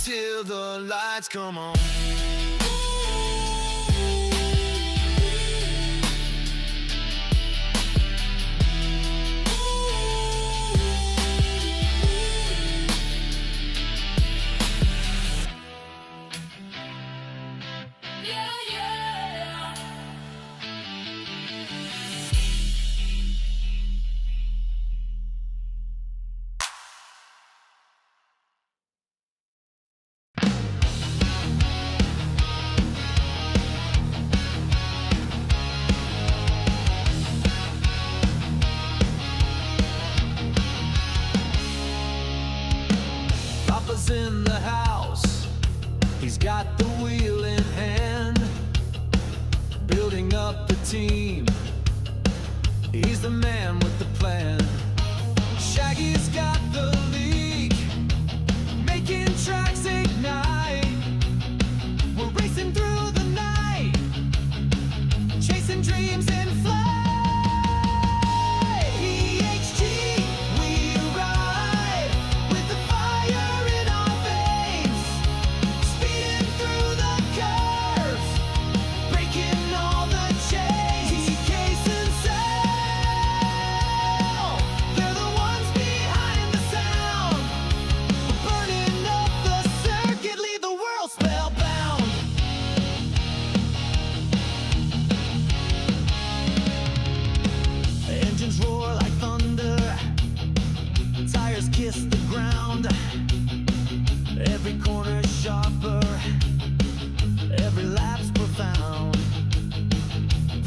till the lights come on. Papa's in the house, he's got the wheel in hand, building up the team, he's the man with the plan. Shaggy's got the league, making tracks ignite. We're racing through the night, chasing dreams in flight. PHG, we ride with the fire in our veins, speeding through the curves, breaking all the chains. TK's and Sal, they're the ones behind the sound. We're burning up the circuit, leave the world spellbound. Engines roar like thunder, tires kiss the ground. Every corner sharper, every lap's profound.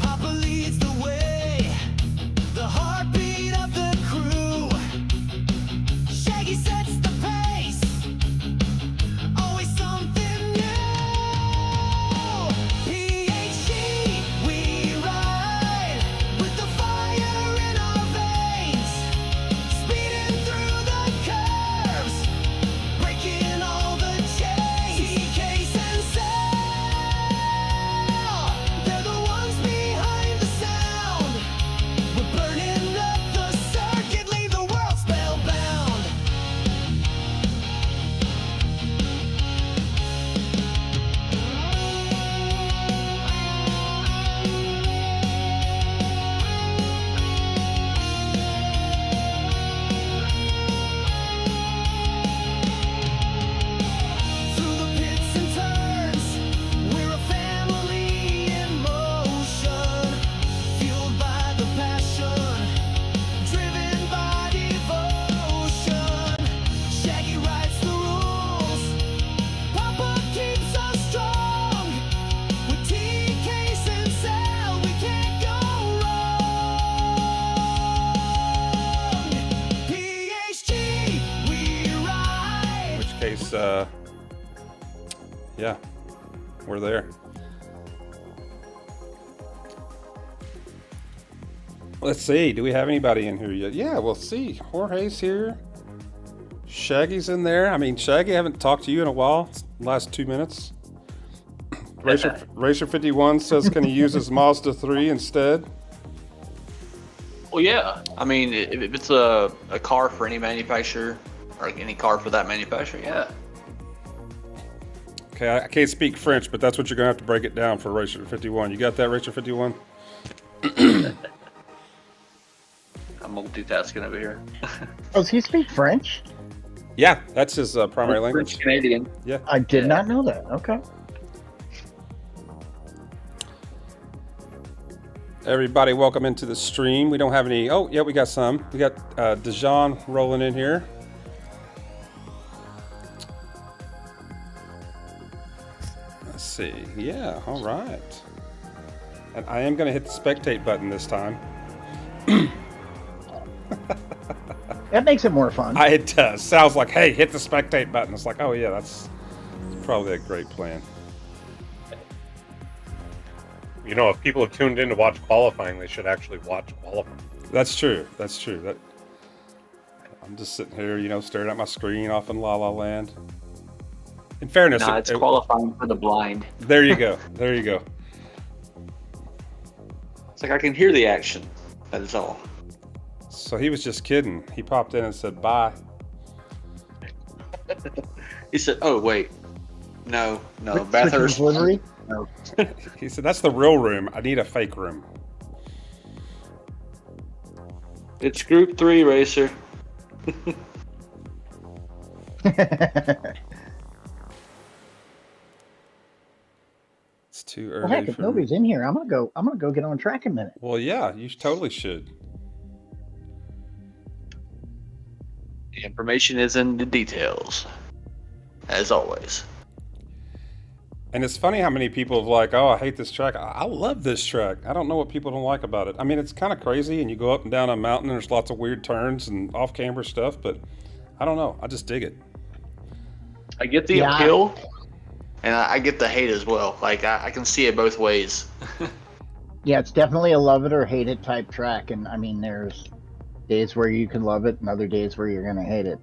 Papa leads the way, the heartbeat of the crew. Shaggy sets the pace, always something new. PHG, we ride with the fire in our veins, speeding through the curves, breaking all the chains. TK's and Sal, they're the ones behind the sound. We're burning up the circuit, leave the world spellbound. Through the pits and turns, we're a family in motion, fueled by the passion, driven by devotion. Shaggy writes the rules, Papa keeps us strong. With TK's and Sal, we can't go wrong. PHG, we ride. In which case, yeah, we're there. Let's see, do we have anybody in here yet? Yeah, we'll see. Jorge's here. Shaggy's in there. I mean, Shaggy, I haven't talked to you in a while. It's the last 2 minutes. Racer 51 says, can he use his Mazda 3 instead? Well, yeah. I mean, if it's a car for any manufacturer, or any car for that manufacturer, yeah. Okay, I can't speak French, but that's what you're going to have to break it down for Racer 51. You got that, Racer 51? I'm multitasking over here. Does he speak French? Yeah, that's his primary language. French Canadian. Yeah. I did not know that. Okay. Everybody, welcome into the stream. We don't have any. Oh, yeah, we got some. We got Dijon rolling in here. Let's see. Yeah, all right. And I am going to hit the spectate button this time. That makes it more fun. It does. Sounds like, hey, hit the spectate button. It's like, oh, yeah, that's probably a great plan. You know, if people have tuned in to watch qualifying, they should actually watch qualifying. That's true. That's true. I'm just sitting here, you know, staring at my screen off in La La Land. In fairness, Nah, it's qualifying for the blind. There you go. There you go. It's like I can hear the action. That is all. So he was just kidding. He popped in and said bye. He said, "Oh wait, no, Switching Bathurst." livery? He said, "That's the real room. I need a fake room." It's Group 3 racer. It's too Well, early heck, if for. nobody's in here, I'm gonna go get on track in a minute. Well, yeah, you totally should. The information is in the details, as always. And it's funny how many people have like, "Oh, I hate this track." I love this track. I don't know what people don't like about it. I mean, it's kind of crazy, and you go up and down a mountain, and there's lots of weird turns and off-camber stuff, but I don't know. I just dig it. I get the appeal, and I get the hate as well. Like I can see it both ways. Yeah, it's definitely a love it or hate it type track, and I mean, there's days where you can love it, and other days where you're gonna hate it.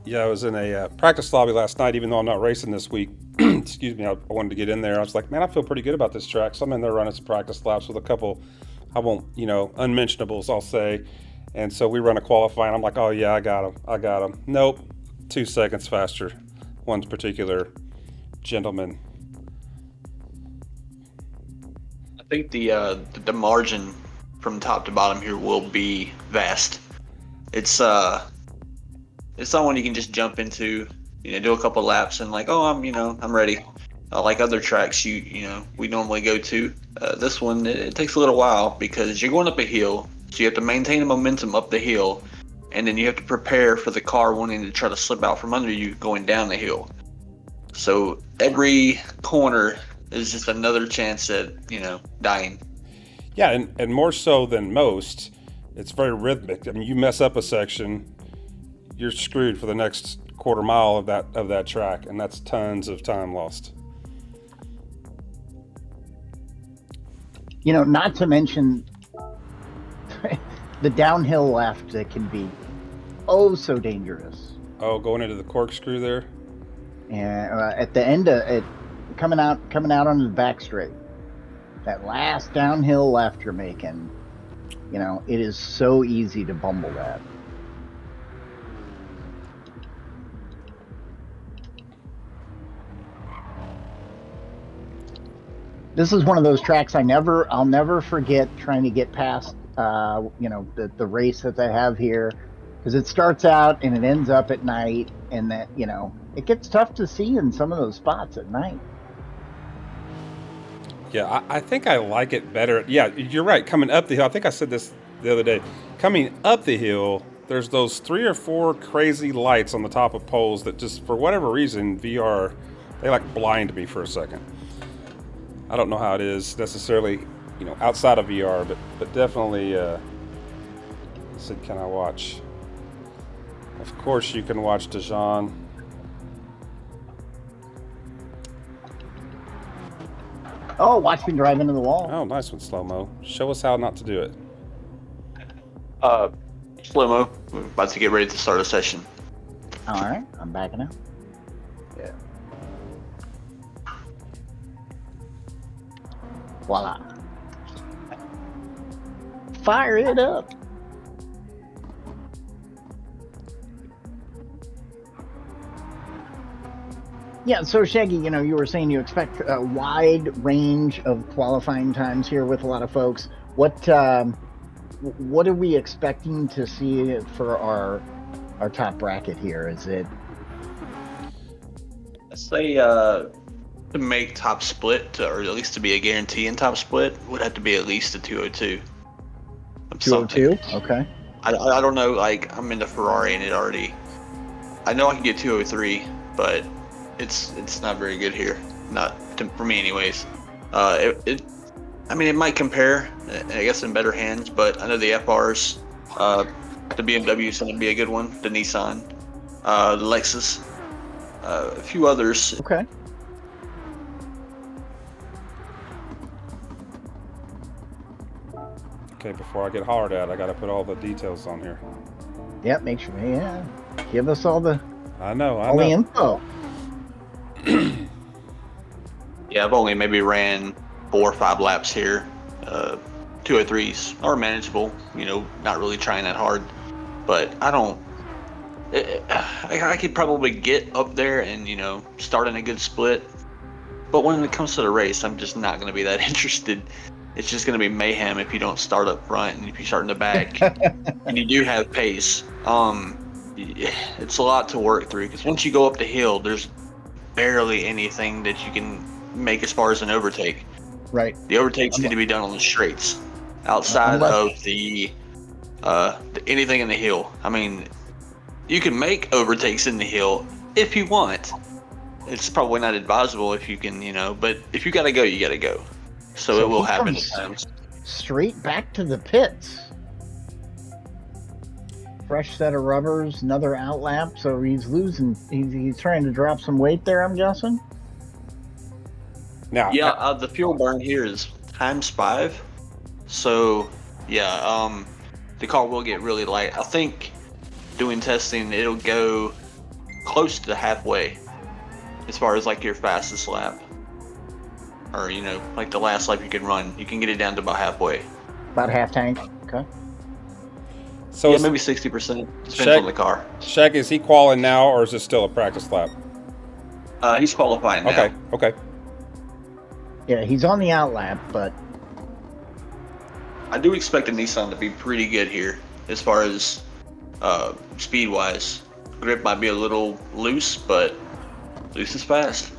Yeah, I was in a practice lobby last night, even though I'm not racing this week. Excuse me, I wanted to get in there. I was like, man, I feel pretty good about this track. So I'm in there running some practice laps with a couple, I won't, unmentionables, I'll say. And so we run a qualifying. I'm like, oh yeah, I got him. Nope, 2 seconds faster. One particular gentleman. I think the margin from top to bottom here will be vast. It's not one you can just jump into, do a couple laps and like, oh, I'm ready. Like other tracks we normally go to. This one it takes a little while because you're going up a hill, so you have to maintain the momentum up the hill, and then you have to prepare for the car wanting to try to slip out from under you going down the hill. So every corner is just another chance at dying. Yeah, and more so than most, it's very rhythmic. I mean, you mess up a section, you're screwed for the next quarter mile of that track, and that's tons of time lost. Not to mention the downhill left that can be oh so dangerous. Oh, going into the corkscrew there. And at the end of it, coming out on the back straight, that last downhill left you're making, it is so easy to bumble that. This is one of those tracks I'll never forget trying to get past, the race that they have here, because it starts out and it ends up at night, and that, it gets tough to see in some of those spots at night. Yeah, I think I like it better. Yeah, you're right. Coming up the hill, I think I said this the other day. Coming up the hill, there's those 3 or 4 crazy lights on the top of poles that just, for whatever reason, VR, they like blind me for a second. I don't know how it is necessarily, outside of VR, but definitely, said, can I watch? Of course you can watch Dijon. Oh, watch me drive into the wall. Oh, nice one, slow-mo. Show us how not to do it. Slow-mo, we're about to get ready to start a session. All right, I'm backing out. Yeah. Voila. Fire it up. Yeah, so Shaggy, you were saying you expect a wide range of qualifying times here with a lot of folks. What are we expecting to see for our top bracket here? Is it? Let's say to make top split, or at least to be a guarantee in top split, would have to be at least a 202. 202? Okay. I don't know, like, I'm in the Ferrari and it already, I know I can get 203, but it's not very good here, for me anyways. It might compare, I guess, in better hands, but I know the FRs, the BMW is going to be a good one, the Nissan, the Lexus, a few others. Okay. Okay, before I get hollered at, I got to put all the details on here. Yep, make sure. Yeah, give us all the the info. Yeah, I've only maybe ran 4 or 5 laps here. 203s are manageable, not really trying that hard. But I could probably get up there and start in a good split. But when it comes to the race, I'm just not going to be that interested. It's just going to be mayhem if you don't start up front and if you start in the back and you do have pace. It's a lot to work through because once you go up the hill, there's barely anything that you can make as far as an overtake. Right. The overtakes need to be done on the straights, outside of the anything in the hill. I mean, you can make overtakes in the hill if you want. It's probably not advisable if you can, but if you gotta go, you gotta go. So it will happen at times. Straight back to the pits. Fresh set of rubbers, another outlap. So he's losing. He's trying to drop some weight there, I'm guessing. Now, Yeah, the fuel burn here is ×5. So yeah, the car will get really light. I think doing testing, it'll go close to halfway as far as like your fastest lap, or like the last lap you can run. You can get it down to about halfway. About half tank. Okay. so Yeah, is, maybe 60%. Depends Shaq- on the car. Shaq, is he qualing now, or is this still a practice lap? He's qualifying now. Okay. Yeah, he's on the outlap, but I do expect the Nissan to be pretty good here as far as speed wise. Grip might be a little loose, but loose is fast.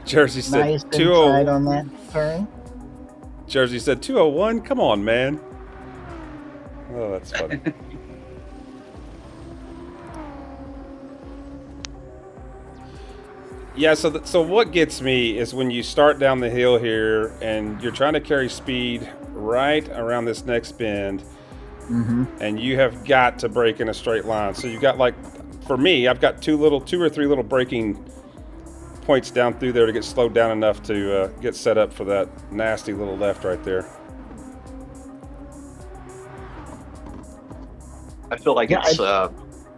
Jersey said nice 20. inside on that turn. Jersey said 201. Come on, man. Oh, that's funny. Yeah, so what gets me is when you start down the hill here and you're trying to carry speed right around this next bend, and you have got to brake in a straight line. So you've got, like, for me, I've got two or three little braking points down through there to get slowed down enough to get set up for that nasty little left right there. I feel like Yeah, it's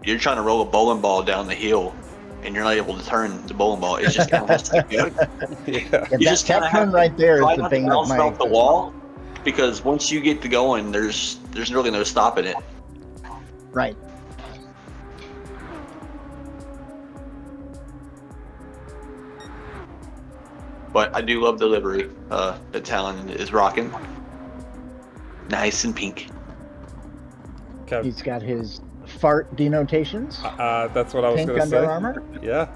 you're trying to roll a bowling ball down the hill, and you're not able to turn the bowling ball. It's just kind of has to go. Yeah. You just that kinda turn have right there try is the not to thing that bounce might. off the wall, because once you get to going, there's really no stopping it. Right. But I do love the livery that Talon is rocking. Nice and pink. Okay. He's got his fart denotations. That's what I was Pink going to Under say. Armour. Yeah.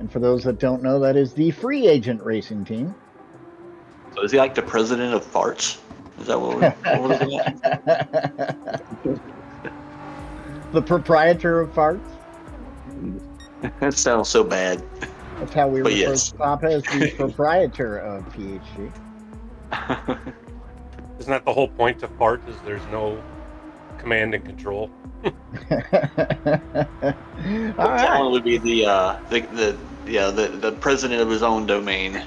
And for those that don't know, that is the free agent racing team. So is he like the president of farts? Is that what we're looking at? The proprietor of farts. That sounds so bad. That's how we But refer yes. to Papa as the proprietor of PHG. Isn't that the whole point to fart? Is there's no command and control? All right. Talon would be the president of his own domain.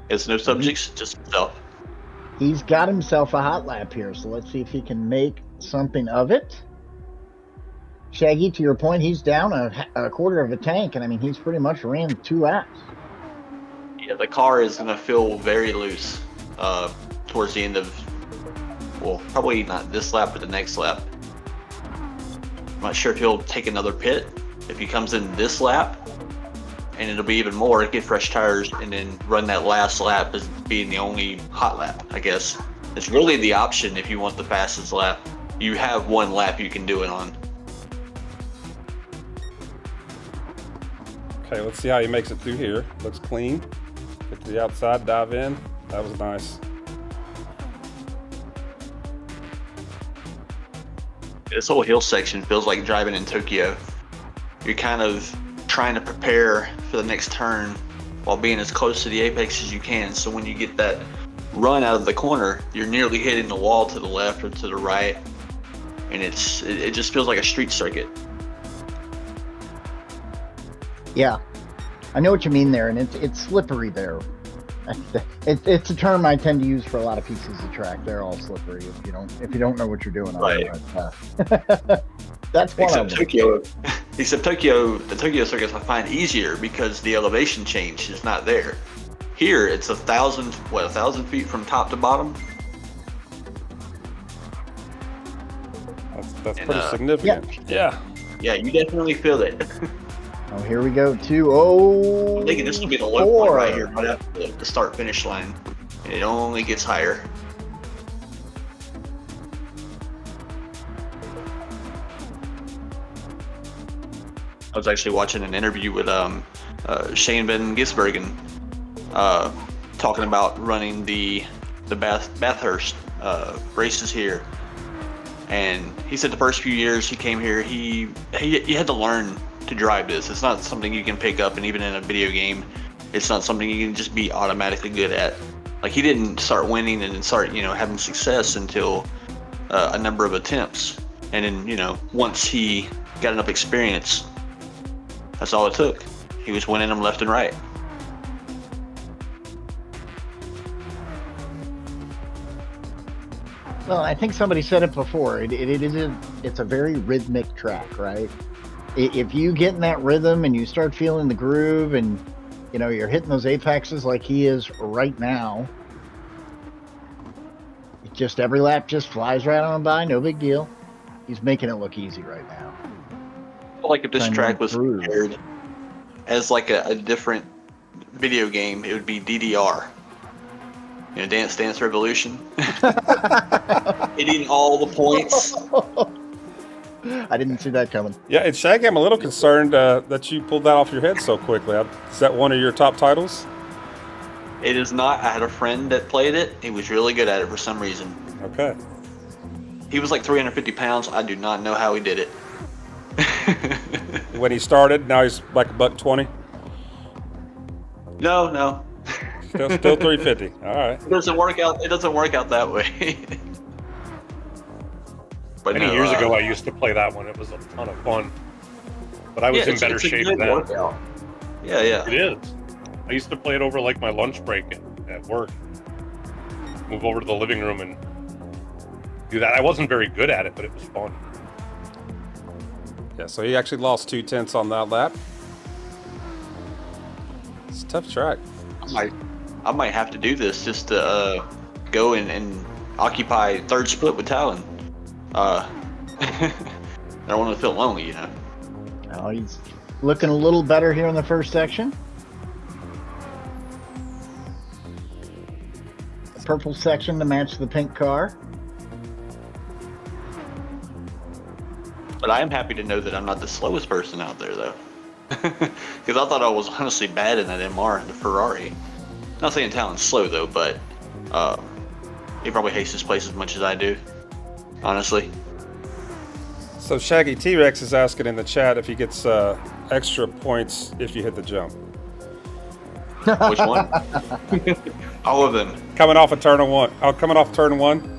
It's no subjects, just himself. He's got himself a hot lap here, so let's see if he can make something of it. Shaggy, to your point, he's down a quarter of a tank, and I mean, he's pretty much ran 2 laps. Yeah, the car is going to feel very loose towards the end of, well, probably not this lap, but the next lap. I'm not sure if he'll take another pit if he comes in this lap, and it'll be even more, get fresh tires, and then run that last lap as being the only hot lap, I guess. It's really the option if you want the fastest lap. You have 1 lap you can do it on. Okay, let's see how he makes it through here. Looks clean. Get to the outside, dive in. That was nice. This whole hill section feels like driving in Tokyo. You're kind of trying to prepare for the next turn while being as close to the apex as you can. So when you get that run out of the corner, you're nearly hitting the wall to the left or to the right, and it just feels like a street circuit. Yeah, I know what you mean there, and it's slippery there. It's a term I tend to use for a lot of pieces of track. They're all slippery if you don't know what you're doing. Right. That's one Except of them. Tokyo, Except the Tokyo circuits I find easier because the elevation change is not there. Here, it's 1,000 feet from top to bottom. That's And, pretty significant. Yeah. Yeah, you definitely feel it. Oh, here we go. 2:04. I'm thinking this will be the low point right here, right after the start-finish line. And it only gets higher. I was actually watching an interview with Shane Van Gisbergen, talking about running the Bathurst races here, and he said the first few years he came here, he had to learn to drive this. It's not something you can pick up, and even in a video game, it's not something you can just be automatically good at. Like, he didn't start winning and then start having success until a number of attempts, and then once he got enough experience. That's all it took. He was winning them left and right. Well, I think somebody said it before. It's a very rhythmic track, right? If you get in that rhythm and you start feeling the groove, and you're hitting those apexes like he is right now, it just every lap just flies right on by. No big deal. He's making it look easy right now. I feel like if this track was compared as like a different video game, it would be DDR. Dance Dance Revolution. Hitting all the points. I didn't see that coming. Yeah, and Shaggy, I'm a little concerned that you pulled that off your head so quickly. Is that one of your top titles? It is not. I had a friend that played it. He was really good at it for some reason. Okay. He was like 350 pounds. I do not know how he did it. When he started, now he's like $120. No. Still 350. All right. It doesn't work out. It doesn't work out that way. But Many years ago, I used to play that one. It was a ton of fun. But I was in better shape then. Workout. Yeah. It is. I used to play it over like my lunch break at work. Move over to the living room and do that. I wasn't very good at it, but it was fun. Yeah, so he actually lost 2/10 on that lap. It's a tough track. I might have to do this just to go and occupy third split with Talon. I don't want to feel lonely, Oh, he's looking a little better here in the first section. The purple section to match the pink car. But I am happy to know that I'm not the slowest person out there, though. Because I thought I was honestly bad in that MR, the Ferrari. Not saying Talon's slow, though, but he probably hates this place as much as I do, honestly. So Shaggy T-Rex is asking in the chat if he gets extra points if you hit the jump. Which one? All of them. Coming off of turn one. Oh, coming off turn one.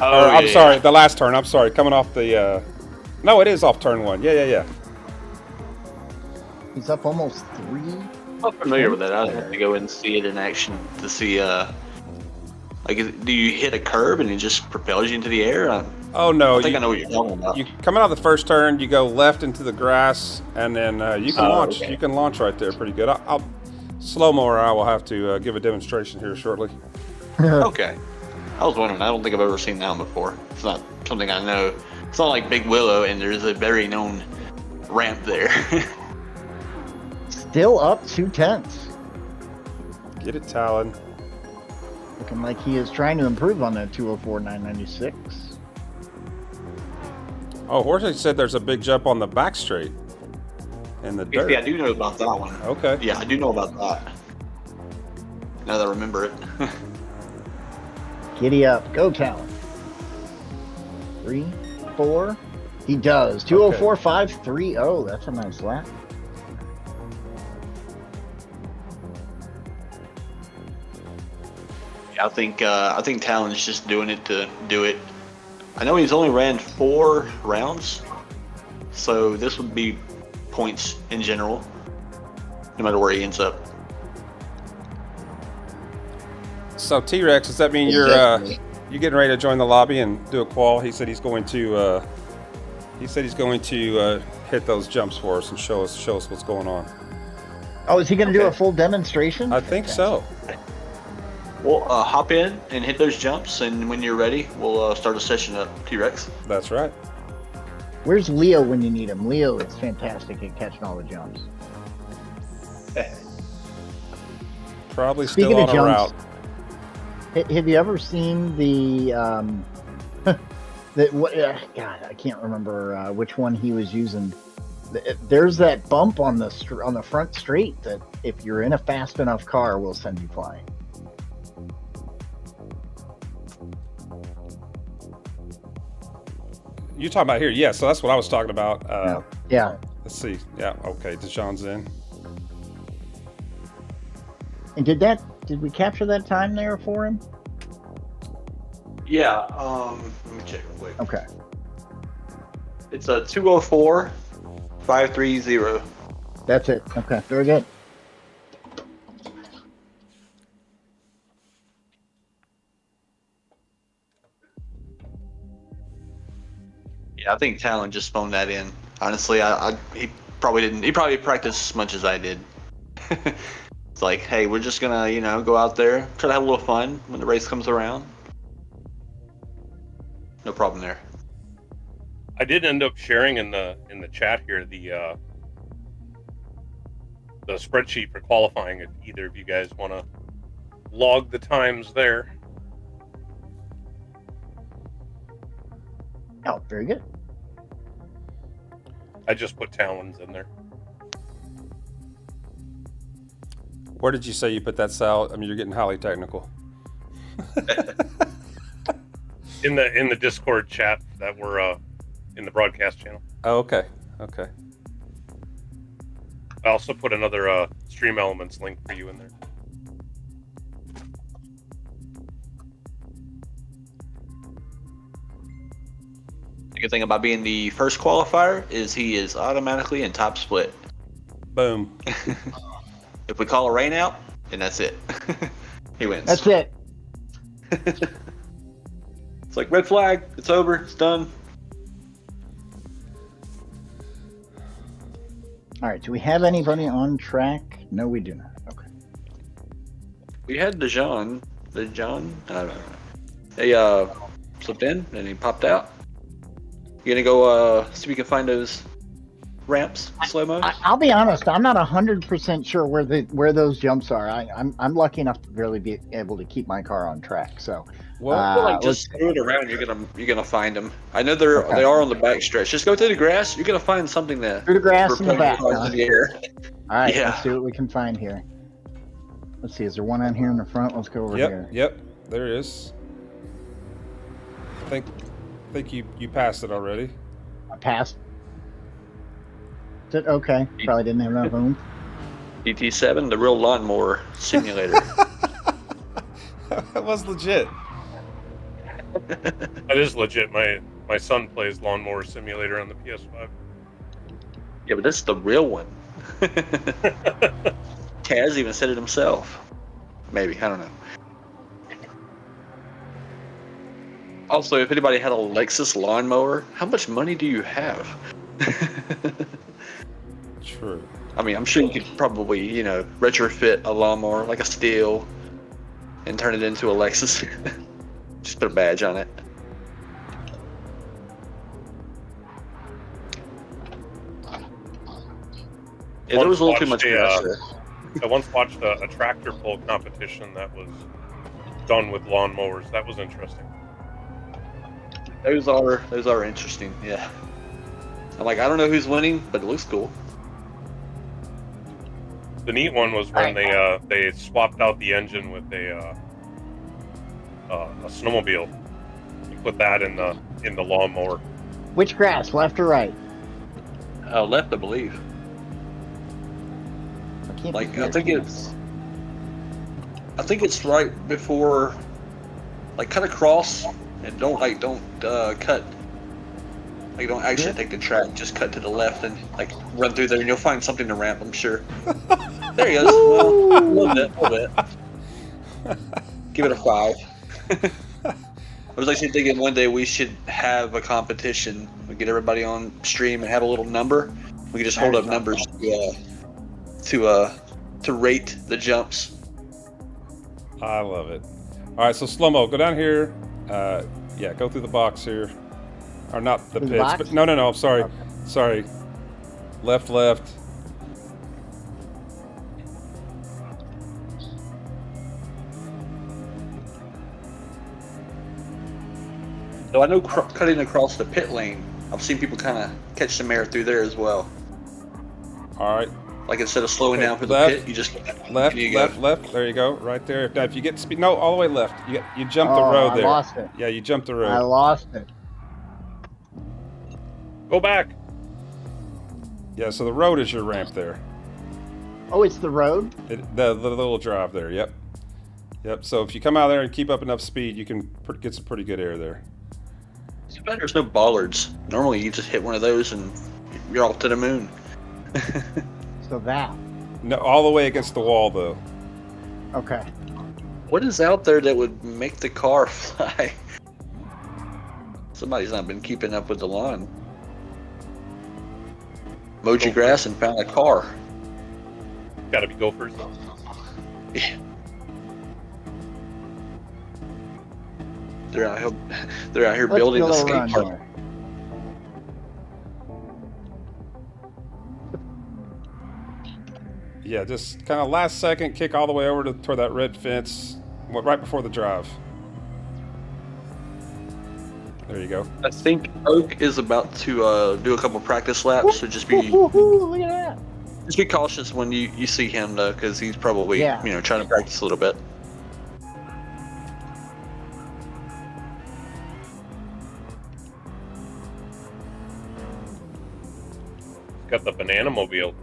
Oh, I'm sorry, the last turn. I'm sorry, coming off the. No, it is off turn one. Yeah. He's up almost 3. I'm familiar with that. I'd have to go and see it in action to see. Do you hit a curb and it just propels you into the air? Oh no! I think I know what you're talking about. You coming out of the first turn, you go left into the grass, and then you can launch. Okay. You can launch right there, pretty good. I'll slow mo, or I will have to give a demonstration here shortly. Okay. I was wondering. I don't think I've ever seen that one before. It's not something I know. It's not like Big Willow, and there's a very known ramp there. Still up 2/10. Get it, Talon. Looking like he is trying to improve on that 204.996. Oh, Jorge said there's a big jump on the back straight in the dirt. Yeah, I do know about that one. Okay. Yeah, I do know about that. Now that I remember it. Giddy up. Go, Talon. 3, 4. He does. 204.530. That's a nice lap. I think Talon's just doing it to do it. I know he's only ran 4 rounds, so this would be points in general, no matter where he ends up. So T-Rex, does that mean you're getting ready to join the lobby and do a qual? He said he's going to He said he's going to hit those jumps for us and show us what's going on. Oh, is he going to do Okay. a full demonstration? I think so. We'll hop in and hit those jumps, and when you're ready, we'll start a session up, T-Rex. That's right. Where's Leo when you need him? Leo is fantastic at catching all the jumps. Probably Speaking still of on a route. jumps, have you ever seen the God, I can't remember which one he was using. There's that bump on the front straight that if you're in a fast enough car will send you flying. You talking about here? Yeah, so that's what I was talking about. Yeah. Let's see. Yeah, okay. Deshaun's in. And did we capture that time there for him? Yeah. Let me check real quick. Okay. It's a 2:04.530. That's it. Okay. Very good. Yeah, I think Talon just phoned that in. Honestly, he probably didn't. He probably practiced as much as I did. It's like, hey, we're just gonna, go out there, try to have a little fun when the race comes around. No problem there. I did end up sharing in the chat here the spreadsheet for qualifying. If either of you guys want to log the times there. Oh, very good. I just put Talons in there. Where did you say you put that, Sal? I mean, you're getting highly technical. In the Discord chat that we're in the broadcast channel. Oh, okay. Okay. I also put another Stream Elements link for you in there. The good thing about being the first qualifier is he is automatically in top split. Boom. If we call a rain out, then that's it. He wins. That's it. It's like red flag. It's over. It's done. All right. Do we have anybody on track? No, we do not. Okay. We had Dejan. I don't know. He slipped in and he popped out. You gonna go see if we can find those ramps, slow mo? I'll be honest. I'm not 100% sure where those jumps are. I'm lucky enough to really be able to keep my car on track. So, Well, just screw it around. You're gonna find them. I know they are on the back stretch. Just go through the grass. You're gonna find something there. through the grass in the back. Propel Huh? in the air. All right. Yeah. Let's see what we can find here. Let's see. Is there one on here in the front? Let's go over here. Yep. There is. I think you passed it already. I passed. Is it okay? Probably didn't have enough room. GT7, the real lawnmower simulator. That was legit. That is legit. My son plays Lawnmower Simulator on the PS5. Yeah, but that's the real one. Kaz even said it himself. Maybe, I don't know. Also, if anybody had a Lexus lawnmower, how much money do you have? True. I mean, I'm sure you could probably, retrofit a lawnmower like a Steel and turn it into a Lexus. Just put a badge on it. Yeah, there was a little too much grass there. I once watched a tractor pull competition that was done with lawnmowers. That was interesting. Those are interesting, yeah. I'm like, I don't know who's winning, but it looks cool. The neat one was when they swapped out the engine with a snowmobile. You put that in the lawnmower. Which grass, left or right? Left, I believe. I can't Like, be I think it's right before, like, cut across and don't cut. Like, don't actually take the track, just cut to the left and, like, run through there and you'll find something to ramp, I'm sure. There he goes. Well, a little bit. Give it a 5. I was actually thinking one day we should have a competition. We get everybody on stream and have a little number. We could just hold up numbers to rate the jumps. I love it. All right, so slow-mo, go down here. Yeah, go through the box here. Or not the Through the pits, box? but no, I'm sorry. Okay. Sorry. Left. So I know cutting across the pit lane, I've seen people kind of catch some air through there as well. All right. Like instead of slowing Okay, down for the left, pit, you just Left. There you go. Right there. Now, if you get speed, no, all the way left. You jump the road there. I lost it. Yeah, you jumped the I road. lost it. Go back. Yeah, so the road is your ramp there. Oh, it's the road? The little drive there. Yep. So if you come out there and keep up enough speed, you can get some pretty good air there. Too bad there's no bollards. Normally you just hit one of those and you're off to the moon. So that. No, all the way against the wall though. Okay. What is out there that would make the car fly? Somebody's not been keeping up with the lawn. Mowed your grass and found a car. Got to be gophers. Yeah. They're out here Let's building do a a skate run park. here. Yeah, just kind of last second kick all the way over toward that red fence, right before the drive. There you go. I think Oak is about to do a couple practice laps, so just be Look at that. just be cautious when you see him though, because he's probably Yeah. trying to practice a little bit. Got the banana mobile.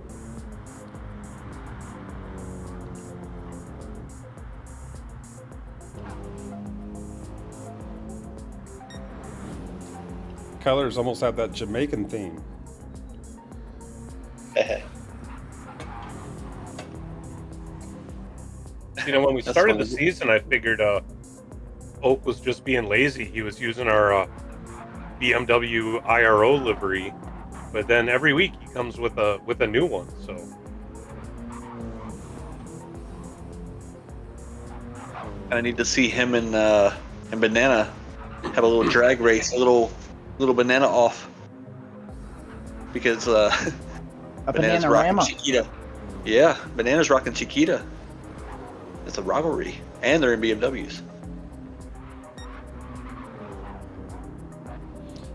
Colors almost have that Jamaican theme. When we That's started funny. the season, I figured Oak was just being lazy. He was using our BMW IRO livery, but then every week he comes with a new one. So I need to see him and Banana have a little drag race, a little Banana off, because A Banana's rocking Panorama. Chiquita. Yeah, Banana's rocking Chiquita. It's a rivalry, and they're in BMWs.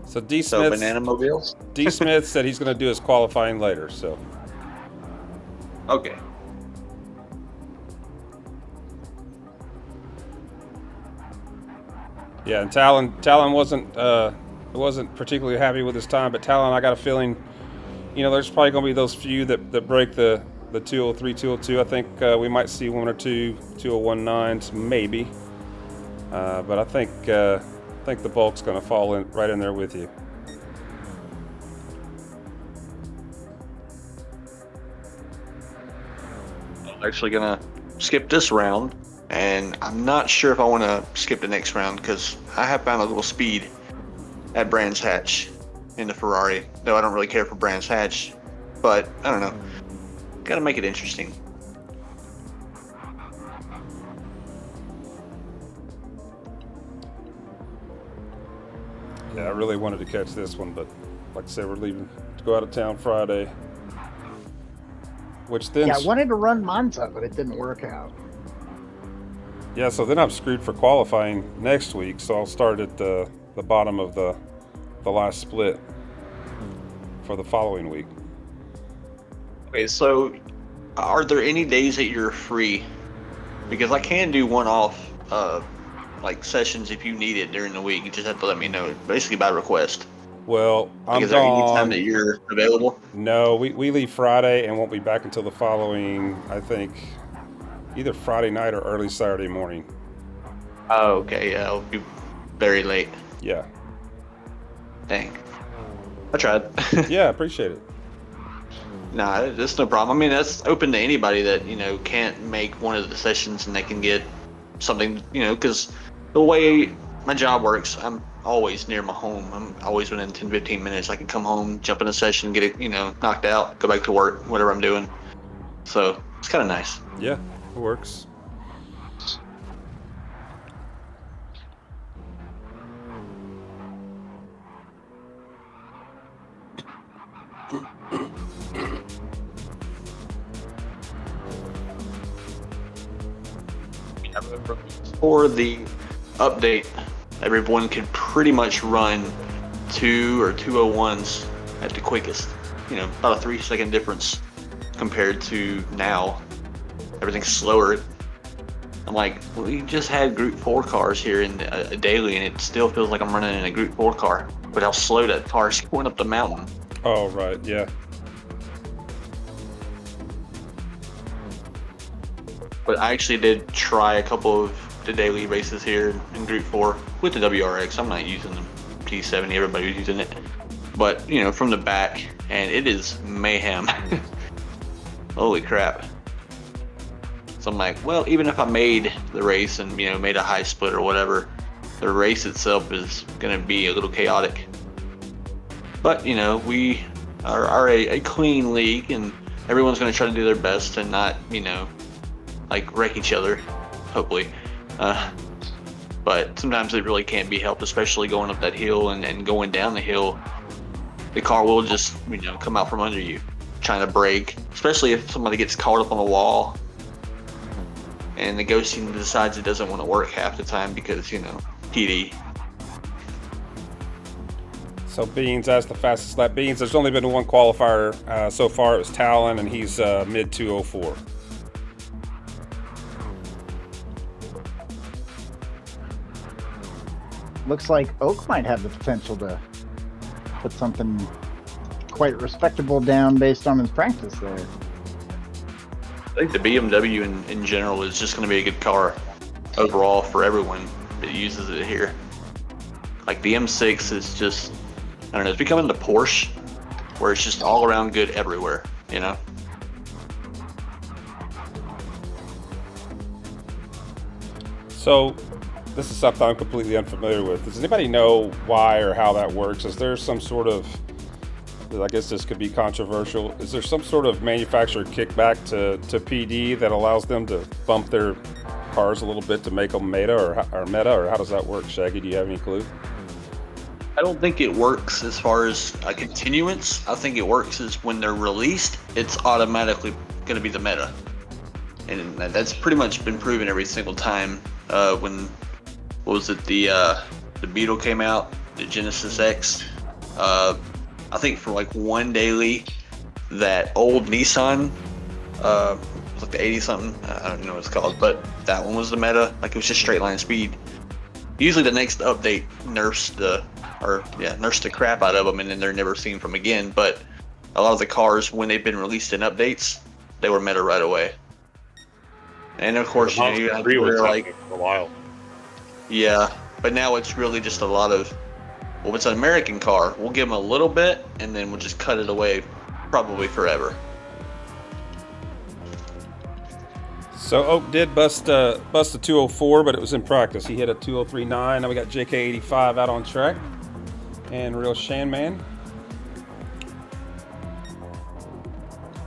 So D. So Smith, Banana mobiles. D. Smith said he's going to do his qualifying later. So Okay. yeah, and Talon wasn't particularly happy with his time, but Talon, I got a feeling, there's probably going to be those few that break the 203, 202. I think we might see one or two 201.9s, maybe. But I think the bulk's going to fall right in there with you. I'm actually gonna skip this round, and I'm not sure if I want to skip the next round because I have found a little speed at Brands Hatch in the Ferrari. Though I don't really care for Brands Hatch, but I don't know. Got to make it interesting. Yeah, I really wanted to catch this one, but like I said, we're leaving to go out of town Friday. Which then, Yeah, I wanted to run Monza, but it didn't work out. yeah, so then I'm screwed for qualifying next week. So I'll start at the bottom of the last split for the following week. Okay, so are there any days that you're free? Because I can do one-off like sessions if you need it during the week. You just have to let me know, basically by request. Well, I'm Is there any gone. time that you're available? No, we leave Friday and won't be back until the following, I think, either Friday night or early Saturday morning. Oh, okay, yeah, I'll be very late. Yeah. Dang. I tried. Yeah, appreciate it. Nah, that's no problem. I mean, that's open to anybody that, can't make one of the sessions and they can get something, because the way my job works. I'm always near my home. I'm always within 10, 15 minutes. I can come home, jump in a session, get it, knocked out, go back to work, whatever I'm doing. So it's kind of nice. Yeah, it works. For the update, everyone could pretty much run 2 or 201s at the quickest. About a 3-second difference compared to now. Everything's slower. I'm like, we just had Group 4 cars here in a daily, and it still feels like I'm running in a Group 4 car. But how slow that car's going up the mountain. Oh, right, yeah. But I actually did try a couple of the daily races here in Group 4 with the WRX. I'm not using the P70, everybody's using it. But, from the back, and it is mayhem. Holy crap. So I'm like, well, even if I made the race and, made a high split or whatever, the race itself is going to be a little chaotic. But, we are a clean league, and everyone's going to try to do their best and not, wreck each other, hopefully. But sometimes it really can't be helped, especially going up that hill and going down the hill. The car will just, come out from under you, trying to brake, especially if somebody gets caught up on a wall and the ghosting decides it doesn't want to work half the time because, PD. So Beans, that's the fastest lap. Beans, there's only been one qualifier so far. It was Talon, and he's mid 204. Looks like Oak might have the potential to put something quite respectable down based on his practice there. I think the BMW in general is just going to be a good car overall for everyone that uses it here. Like the M6 is just, I don't know, it's becoming the Porsche where it's just all around good everywhere, So this is something I'm completely unfamiliar with. Does anybody know why or how that works? Is there some sort of, I guess this could be controversial, is there some sort of manufacturer kickback to PD that allows them to bump their cars a little bit to make them meta, or how does that work? Shaggy, do you have any clue? I don't think it works as far as a continuance. I think it works as when they're released, it's automatically going to be the meta. And that's pretty much been proven every single time. When, what was it, the Beetle came out, the Genesis X, I think for like one daily, that old Nissan, it was like the 80 something, I don't know what it's called, but that one was the meta. Like it was just straight line speed. Usually the next update nerfs the crap out of them, and then they're never seen from again. But a lot of the cars, when they've been released in updates, they were meta right away. And of course, you have to like for a while. Yeah, but now it's really just a lot of, well, it's an American car. We'll give them a little bit, and then we'll just cut it away, probably forever. So Oak did bust a 204, but it was in practice. He hit a 203.9. Now we got JK85 out on track, and Real Shanman.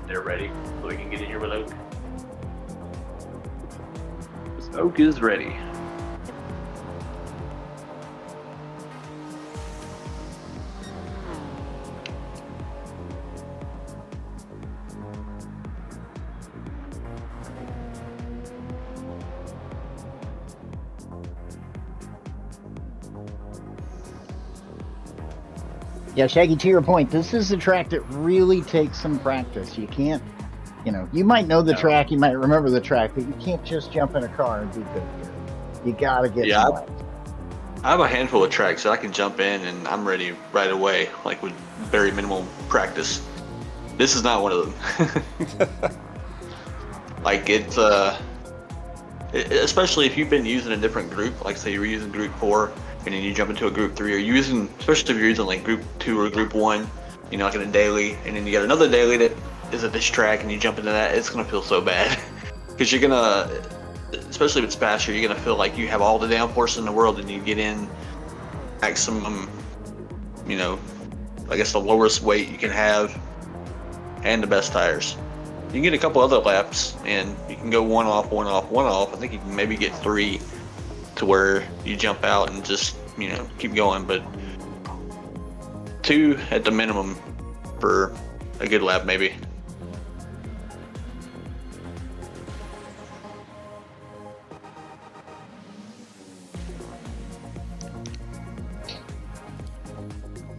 They're ready, so we can get in here with Oak. Oak is ready. Yeah, Shaggy, to your point, this is a track that really takes some practice. You can't, you might know the track, you might remember the track, but you can't just jump in a car and be good here. You gotta get some laps. I have a handful of tracks that I can jump in and I'm ready right away, like with very minimal practice. This is not one of them. Like it's especially if you've been using a different group, like say you're using Group 4 and then you jump into a Group 3, or you're using, especially if you're using like Group 2 or Group 1, like in a daily, and then you got another daily that is at this track and you jump into that, it's gonna feel so bad. Because you're gonna, especially if it's faster, you're gonna feel like you have all the downforce in the world, and you get in maximum, you know, I guess the lowest weight you can have, and the best tires. You can get a couple other laps, and you can go one off, one off, one off. I think you can maybe get 3 to where you jump out and just, you know, keep going, but 2 at the minimum for a good lap, maybe.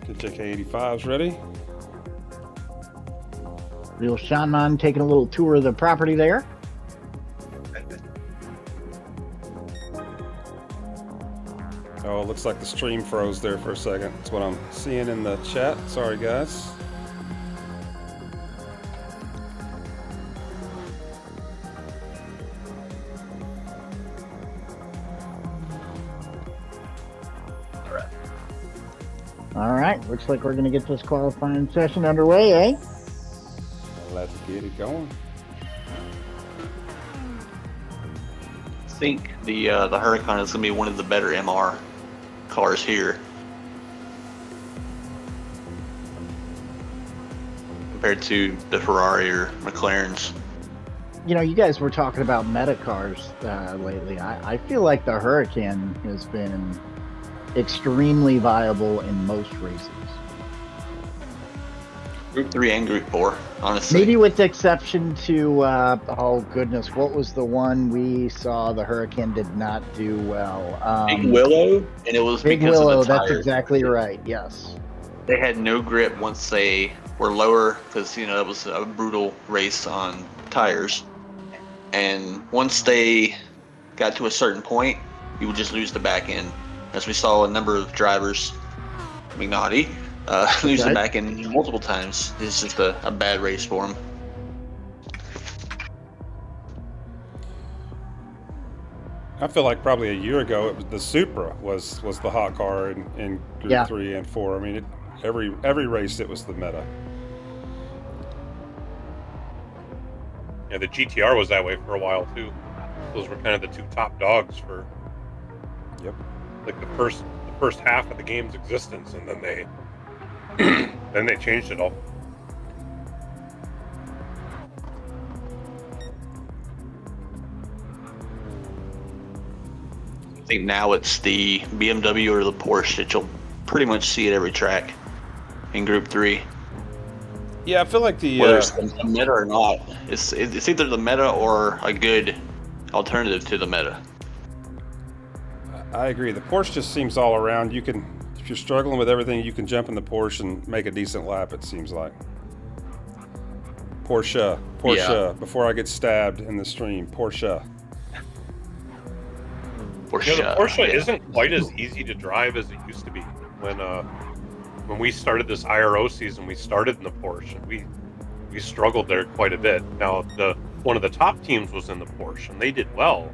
The JK85's ready. Real Shanman taking a little tour of the property there. Oh, looks like the stream froze there for a second. That's what I'm seeing in the chat. Sorry, guys. All right, looks like we're going to get this qualifying session underway, eh? Let's get it going. I think the Huracan is going to be one of the better MR cars here compared to the Ferrari or McLarens. You know, you guys were talking about meta cars lately. I feel like the Huracan has been extremely viable in most races. Group 3 and Group 4, honestly. Maybe with the exception to, oh goodness, what was the one we saw the Huracan did not do well? Big Willow, and it was Big because Willow, of the that's tires. exactly right, yes. They had no grip once they were lower, because, you know, it was a brutal race on tires. And once they got to a certain point, you would just lose the back end. As we saw a number of drivers, McNaughty, lose the back end multiple times. It's just a bad race for them. I feel like probably a year ago, it was the Supra was the hot car in Group 3 and 4. I mean, every race it was the meta. Yeah, the GTR was that way for a while too. Those were kind of the 2 top dogs for like the first half of the game's existence, and then they changed it all. I think now it's the BMW or the Porsche that you'll pretty much see at every track in Group 3. Yeah, I feel like the whether it's a meta or not, it's either the meta or a good alternative to the meta. I agree. The Porsche just seems all around. You can, if you're struggling with everything, you can jump in the Porsche and make a decent lap, it seems like. Porsche. Yeah. Before I get stabbed in the stream, Porsche. Yeah, the Porsche isn't quite as easy to drive as it used to be. When we started this IRO season, we started in the Porsche, and we struggled there quite a bit. Now, one of the top teams was in the Porsche, and they did well.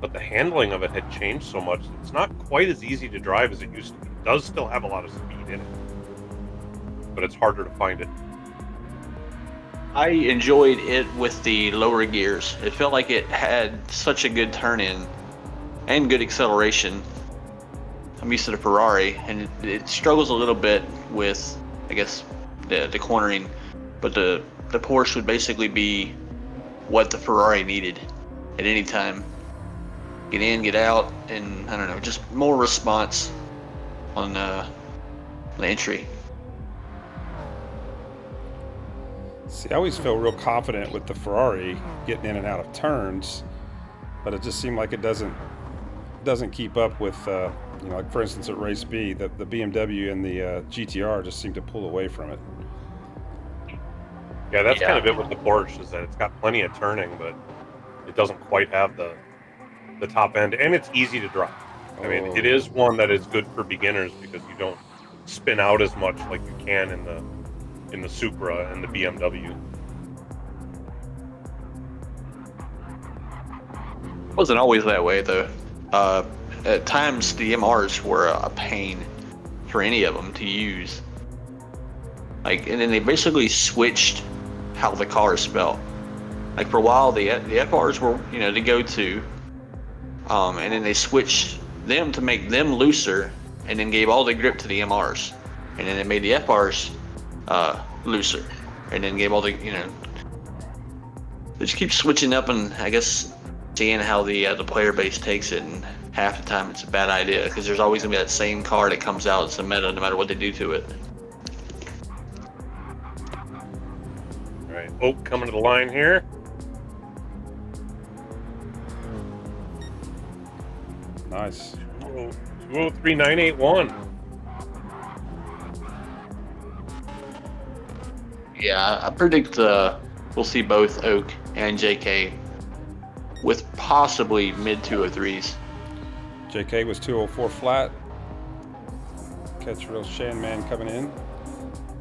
But the handling of it had changed so much that it's not quite as easy to drive as it used to be. It does still have a lot of speed in it, but it's harder to find it. I enjoyed it with the lower gears. It felt like it had such a good turn-in and good acceleration. I'm used to the Ferrari, and it struggles a little bit with, I guess, the cornering. But the Porsche would basically be what the Ferrari needed at any time. Get in, get out, and I don't know, just more response on the entry. See, I always feel real confident with the Ferrari getting in and out of turns, but it just seemed like it doesn't keep up with, you know, like for instance at race B, the BMW and the GTR just seem to pull away from it. Yeah, that's kind of it with the Porsche, is that it's got plenty of turning, but it doesn't quite have the top end, and it's easy to drive. I mean, it is one that is good for beginners because you don't spin out as much like you can in the Supra and the BMW. It wasn't always that way though. At times the MRs were a pain for any of them to use. And then they basically switched how the cars felt. Like for a while, the FRs were to go to, and then they switched them to make them looser, and then gave all the grip to the MRs, and then they made the FRs looser, and then gave all the They just keep switching up, and I guess seeing how the player base takes it, and half the time it's a bad idea because there's always gonna be that same car that comes out as a meta no matter what they do to it. All right, Oak coming to the line here. Nice. 203.981. Yeah, I predict we'll see both Oak and JK with possibly mid 203s. JK was 204 flat. Catch real Shan man coming in.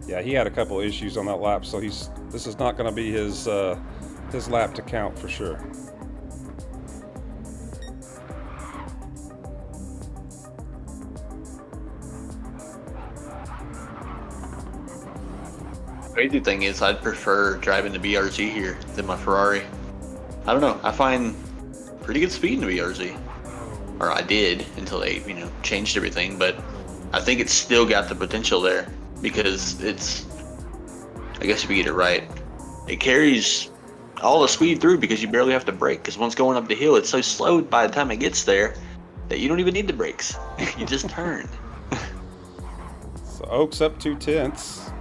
Yeah, he had a couple issues on that lap, so this is not going to be his lap to count for sure. Crazy thing is, I'd prefer driving the BRZ here than my Ferrari. I don't know. I find pretty good speed in the BRZ, or I did until they, changed everything. But I think it's still got the potential there because it's, I guess if you get it right, it carries all the speed through because you barely have to brake. Because once going up the hill, it's so slow by the time it gets there that you don't even need the brakes. You just turn. So Oak's up 2/10.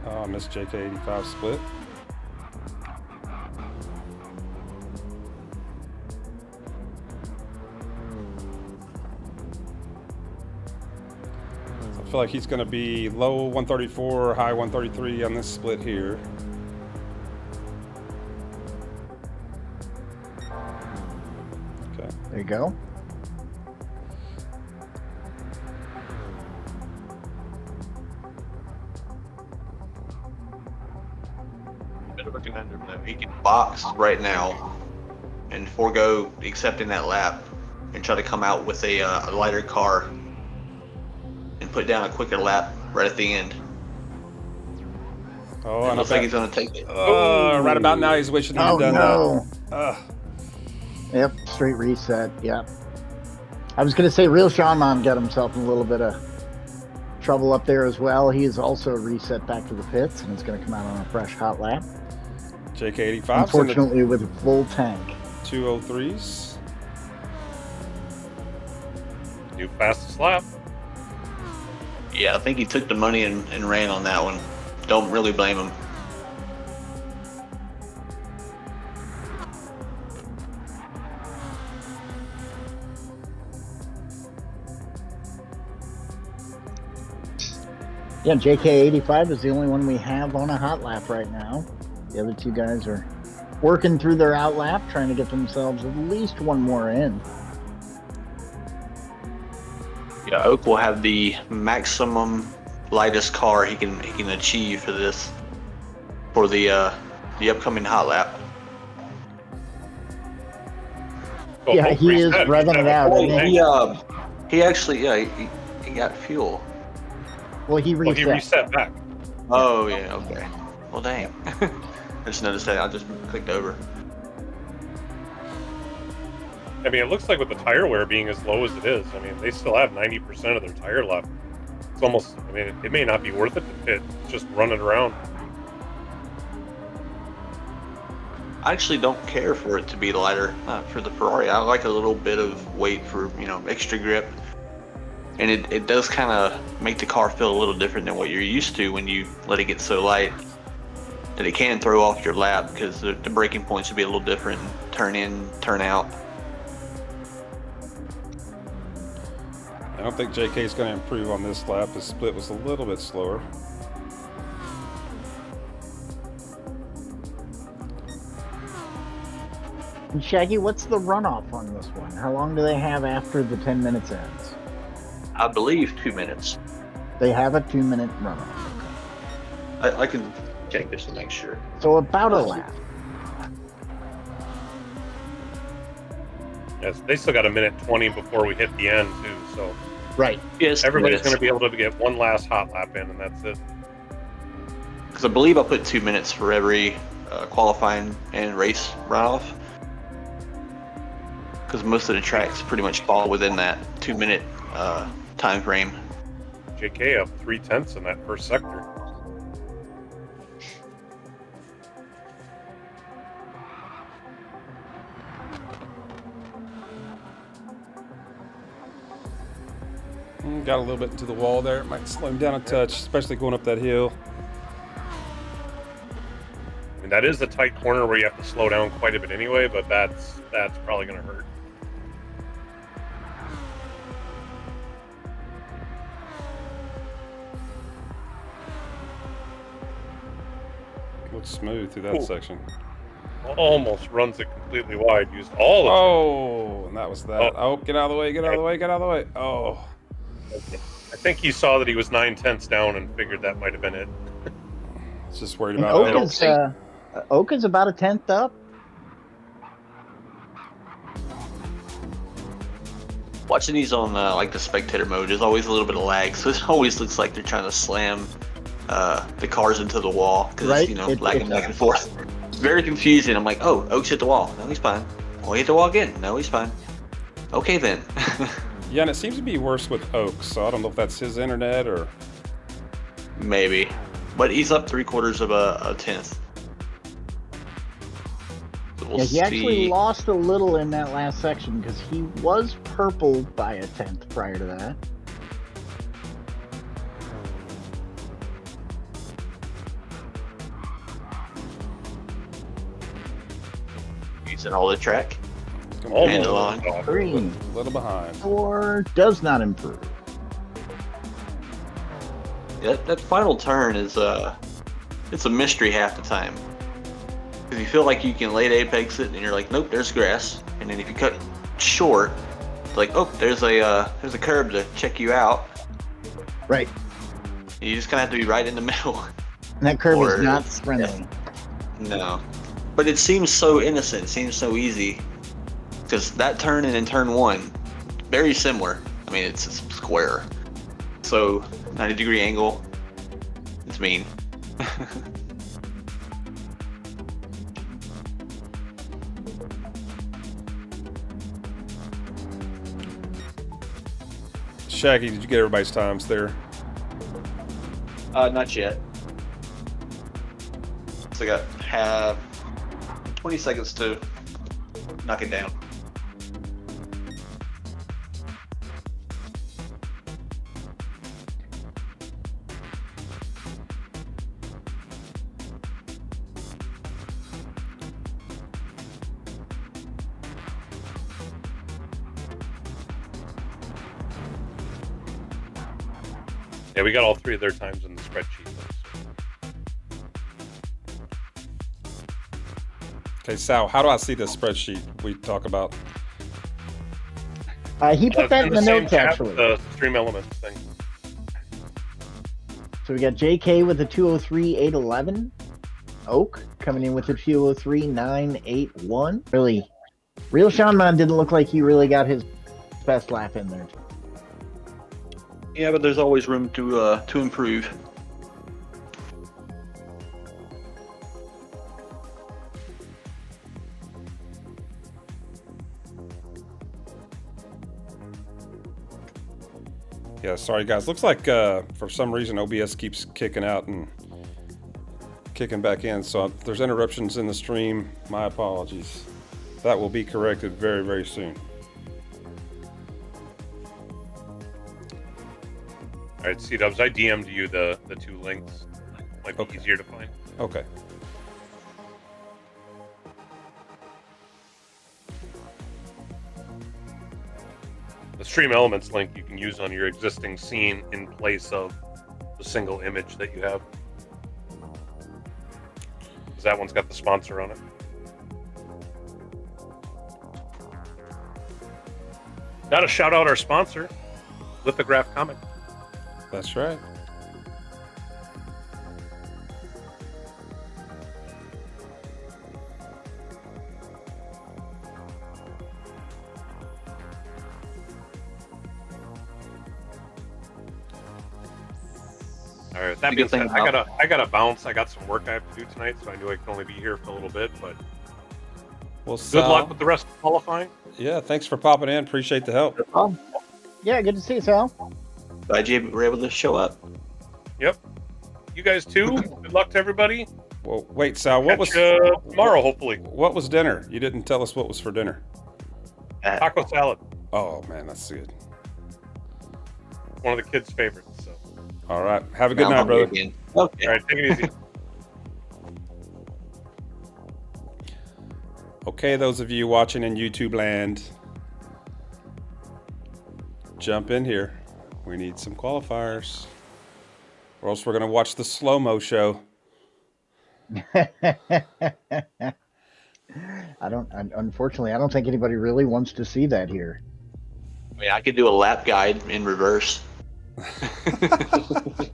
Oh, missed JK85 split. So I feel like he's going to be low 134, high 133 on this split here. Okay. There you go. He can box right now and forego accepting that lap and try to come out with a lighter car and put down a quicker lap right at the end. Oh, It looks like he's going to take it. Right about now he's wishing he had done no. that. Yep, straight reset. Yep. I was going to say, Real Sean Mom got himself in a little bit of trouble up there as well. He is also reset back to the pits, and it's going to come out on a fresh hot lap. JK85. Unfortunately, with a full tank. 203s. New fastest lap. Yeah, I think he took the money and ran on that one. Don't really blame him. Yeah, JK85 is the only one we have on a hot lap right now. The other two guys are working through their out lap, trying to get themselves at least one more in. Yeah, Oak will have the maximum lightest car he can achieve for this, for the upcoming hot lap. Oh, Yeah, Oak he is reset. revving it out. Oh, isn't he? he actually he got fuel. Well, he Well, reset. he reset back. Oh yeah, okay. Well, damn. I just noticed that. I just clicked over. I mean, it looks like with the tire wear being as low as it is, I mean, they still have 90% of their tire left. It's almost, I mean, it may not be worth it to pit, just run it around. I actually don't care for it to be lighter for the Ferrari. I like a little bit of weight for, extra grip. And it does kind of make the car feel a little different than what you're used to when you let it get so light that it can throw off your lap because the braking points would be a little different, turn in, turn out. I don't think JK is going to improve on this lap. His split was a little bit slower. And Shaggy, what's the runoff on this one? How long do they have after the 10 minutes ends? I believe 2 minutes. They have a 2-minute runoff. I can check this to make sure. So about a lap. Yes, they still got a minute 20 before we hit the end too, so Right. Yes, Everybody's going to be able to get one last hot lap in, and that's it. Because I believe I put 2 minutes for every qualifying and race runoff. Because most of the tracks pretty much fall within that 2 minute time frame. JK up 0.3 in that first sector. Got a little bit into the wall there. It might slow him down a touch, especially going up that hill. I mean, that is a tight corner where you have to slow down quite a bit anyway, but that's probably going to hurt. Looks smooth through that section. Almost runs it completely wide. Used all of Oh, and that was that. Oh, get out of the way, get out of the way, get out of the way. Oh. I think he saw that he was 9/10 down and figured that might have been it. It's just worried And about Oak is about a 10th up. Watching these on like the spectator mode, there's always a little bit of lag, so it always looks like they're trying to slam the cars into the wall because Right. lagging back and forth. It's very confusing. I'm like, oh, Oak's hit the wall. No, he's fine. Oh, he hit the wall again. No, he's fine. Okay then. Yeah, and it seems to be worse with Oak, so I don't know if that's his internet or... Maybe, but he's up 3/4 of a tenth. So we'll He actually see. lost a little in that last section because he was purple by a 10th prior to that. He's in all the track. Almost. Handle on. Green. A little behind. 4 does not improve. That final turn is it's a mystery half the time. Because you feel like you can late apex it, and you're like, nope, there's grass. And then if you cut short, it's like, oh, there's a curb to check you out. Right. You just kind of have to be right in the middle. And that curve Or- is not friendly. No, but it seems so innocent. It seems so easy. Because that turn and then turn 1, very similar. I mean, it's a square. So 90-degree angle. It's mean. Shaggy, did you get everybody's times there? Not yet. So I got 20 seconds to knock it down. Yeah, we got all 3 of their times in the spreadsheet. Okay, Sal, how do I see this spreadsheet we talk about? He put that in the same notes, tab, actually. the stream elements thing. So we got JK with a 203.811. Oak coming in with a 203.981. Really, real Sean Man didn't look like he really got his best lap in there. Yeah, but there's always room to improve. Yeah, sorry guys. Looks like for some reason OBS keeps kicking out and kicking back in. So if there's interruptions in the stream, my apologies. That will be corrected very, very soon. All right, C-Dubs, I DM'd you the 2 links. Might be Okay. easier to find. Okay. The stream elements link you can use on your existing scene in place of the single image that you have. 'Cause that one's got the sponsor on it. Gotta shout out our sponsor, Lithograph Comic. That's right. All right. That The being good thing said, I gotta bounce. I got some work I have to do tonight, so I knew I could only be here for a little bit. But Well, good Sal, luck with the rest of qualifying. yeah, thanks for popping in. Appreciate the help. Yeah, good to see you, Sal. Glad you were able to show up. Yep. You guys too. Good luck to everybody. Well, wait, Sal, what was Catch you tomorrow, hopefully. what was dinner? You didn't tell us what was for dinner. Taco salad. Oh man, that's good. One of the kids' favorites. So. All right, have a good Now I'm night, hungry brother. again. Okay. All right. Take it easy. Okay, those of you watching in YouTube land, jump in here. We need some qualifiers, or else we're gonna watch the slow-mo show. Unfortunately, I don't think anybody really wants to see that here. I mean, I could do a lap guide in reverse.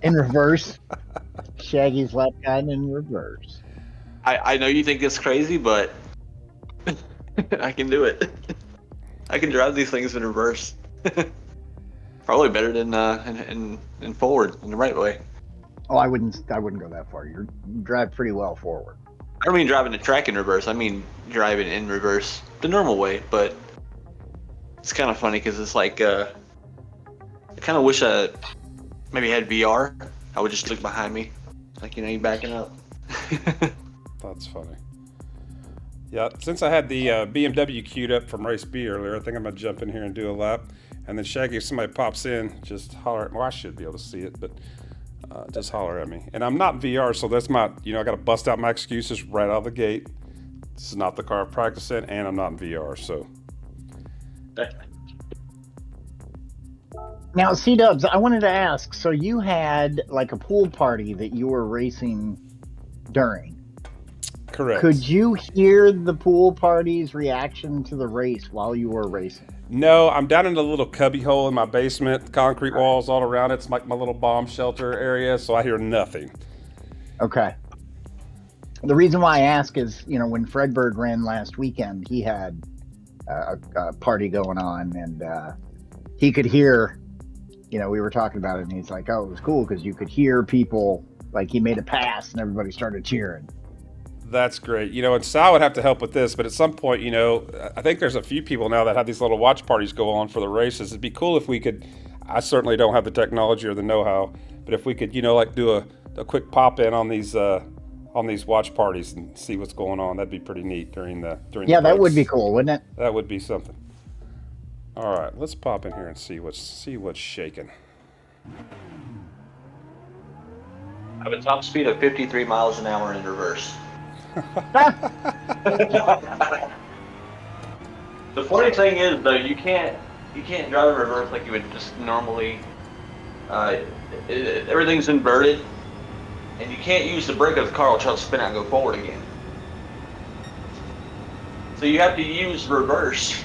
In reverse. Shaggy's lap guide in reverse. I know you think it's crazy, but I can do it. I can drive these things in reverse. Probably better than in forward in the right way. Oh, I wouldn't go that far. You drive pretty well forward. I don't mean driving the track in reverse. I mean driving in reverse the normal way. But it's kind of funny because it's like I kind of wish I maybe had VR. I would just look behind me, like you backing up. That's funny. Yeah, since I had the BMW queued up from race B earlier, I think I'm gonna jump in here and do a lap. And then Shaggy, if somebody pops in, just holler at me. Well, I should be able to see it, but just holler at me. And I'm not VR, so that's my, I got to bust out my excuses right out of the gate. This is not the car I'm practicing, and I'm not in VR, so. Now, C-Dubs, I wanted to ask, so you had like a pool party that you were racing during. Correct. Could you hear the pool party's reaction to the race while you were racing? No, I'm down in a little cubby hole in my basement, concrete walls all around it. It's like my little bomb shelter area, so I hear nothing. Okay. The reason why I ask is, when Fredberg ran last weekend, he had a party going on, and he could hear, we were talking about it, and he's like, oh, it was cool because you could hear people, like he made a pass and everybody started cheering. That's great. And Sal would have to help with this, but at some point, I think there's a few people now that have these little watch parties go on for the races. It'd be cool if we could, I certainly don't have the technology or the know-how, but if we could, like do a quick pop-in on these watch parties and see what's going on. That'd be pretty neat during the Yeah, that race. would be cool, wouldn't it? That would be something. All right, let's pop in here and see what's shaking. I have a top speed of 53 miles an hour in reverse. The funny thing is, though, you can't drive in reverse like you would just normally. Everything's inverted, and you can't use the brake of the car will try to spin out and go forward again. So you have to use reverse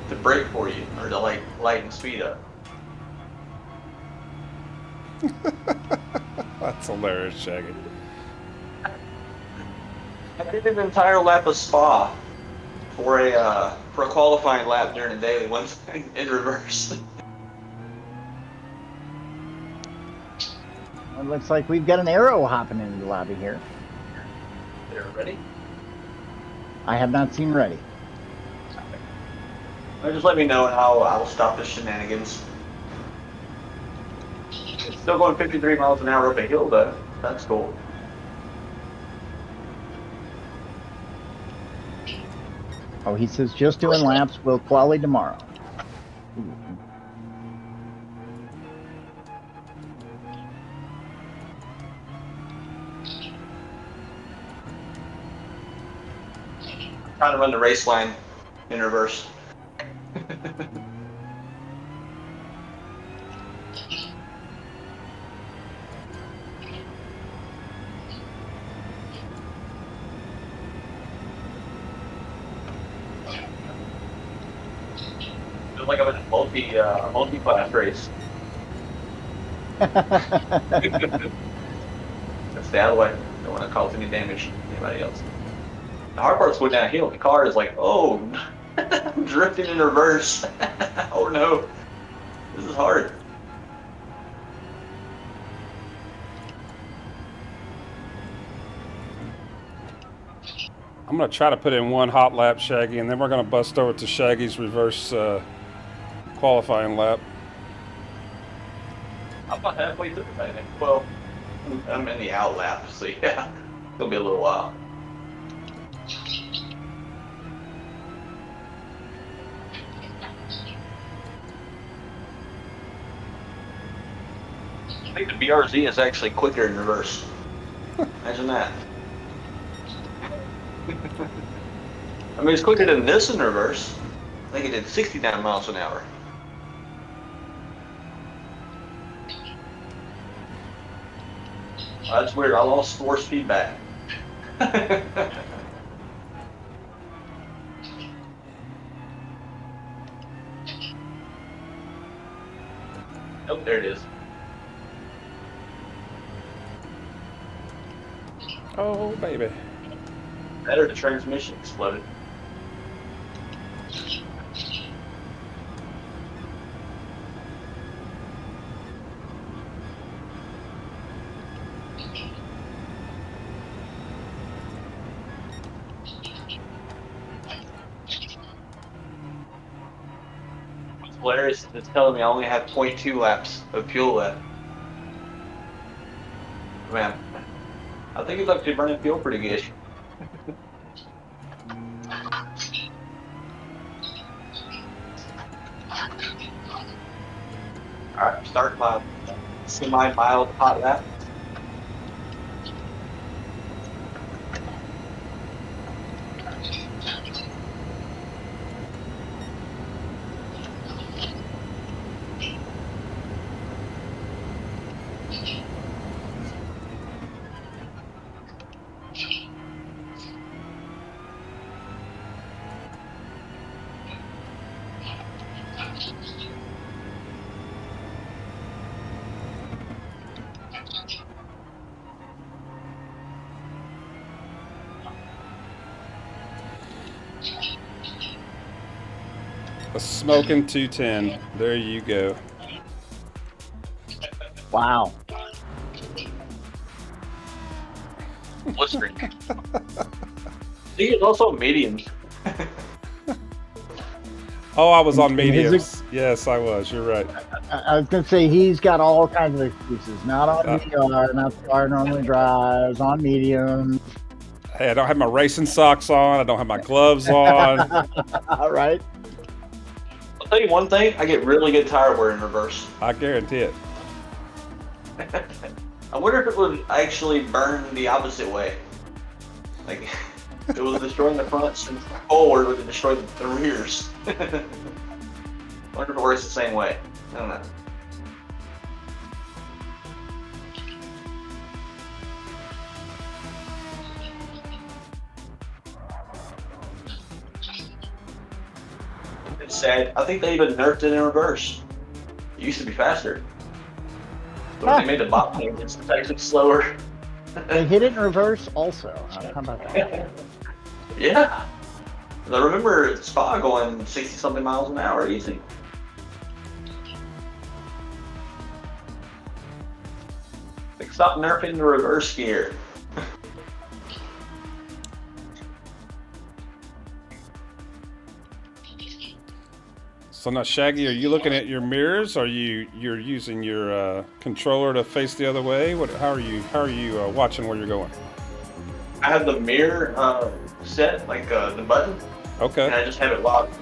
to brake for you, or to lighten speed up. That's hilarious, Shaggy. I did an entire lap of Spa for a qualifying lap during the daily once in reverse. It looks like we've got an arrow hopping into the lobby here. They're ready. I have not seen ready. Just let me know how I will stop the shenanigans. It's still going 53 miles an hour up a hill, though. That's cool. Oh, he says just doing laps. We'll quali tomorrow. Trying to run the race line in reverse. Feels like I'm in a multi-class race. Let's stay out of the way. Don't want to cause any damage to anybody else. The hard part's going downhill. The car is like, oh, I'm drifting in reverse. Oh no, this is hard. I'm gonna try to put in one hot lap, Shaggy, and then we're gonna bust over to Shaggy's reverse qualifying lap. I'm about halfway through, I think. Well, I'm in the out lap, so yeah, it'll be a little while. I think the BRZ is actually quicker in reverse. Imagine that. I mean, it's quicker than this in reverse. I think it did 69 miles an hour. That's weird. I lost force feedback. Oh, there it is. Oh, baby. Better, the transmission exploded. What's hilarious is it's telling me I only have 0.2 laps of fuel left. Man, I think it's actually burning fuel pretty good. Alright, I'm starting my semi-mild hot lap. A smoking 210. There you go. Wow. Blistering. See, it's also mediums. Oh, I was on Is mediums. Yes, I was. You're right. I was gonna say he's got all kinds of excuses. Not on VR, not the car normally drives, on medium. Hey, I don't have my racing socks on. I don't have my gloves on. All right. I'll tell you one thing, I get really good tire wear in reverse. I guarantee it. I wonder if it would actually burn the opposite way. Like, if it was destroying the fronts and forward, would it destroy the rears? I wonder if it works the same way. I don't know. It's sad. I think they even nerfed it in reverse. It used to be faster. But when they made the bot change, it's actually slower. They hit it in reverse also. How about that? Yeah. I remember Spa going 60-something miles an hour easy. Like, stop nerfing the reverse gear. So now, Shaggy, are you looking at your mirrors? Are you're using your controller to face the other way? How are you watching where you're going? I have the mirror set, like the button, Okay. and I just have it locked.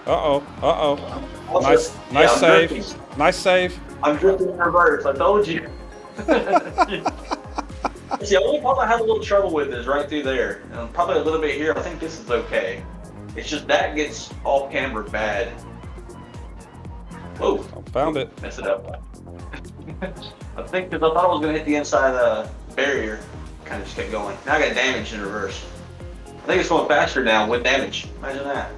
Uh-oh. Also, Nice I'm save. drifting. Nice save. I'm drifting in reverse. I told you. See, the only part I have a little trouble with is right through there. And probably a little bit here. I think this is okay. It's just that gets off camber bad. Whoa. Found it. Mess it up. I think because I thought I was going to hit the inside barrier. Kind of just kept going. Now I got damage in reverse. I think it's going faster now with damage. Imagine that.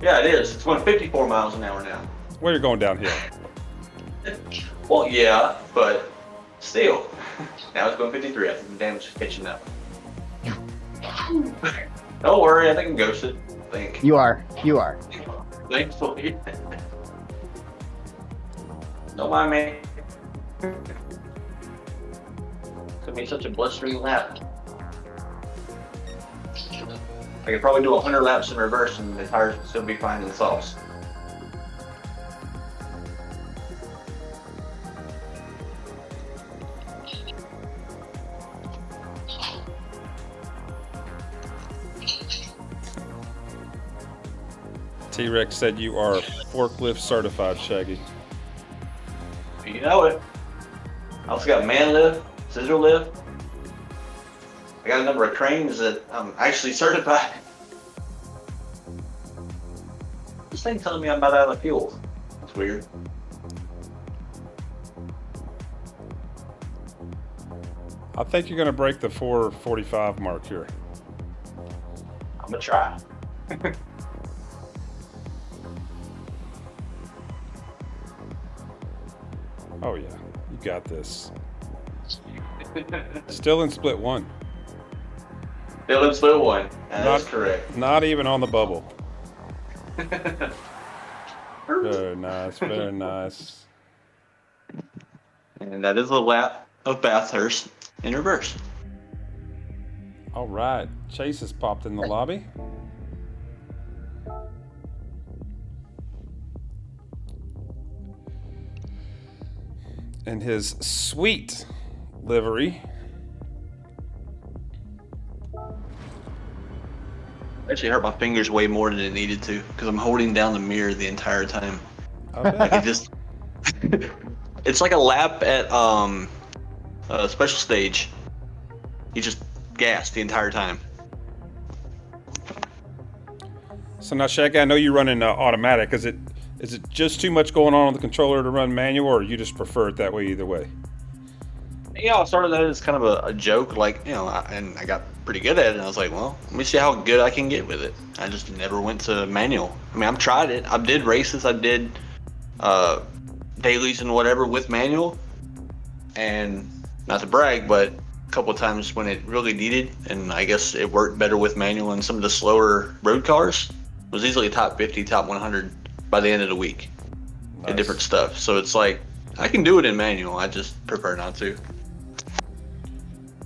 Yeah, it is. It's going 54 miles an hour now. Where you're going downhill. Well, yeah, but still. Now it's going 53. I think the damage is catching up. Don't worry, I think I'm ghosted. I think. You are. Thankfully. Don't mind me. It's gonna be such a blistering lap. I could probably do 100 laps in reverse and the tires would still be fine in the softs. T-Rex said you are forklift certified, Shaggy. You know it. I also got man lift, scissor lift. I got a number of cranes that I'm actually certified. This thing telling me I'm about out of fuel. It's weird. I think you're going to break the 4:45 mark here. I'm gonna try. Oh yeah, you got this. Still in split one. Still in split one. That's correct. Not even on the bubble. Very nice, very nice. And that is a lap of Bathurst in reverse. All right, Chase has popped in the lobby. In his sweet livery. Actually hurt my fingers way more than it needed to because I'm holding down the mirror the entire time. Okay. It just it's like a lap at a special stage. You just gas the entire time. So now, Shaggy, I know you're running automatic. Is it just too much going on the controller to run manual, or you just prefer it that way either way? Yeah, I started that as kind of a joke, like, you know, and I got pretty good at it. And I was like, well, let me see how good I can get with it. I just never went to manual. I mean, I've tried it. I did races. I did dailies and whatever with manual. And not to brag, but a couple of times when it really needed, and I guess it worked better with manual, and some of the slower road cars was easily top 50, top 100 by the end of the week. Nice. And different stuff. So it's like, I can do it in manual. I just prefer not to.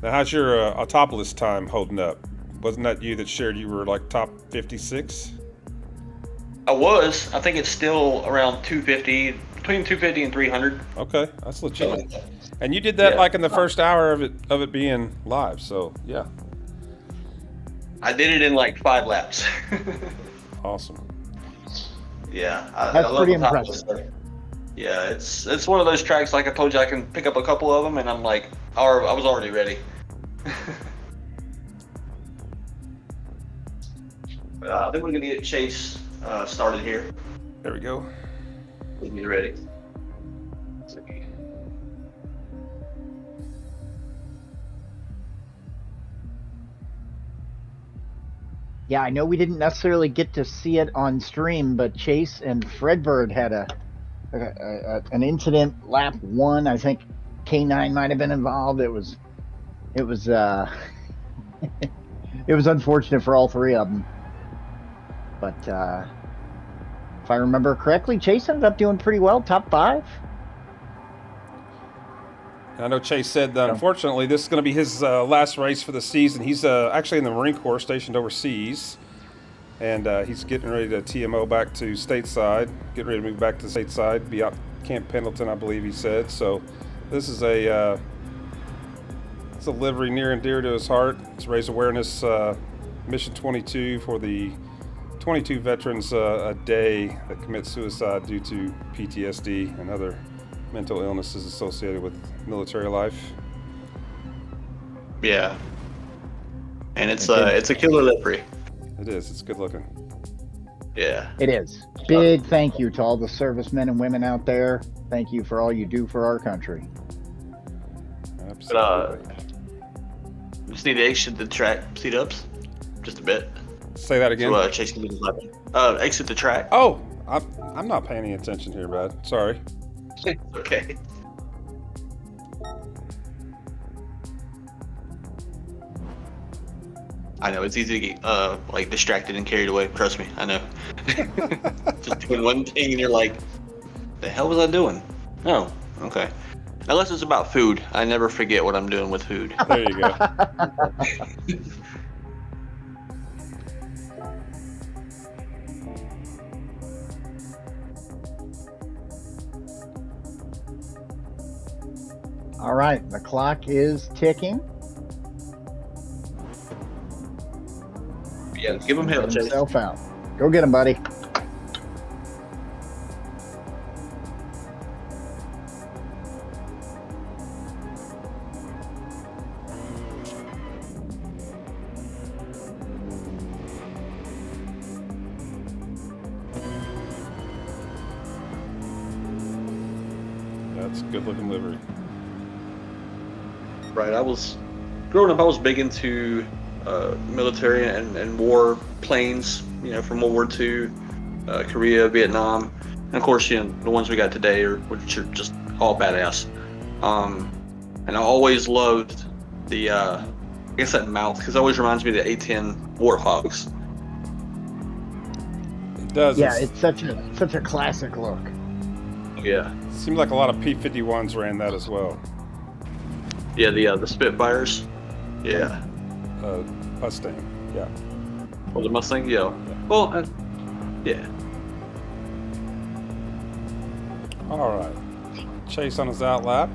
Now, how's your Autopolis time holding up? Wasn't that you that shared you were like top 56? I was. I think it's still around 250, between 250 and 300. Okay, that's legit. And you did that like in the first hour of it being live, so yeah. I did it in like 5 laps. Awesome. Yeah, That's I love pretty the top of impressive. the stuff. Yeah, it's one of those tracks, like I told you, I can pick up a couple of them, and I'm like, I was already ready. I think we're gonna get Chase started here. There we go. We can get ready. Yeah, I know we didn't necessarily get to see it on stream, but Chase and Fredbird had an incident lap 1. I think K9 might have been involved. It was it was unfortunate for all 3 of them. But if I remember correctly, Chase ended up doing pretty well, top 5. I know Chase said that unfortunately this is going to be his last race for the season. He's actually in the Marine Corps stationed overseas, and he's getting ready to TMO back to stateside, getting ready to move back to stateside, be out Camp Pendleton, I believe he said. So this is it's a livery near and dear to his heart. It's raise awareness, Mission 22 for the 22 veterans a day that commit suicide due to PTSD and other mental illnesses associated with military life. Yeah, and it's a killer livery. It is. It's good looking. Yeah, It is. Big thank you to all the servicemen and women out there. Thank you for all you do for our country. Absolutely. Just need to exit the track seat ups, just a bit. Say that again. So Chase can get his lap. Exit the track. Oh, I'm not paying any attention here, bud. Sorry. Okay. I know it's easy to get like distracted and carried away. Trust me, I know. Just doing one thing and you're like, "The hell was I doing?" Oh, okay. Unless it's about food, I never forget what I'm doing with food. There you go. All right, the clock is ticking. Yeah, give him hell, Get Chase. himself out. Go get him, buddy. That's a good looking livery. Right. Growing up, I was big into military and war planes, from World War II, Korea, Vietnam. And of course, the ones we got today which are just all badass. And I always loved the, I guess that mouth, because it always reminds me of the A-10 Warthogs. It does. Yeah, it's such a classic look. Yeah. Seemed like a lot of P-51s ran that as well. Yeah, the Spitfires. Yeah. Mustang. Yeah. Or the Mustang. Yeah. Well, yeah. All right. Chase on his out lap.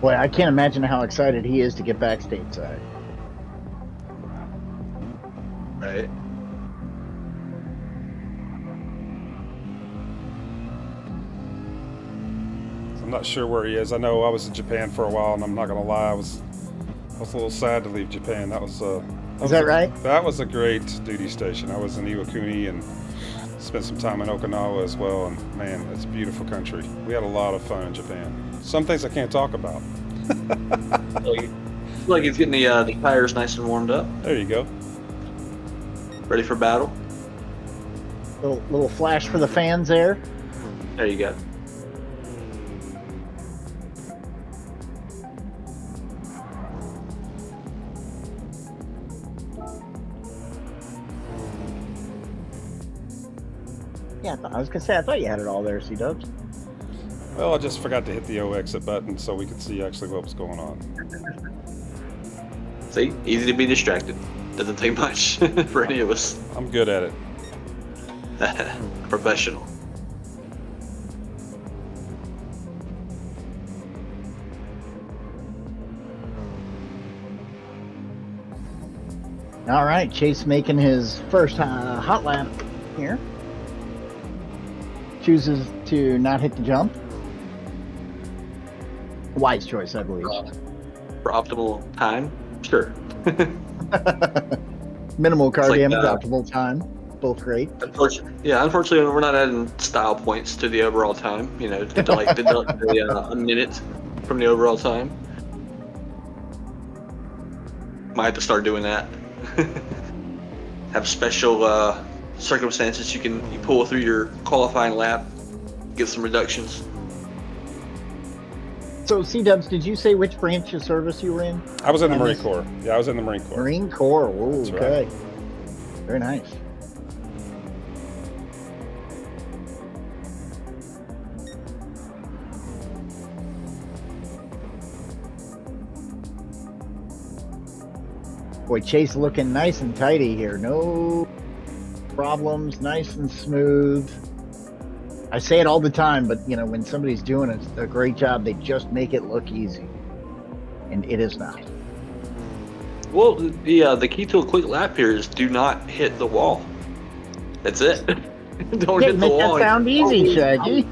Boy, I can't imagine how excited he is to get back stateside. Right. I'm not sure where he is. I know I was in Japan for a while, and I'm not gonna lie, I was a little sad to leave Japan. Is that right? That was a great duty station. I was in Iwakuni and spent some time in Okinawa as well. And man, it's a beautiful country. We had a lot of fun in Japan. Some things I can't talk about. Like he's getting the tires nice and warmed up, There you go. ready for battle. Little flash for the fans there. There you go. Yeah, I was gonna say I thought you had it all there, C-Dubs. Well, I just forgot to hit the O exit button so we could see actually what was going on. See, easy to be distracted. Doesn't take much for any of us. I'm good at it. Professional. All right, Chase making his first hot lap here. Chooses to not hit the jump. Wise choice, I believe. For optimal time, sure. Minimal car like, damage, optimal time, both great. Unfortunately, we're not adding style points to the overall time. Did a minute from the overall time. Might have to start doing that. Have special circumstances you pull through your qualifying lap, get some reductions. So, C-Dubs, did you say which branch of service you were in? I was in the Marine Corps. Yeah, I was in the Marine Corps. Marine Corps. Whoa, That's okay. right. Very nice. Boy, Chase looking nice and tidy here. No problems, nice and smooth. I say it all the time, but when somebody's doing a great job, they just make it look easy, and it is not. Well, the key to a quick lap here is do not hit the wall. That's it. Don't hit the Make wall. that sound easy, Shaggy.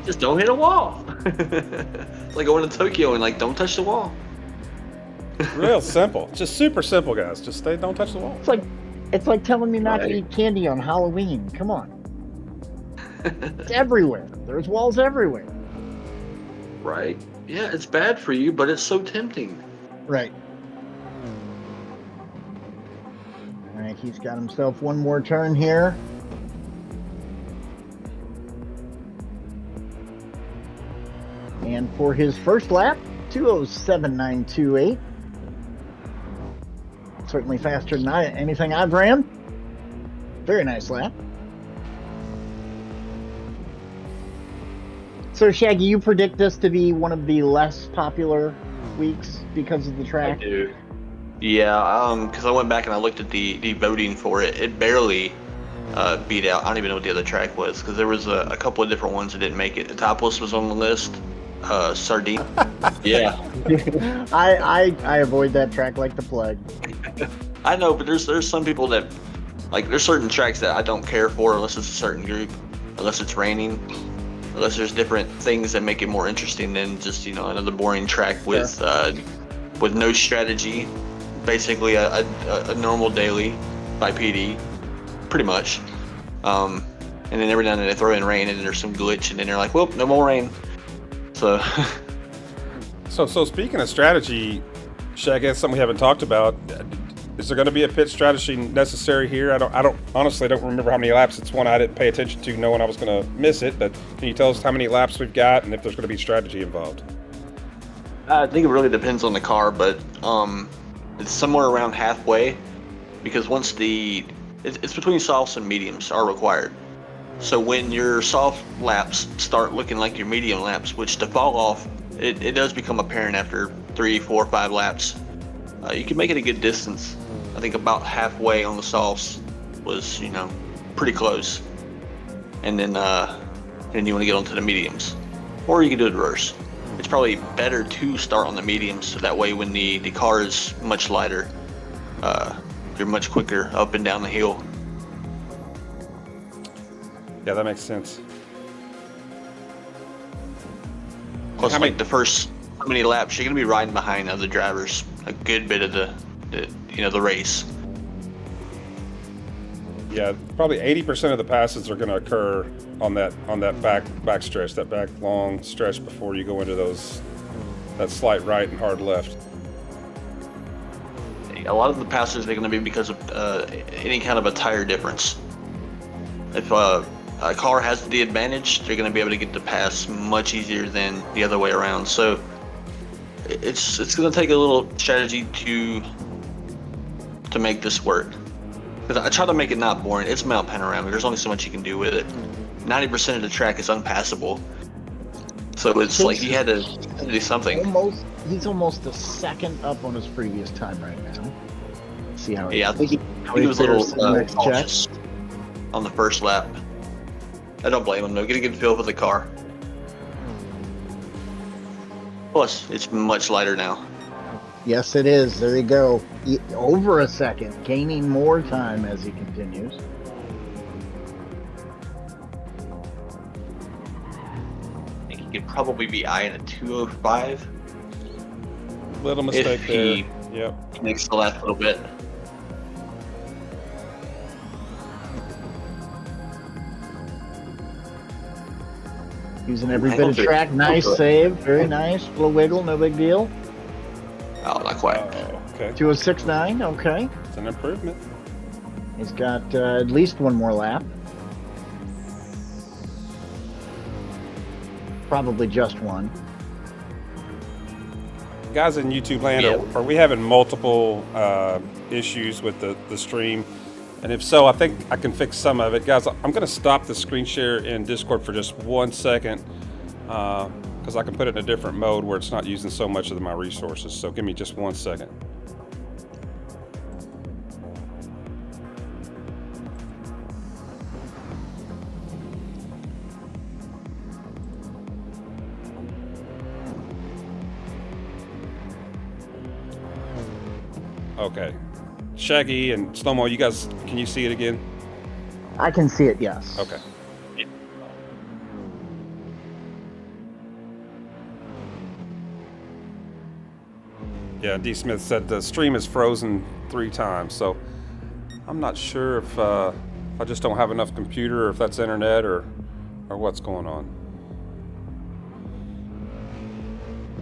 Just don't hit a wall. It's like going to Tokyo and don't touch the wall. Real simple. Just super simple, guys. Just don't touch the wall. It's like telling me not to Right. eat candy on Halloween. Come on. It's everywhere. There's walls everywhere. Right. Yeah, it's bad for you, but it's so tempting. Right. All right, he's got himself one more turn here. And for his first lap, 2:07.928. Certainly faster than anything I've ran. Very nice lap. So, Shaggy, you predict this to be one of the less popular weeks because of the I track? do. Yeah, because I went back and I looked at the voting for it. It barely beat out. I don't even know what the other track was because there was a couple of different ones that didn't make it. Topless was on the list. Sardine. Yeah, I avoid that track like the plague. I know, but there's some people that like there's certain tracks that I don't care for unless it's a certain group, unless it's raining, unless there's different things that make it more interesting than just another boring track with no strategy, basically a normal daily by PD, pretty much. And then every now and then they throw in rain and then there's some glitch and then they're like, well, no more rain. So. So speaking of strategy, Shaq, that's something we haven't talked about. Is there going to be a pit strategy necessary here? I don't honestly don't remember how many laps. It's one I didn't pay attention to, knowing I was going to miss it. But can you tell us how many laps we've got and if there's going to be strategy involved? I think it really depends on the car, but it's somewhere around halfway because once it's between softs and mediums are required. So when your soft laps start looking like your medium laps, which to fall off, it does become apparent after 3, 4, 5 laps. You can make it a good distance. I think about halfway on the softs was, pretty close. And then you want to get onto the mediums. Or you can do it reverse. It's probably better to start on the mediums so that way when the car is much lighter, you're much quicker up and down the hill. Yeah, that makes sense. Plus, the first how many laps, you're going to be riding behind other drivers a good bit of the race. Yeah, probably 80% of the passes are going to occur on that back stretch, that back long stretch before you go into that slight right and hard left. A lot of the passes are going to be because of any kind of a tire difference. If a car has the advantage, they're going to be able to get the pass much easier than the other way around. So it's going to take a little strategy to make this work. Because I try to make it not boring. It's Mount Panorama. There's only so much you can do with it. 90% of the track is unpassable. So it's like he had to do something. He's almost a second up on his previous time right now. See how he. Yeah, I think he was a little cautious on the first lap. I don't blame him though. Get a good feel for the car. Plus, it's much lighter now. Yes, it is. There you go. Over a second, gaining more time as he continues. I think he could probably be eyeing a 205. Little mistake if he there. Yep. makes the last little bit. Using every bit of track. Nice save. Very nice. Little wiggle. No big deal. Oh, not quite. Okay. 206.9. Okay. It's an improvement. He's got at least one more lap. Probably just one. Guys in YouTube land, Yeah. are we having multiple issues with the stream? And if so, I think I can fix some of it. Guys, I'm going to stop the screen share in Discord for just 1 second because I can put it in a different mode where it's not using so much of my resources. So give me just 1 second. Okay. Shaggy and Snowmo, you guys, can you see it again? I can see it, yes. Okay. Yeah, D. Smith said the stream is frozen 3 times, so I'm not sure if I just don't have enough computer or if that's internet or what's going on.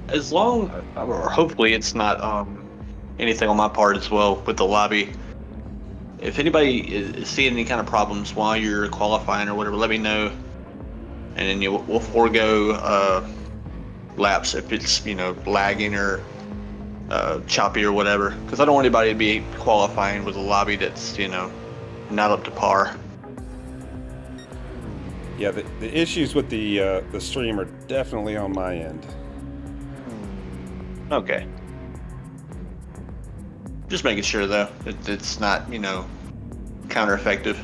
As long, or hopefully it's not anything on my part as well with the lobby. If anybody is seeing any kind of problems while you're qualifying or whatever, let me know, and then we'll forego laps if it's lagging or choppy or whatever, because I don't want anybody to be qualifying with a lobby that's not up to par. Yeah, the issues with the stream are definitely on my end. Okay. Just making sure though it's not counter effective.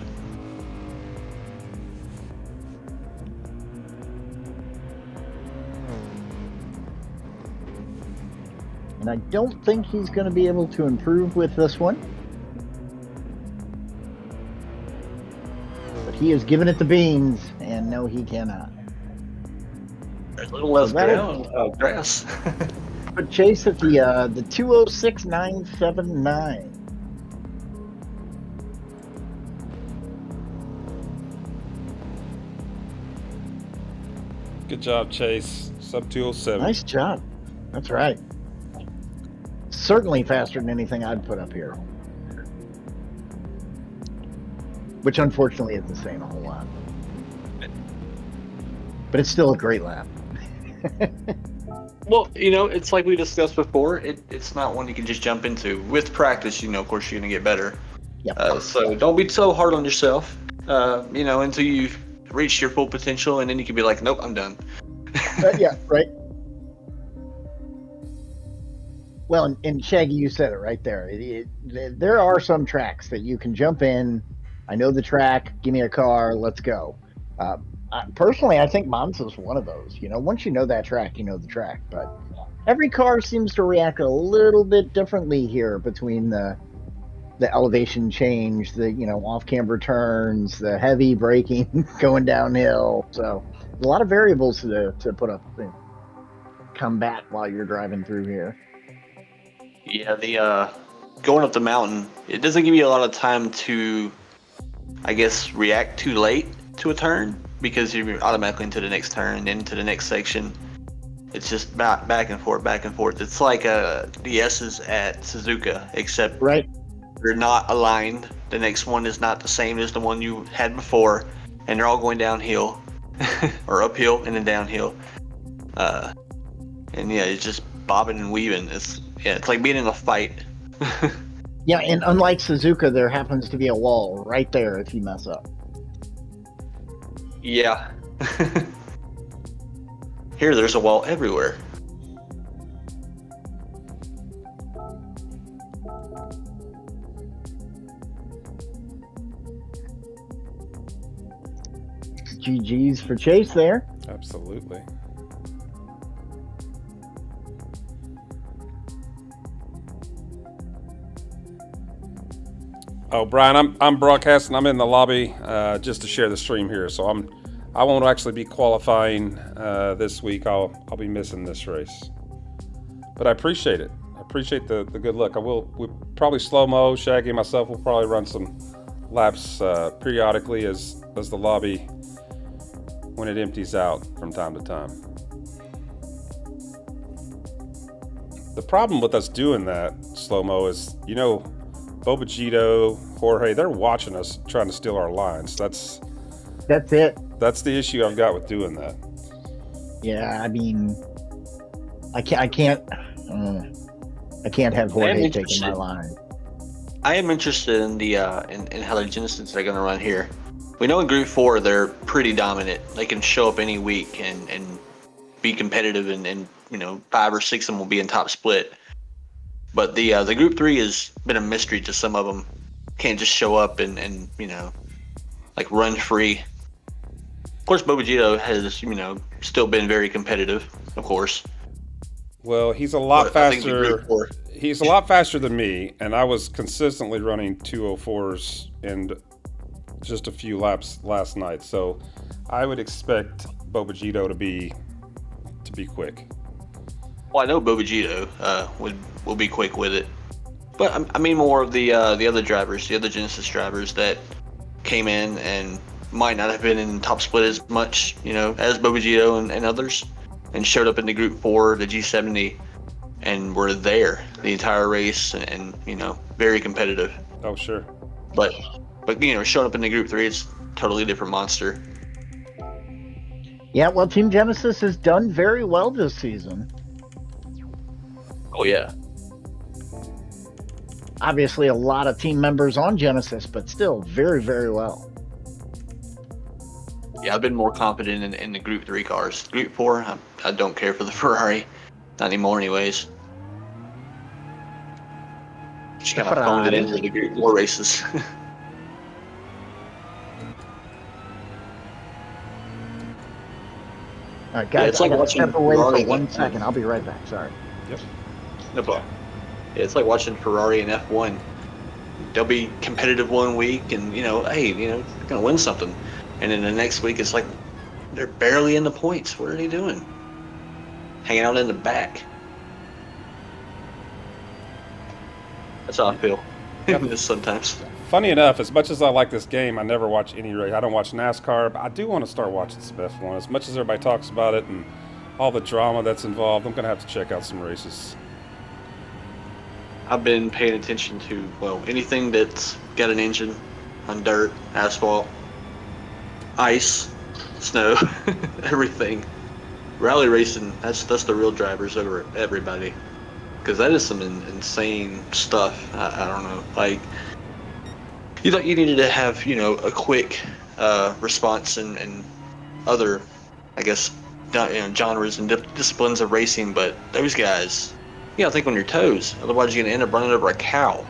And I don't think he's going to be able to improve with this one. But he has given it the beans, and no, he cannot. There's a little less So that- grass. But Chase at the 206.979. Good job, Chase. Sub 207. Nice job. That's right. Certainly faster than anything I'd put up here. Which unfortunately isn't saying a whole lot. But it's still a great lap. Well, it's like we discussed before. It's not one you can just jump into. With practice, of course, you're going to get better. Yep. So don't be so hard on yourself, until you've reached your full potential, and then you can be like, nope, I'm done. Yeah, right. Well, and Shaggy, you said it right there. There are some tracks that you can jump in. I know the track. Give me a car. Let's go. Personally, I think Monza's one of those. Once you know that track, you know the track. But every car seems to react a little bit differently here between the elevation change, the off-camber turns, the heavy braking going downhill. So a lot of variables to put up and combat while you're driving through here. Yeah, the going up the mountain, it doesn't give you a lot of time to, I guess, react too late to a turn, because you're automatically into the next turn and into the next section. It's just back and forth, back and forth. It's like the S's at Suzuka, except Right. they're not aligned. The next one is not the same as the one you had before, and they're all going downhill or uphill and then downhill. And yeah, it's just bobbing and weaving. It's like being in a fight. Yeah, and unlike Suzuka, there happens to be a wall right there if you mess up. Yeah. Here, there's a wall everywhere. GG's for Chase there. Absolutely. Oh, Brian, I'm broadcasting. I'm in the lobby just to share the stream here, so I won't actually be qualifying this week. I'll be missing this race, but I appreciate it. I appreciate the good look. We probably slow mo. Shaggy and myself will probably run some laps periodically as the lobby, when it empties out from time to time. The problem with us doing that slow mo is, Bobagito, Jorge, they're watching us trying to steal our lines. That's it. That's the issue I've got with doing that. Yeah, I mean, I can't have Jorge taking my line. I am interested in the in how the Genesis are going to run here. We know in Group 4 they're pretty dominant. They can show up any week and be competitive, and 5 or 6 of them will be in top split. But the Group 3 has been a mystery to some of them. Can't just show up and like run free. Of course, Bobagito has still been very competitive. Of course. Well, he's a lot faster. Group 4. He's a lot faster than me, and I was consistently running 204s and just a few laps last night. So I would expect Bobagito to be quick. Well, I know Bobagito will be quick with it, but I mean more of the other drivers, the other Genesis drivers that came in and might not have been in top split as much, as Bobagito and others, and showed up in the Group 4, the G70, and were there the entire race and very competitive. Oh, sure. But showing up in the Group 3, it's a totally different monster. Yeah, well, Team Genesis has done very well this season. Oh yeah. Obviously, a lot of team members on Genesis, but still very, very well. Yeah, I've been more confident in the Group 3 cars. Group 4, I don't care for the Ferrari. Not anymore anyways. Just kind of phoned it into the Group 4 races. All right, guys, it's like I gotta watching step away Ferrari for 1 that- second. I'll be right back. Sorry. Yep. No, but it's like watching Ferrari and F1. They'll be competitive one week, and hey, they're gonna win something, and then the next week it's like they're barely in the points. What are they doing? Hanging out in the back. That's how I feel. This sometimes. Funny enough, as much as I like this game, I never watch any race. I don't watch NASCAR, but I do want to start watching some F1. As much as everybody talks about it and all the drama that's involved, I'm going to have to check out some races. I've been paying attention to, anything that's got an engine on dirt, asphalt, ice, snow, everything. Rally racing, that's the real drivers over everybody. Because that is some insane stuff. I don't know. Like, you thought you needed to have, a quick response and other, I guess, genres and disciplines of racing, but those guys, you gotta think on your toes. Otherwise, you're gonna end up running over a cow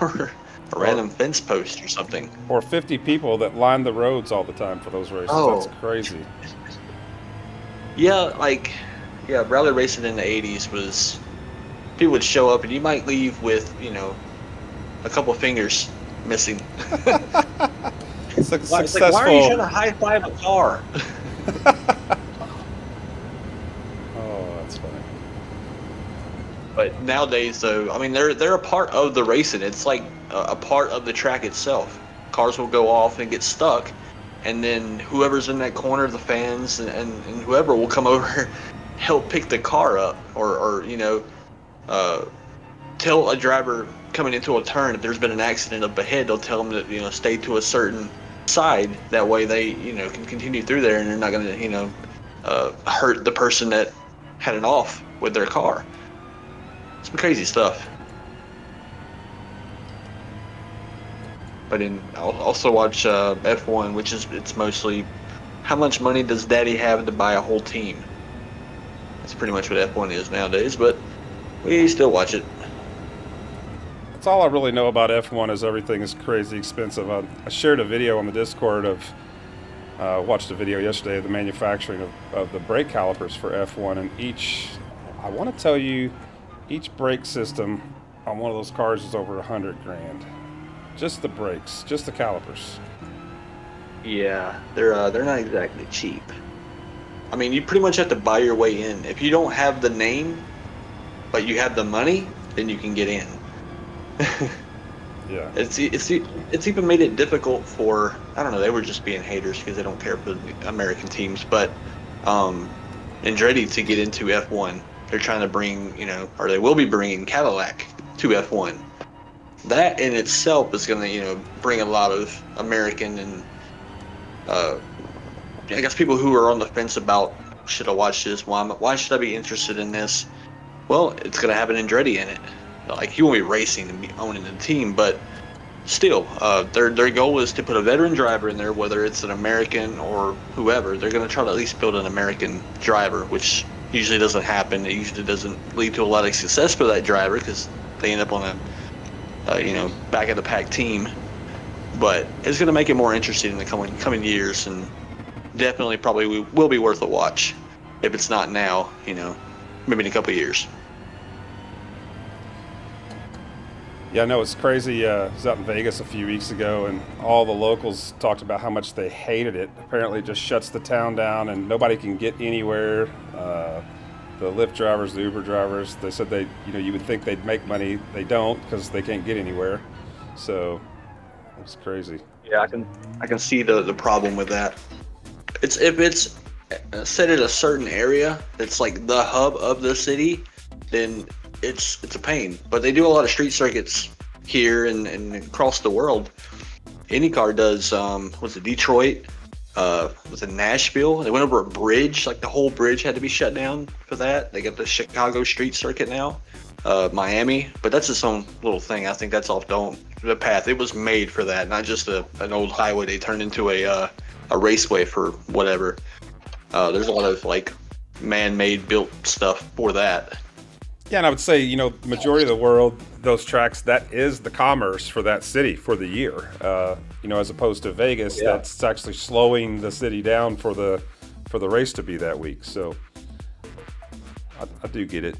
or a random fence post or something. Or 50 people that line the roads all the time for those races. Oh. That's crazy. Yeah, rally racing in the 80s was, people would show up and you might leave with, a couple fingers missing. Successful. It's like, why are you trying to high five a car? Oh, that's funny. But nowadays, though, I mean, they're a part of the racing. It's like a part of the track itself. Cars will go off and get stuck, and then whoever's in that corner, the fans and whoever will come over, help pick the car up, or tell a driver coming into a turn if there's been an accident up ahead. They'll tell them to stay to a certain side. That way they can continue through there, and they're not going to hurt the person that had it off with their car. Some crazy stuff. But I'll also watch F1, which is, it's mostly how much money does Daddy have to buy a whole team. That's pretty much what F1 is nowadays, but we still watch it. That's all I really know about F1 is everything is crazy expensive. I shared a video on the Discord of, watched a video yesterday of the manufacturing of the brake calipers for F1, and I want to tell you, each brake system on one of those cars is over $100,000. Just the brakes, just the calipers. Yeah, they're not exactly cheap. I mean, you pretty much have to buy your way in. If you don't have the name, but you have the money, then you can get in. Yeah. It's even made it difficult for, I don't know, they were just being haters because they don't care for the American teams, but Andretti to get into F1, they're trying to bring, or they will be bringing Cadillac to F1. That in itself is going to, bring a lot of American and I guess people who are on the fence about, should I watch this? Why should I be interested in this? Well, it's going to have an Andretti in it. Like, he won't be racing and be owning the team, but still, their goal is to put a veteran driver in there, whether it's an American or whoever. They're going to try to at least build an American driver, which usually doesn't happen. It usually doesn't lead to a lot of success for that driver because they end up on a back of the pack team. But it's going to make it more interesting in the coming years, and definitely probably will be worth a watch. If it's not now, maybe in a couple of years. Yeah, I know it's crazy. I was out in Vegas a few weeks ago, and all the locals talked about how much they hated it. Apparently, it just shuts the town down, and nobody can get anywhere. The Lyft drivers, the Uber drivers, they said you would think they'd make money. They don't because they can't get anywhere. So it's crazy. Yeah, I can see the problem with that. If it's set in a certain area that's like the hub of the city, then it's a pain. But they do a lot of street circuits here and across the world. IndyCar does was it Detroit? Was it Nashville? They went over a bridge, like the whole bridge had to be shut down for that. They got the Chicago street circuit now. Miami, but that's its own little thing. I think that's off the path. It was made for that, not just an old highway they turned into a raceway for whatever. There's a lot of like man-made built stuff for that. Yeah, and I would say, the majority of the world, those tracks, that is the commerce for that city for the year. As opposed to Vegas, that's actually slowing the city down for the race to be that week. So I do get it.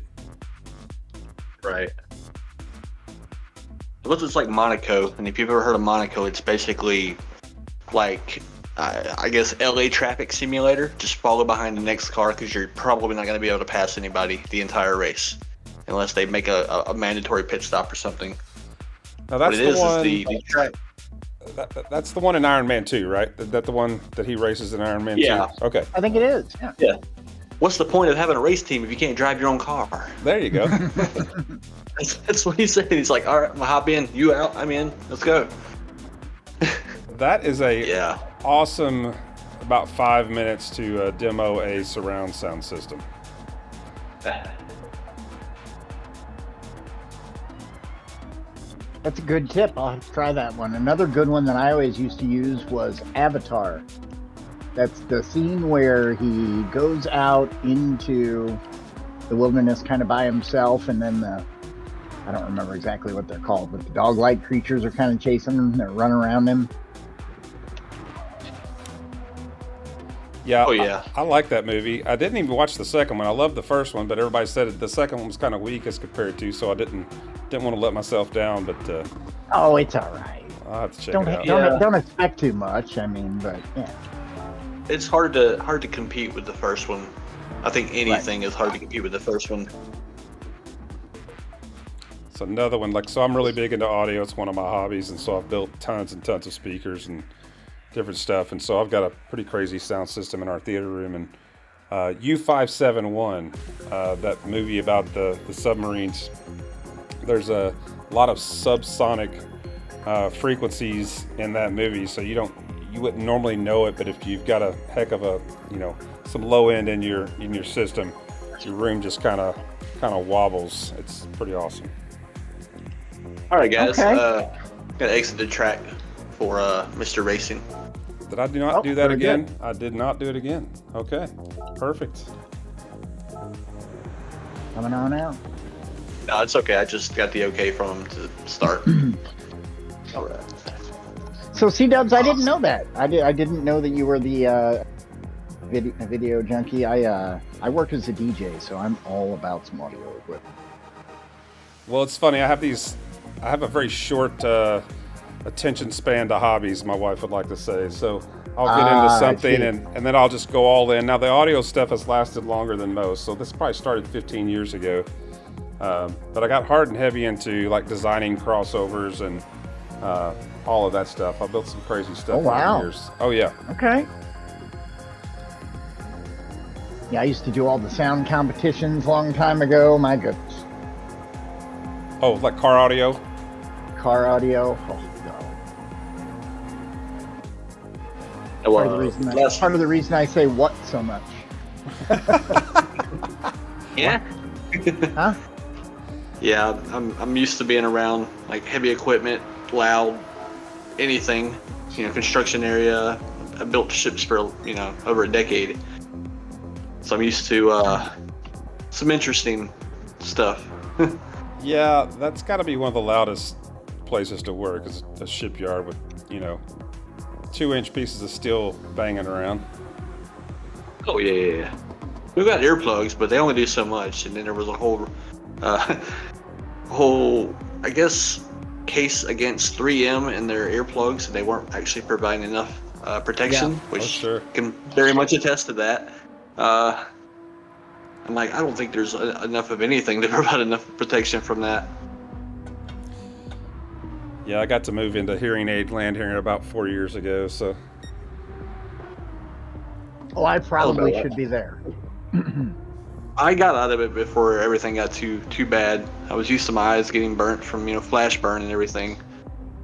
Right. It looks like Monaco, and if you've ever heard of Monaco, it's basically like, I guess, LA traffic simulator. Just follow behind the next car because you're probably not going to be able to pass anybody the entire race unless they make a mandatory pit stop or something. Now that's What it is one. the track. That's the one in Iron Man 2, right? That the one that he races in Iron Man Yeah. 2? Okay. I think it is. Yeah. Yeah. What's the point of having a race team if you can't drive your own car? There you go. That's what he said. He's like, all right, I'm gonna hop in. You out? I'm in. Let's go. That is a Yeah. awesome about 5 minutes to demo a surround sound system. That's a good tip. I'll have to try that one. Another good one that I always used to use was Avatar. That's the scene where he goes out into the wilderness kind of by himself, and then I don't remember exactly what they're called, but the dog-like creatures are kind of chasing him. They're running around him. Yeah. Oh, yeah. I like that movie. I didn't even watch the second one. I loved the first one, but everybody said the second one was kind of weak as compared to, so I didn't want to let myself down, but Oh, it's all right. I'll have to check Don't it out. Yeah. don't expect too much. I mean, but yeah. It's hard to compete with the first one. I think anything is hard to compete with the first one. It's another one. So I'm really big into audio. It's one of my hobbies, and so I've built tons and tons of speakers and different stuff. And so I've got a pretty crazy sound system in our theater room. And U-571, that movie about the submarines, there's a lot of subsonic frequencies in that movie. So you wouldn't normally know it, but if you've got a heck of a, some low end in your system, your room just kind of wobbles. It's pretty awesome. All right, guys. Okay. Gotta exit the track for Mr. Racing. Did I not do that very again? good. I did not do it again. Okay, perfect. Coming on out. No, it's okay. I just got the okay from him to start. All right. So C-Dubs, I didn't know that. I didn't know that you were the video junkie. I work as a DJ, so I'm all about some audio equipment. Well, it's funny. I have a very short attention span to hobbies, my wife would like to say. So I'll get into I something see. and then I'll just go all in. Now the audio stuff has lasted longer than most, so this probably started 15 years ago. But I got hard and heavy into like designing crossovers and all of that stuff. I built some crazy stuff Oh, wow. over the years. Oh yeah. Okay. Yeah, I used to do all the sound competitions a long time ago. My goodness. Oh, like car audio. Car audio. Oh, God. Well, Part of the reason I say what so much. yeah. Huh? Yeah, I'm used to being around like heavy equipment, loud, anything, construction area. I built ships for over a decade, so I'm used to some interesting stuff. Yeah, that's got to be one of the loudest places to work, is a shipyard with 2-inch pieces of steel banging around. Oh yeah. We've got earplugs, but they only do so much. And then there was a whole I guess, case against 3M and their earplugs, and they weren't actually providing enough protection, Yeah. which sure. can very much attest to that. I'm like, I don't think there's enough of anything to provide enough protection from that. Yeah, I got to move into hearing aid land here about 4 years ago, so Oh, I probably that. should be there. I got out of it before everything got too bad. I was used to my eyes getting burnt from flash burn and everything,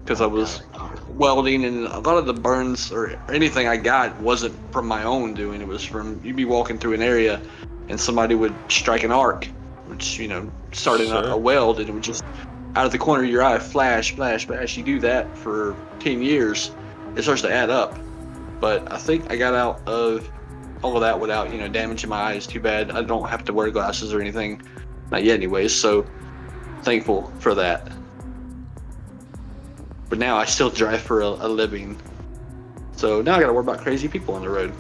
because I was welding, and a lot of the burns or anything I got wasn't from my own doing. It was from, you'd be walking through an area and somebody would strike an arc, which started Sure. a weld, and it would just out of the corner of your eye flash. You do that for 10 years, it starts to add up. But I think I got out of all of that without damaging my eyes too bad. I don't have to wear glasses or anything, not yet anyways, so thankful for that. But now I still drive for a living, so now I gotta worry about crazy people on the road.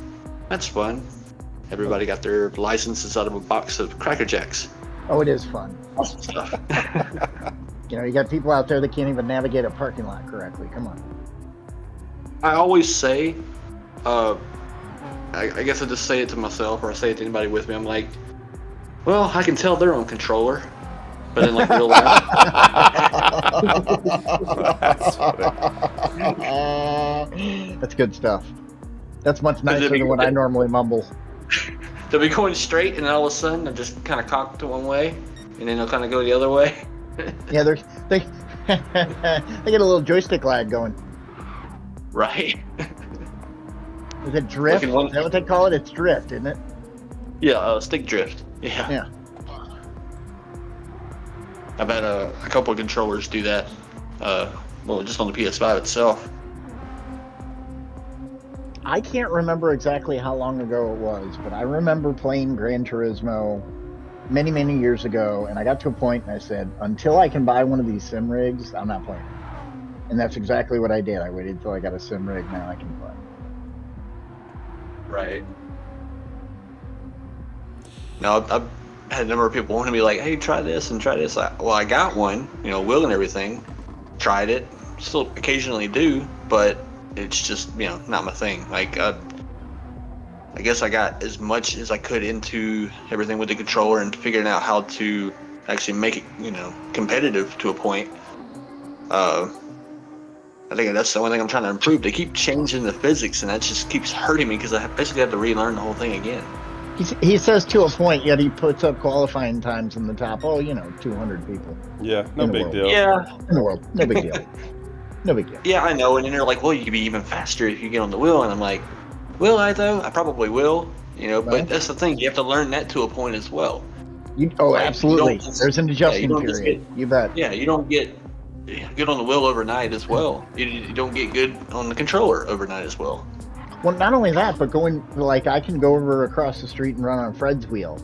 That's fun. Everybody got their licenses out of a box of Cracker Jacks. Oh, it is fun. Awesome stuff. You know, you got people out there that can't even navigate a parking lot correctly. Come on. I always say, I guess I just say it to myself, or I say it to anybody with me. I'm like, well, I can tell they're on controller, but in like real life. That's funny. That's good stuff. That's much nicer it'd be- than what I normally mumble. They'll be going straight, and then all of a sudden, they're just kind of cocked to one way, and then they'll kind of go the other way. Yeah, they they get a little joystick lag going. Right. Is it drift? Looking one- Is that what they call it? It's drift, isn't it? Yeah, stick drift. Yeah. Yeah. I've had a couple of controllers do that. Well, just on the PS5 itself. I can't remember exactly how long ago it was, but I remember playing Gran Turismo many, many years ago, and I got to a point and I said, until I can buy one of these sim rigs, I'm not playing. And that's exactly what I did. I waited until I got a sim rig, now I can play. Right. No, I've had a number of people wanting to be like, hey, try this and try this. Well, I got one, you know, will and everything. Tried it. Still occasionally do, but it's just, you know, not my thing. Like, I guess I got as much as I could into everything with the controller and figuring out how to actually make it, you know, competitive to a point. I think that's the only thing I'm trying to improve. They keep changing the physics, and that just keeps hurting me because I basically have to relearn the whole thing again. He says to a point, yet he puts up qualifying times in the top, 200 people Yeah, no In the big world. deal. Yeah, in the world. No big deal. No big deal. yeah, I know. And then they're like, well, you could be even faster if you get on the wheel. And I'm like, will I though? I probably will, you know, Well. but that's the thing. You have to learn that to a point as well. Like, you Absolutely. don't just- There's an adjusting you don't just period. You bet. Yeah, you don't get good on the wheel overnight as well. You don't get good on the controller overnight as well. Well, not only that, but I can go over across the street and run on Fred's wheel,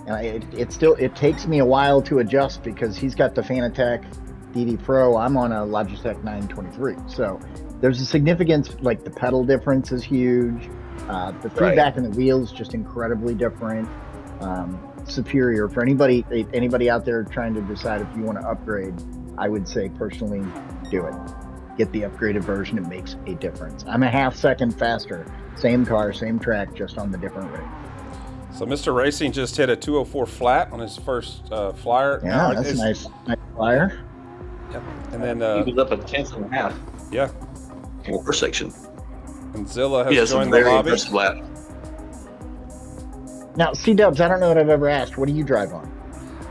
and it takes me a while to adjust because he's got the Fanatec DD Pro. I'm on a Logitech 923, so there's a significance. Like the pedal difference is huge. The feedback in the wheels just incredibly different. Superior for anybody out there trying to decide if you want to upgrade. I would say personally, do it. Get the upgraded version. It makes a difference. I'm a half second faster. Same car, same track, just on the different rig. So Mr. Racing just hit a 204 flat on his first flyer. Yeah, Now, that's it's- nice flyer. Yep. And then He was up a tenth and a half yeah, in the first section. and Zilla has He has some joined the very lobby. impressive lap. Now, C-Dubs, I don't know that I've ever asked. What do you drive on?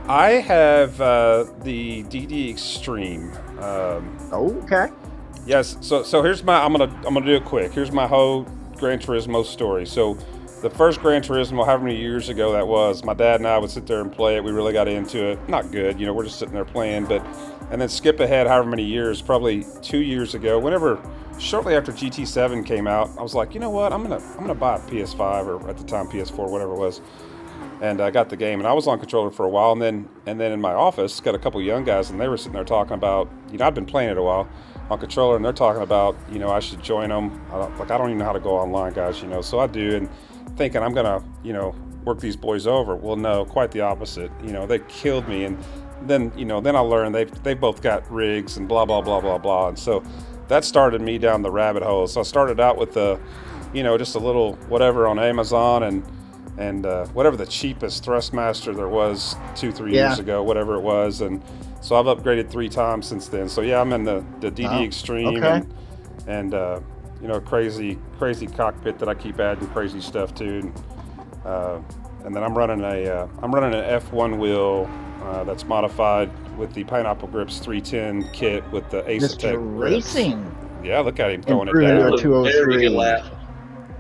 I have the DD Extreme. Okay. Yes. So here's my. I'm gonna do it quick. Here's my whole Gran Turismo story. So the first Gran Turismo, however many years ago that was, my dad and I would sit there and play it. We really got into it. Not good, we're just sitting there playing. And then skip ahead however many years, probably 2 years ago, shortly after GT7 came out, I was like, you know what? I'm gonna buy a PS5 or at the time PS4, whatever it was. And I got the game, and I was on controller for a while, and then in my office, got a couple young guys, and they were sitting there talking about, I'd been playing it a while on controller, and they're talking about, I should join them. I don't even know how to go online, guys, so I do, and thinking I'm gonna, work these boys over. Well, no, quite the opposite. They killed me, and then I learned they both got rigs and blah blah blah blah blah, and so that started me down the rabbit hole. So I started out with just a little whatever on Amazon and whatever the cheapest Thrustmaster there was 2-3 years ago, whatever it was, and so I've upgraded 3 times since then. So yeah, I'm in the DD Extreme, okay. and crazy cockpit that I keep adding crazy stuff to, and then I'm running an F1 wheel that's modified with the Pineapple Grips 310 kit with the Ace Mr. Attack grips. Racing. Yeah, look at him throwing it Improved down. to a 203. Very good lap.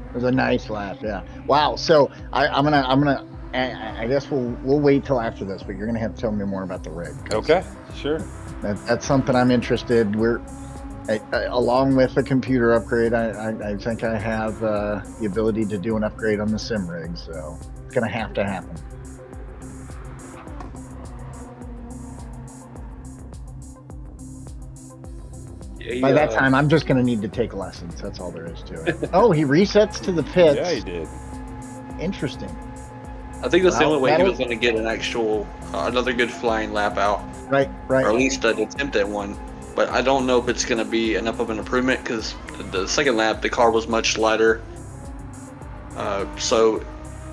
It was a nice lap, yeah. Wow. So I'm gonna. I guess we'll wait till after this, but you're gonna have to tell me more about the rig. 'Cause Okay, sure. That's something I'm interested. Along with the computer upgrade, I think I have the ability to do an upgrade on the sim rig, so it's gonna have to happen. By that time, I'm just gonna need to take lessons. That's all there is to it. Oh, he resets to the pits. Yeah, he did. Interesting. I think that's the Well, only way he that'll- was going to get an actual another good flying lap out, Right, or at right. least an attempt at one. But I don't know if it's going to be enough of an improvement because the second lap the car was much lighter. So,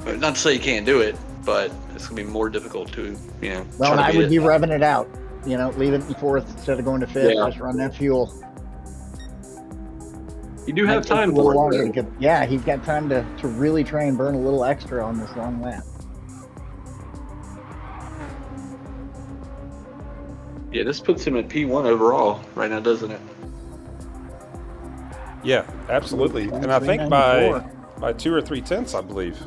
not to say you can't do it, but it's going to be more difficult to Well, and try I to would beat be it. revving it out. Leave it in fourth instead of going to fifth. Yeah. Just run that fuel. You do have Might take time a little for longer it. to get. Yeah, he's got time to really try and burn a little extra on this long lap. Yeah, this puts him at P1 overall right now, doesn't it? Yeah, absolutely. And I think by 2 or 3 tenths, I believe.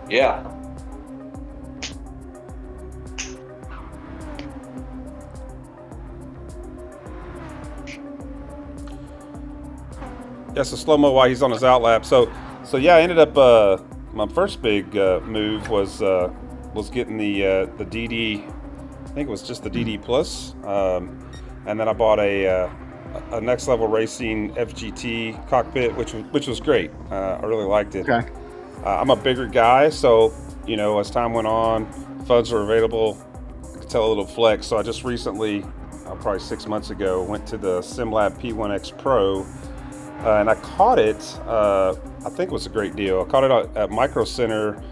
Yeah. Yeah, so slow-mo while he's on his outlap. So yeah, I ended up, my first big move was getting the DD, I think it was just the DD Plus. And then I bought a Next Level Racing FGT cockpit, which was great. I really liked it. Okay. I'm a bigger guy, so, as time went on, funds were available, I could tell a little flex. So I just recently, probably 6 months ago, went to the SimLab P1X Pro. And I caught it, I think it was a great deal. I caught it at Micro Center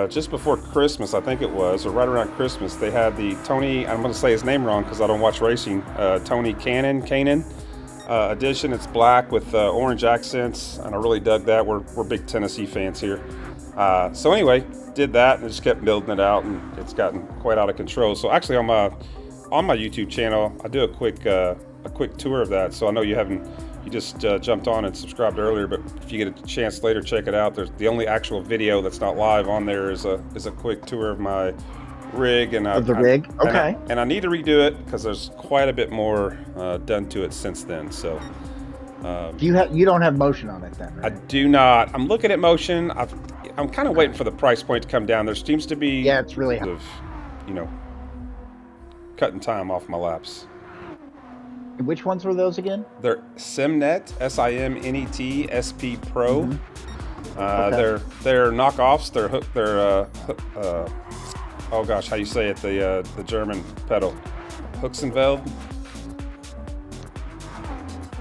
just before Christmas, I think it was, or right around Christmas. They had the Tony, I'm going to say his name wrong because I don't watch racing, Tony Kanan edition. It's black with orange accents, and I really dug that. We're big Tennessee fans here. So anyway, did that and just kept building it out, and it's gotten quite out of control. So actually on my YouTube channel, I do a quick tour of that. So I know you just jumped on and subscribed earlier, but if you get a chance later, check it out. There's the only actual video that's not live on there is a quick tour of my rig and Of the rig? Okay. and I need to redo it because there's quite a bit more done to it since then. So You don't have motion on it then, I right? do not. I'm looking at motion. I'm kind of waiting for the price point to come down. There seems to be Yeah, it's really high. of cutting time off my laps. Which ones were those again? They're Simnet, SIMNET SP Pro. Okay. They're knockoffs. They're oh gosh, how you say it? The German pedal, Huxenfeld.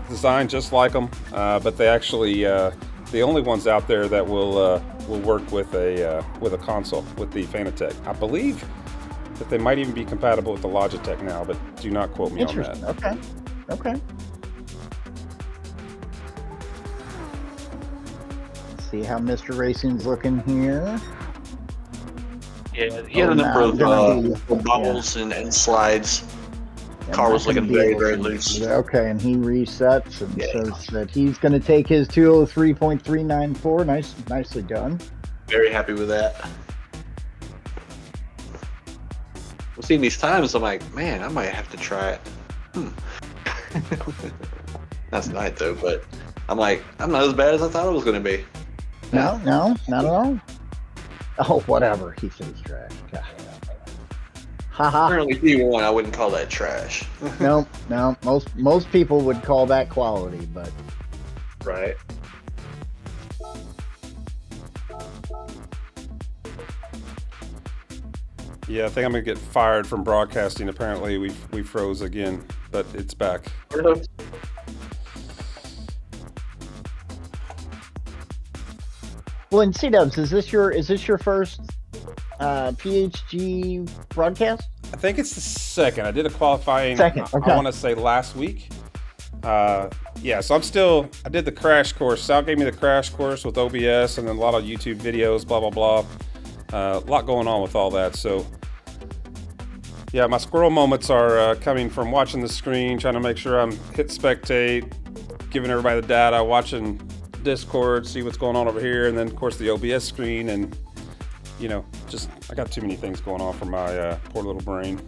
Designed just like them, but they actually the only ones out there that will work with a console with the Fanatec. I believe that they might even be compatible with the Logitech now, but do not quote me on that. Interesting. Okay. Let's see how Mr. Racing's looking here. Yeah, he had Oh, a number no, of gonna be- bobbles and slides. Yeah, Car was not gonna looking be very, able very to- loose. Okay, and he resets and Yeah. says that he's going to take his 203.394. Nicely done. Very happy with that. Well, seeing these times, I'm like, man, I might have to try it. That's night though, but I'm like, I'm not as bad as I thought it was going to be. No, not at all. Oh, whatever. He says trash. God. Haha. Apparently, P1, I wouldn't call that trash. No. Most people would call that quality, but Right. Yeah, I think I'm gonna get fired from broadcasting. Apparently, we froze again, but it's back. well, in C-Dubs, is this your first PHG broadcast? I think it's the second. I did a qualifying. Second, okay. I want to say last week. Yeah, so I did the crash course. Sal gave me the crash course with OBS and then a lot of YouTube videos, blah, blah, blah. A lot going on with all that. So, yeah, my squirrel moments are coming from watching the screen, trying to make sure I'm hit spectate, giving everybody the data, watching Discord, see what's going on over here, and then, of course, the OBS screen. And, I got too many things going on for my poor little brain.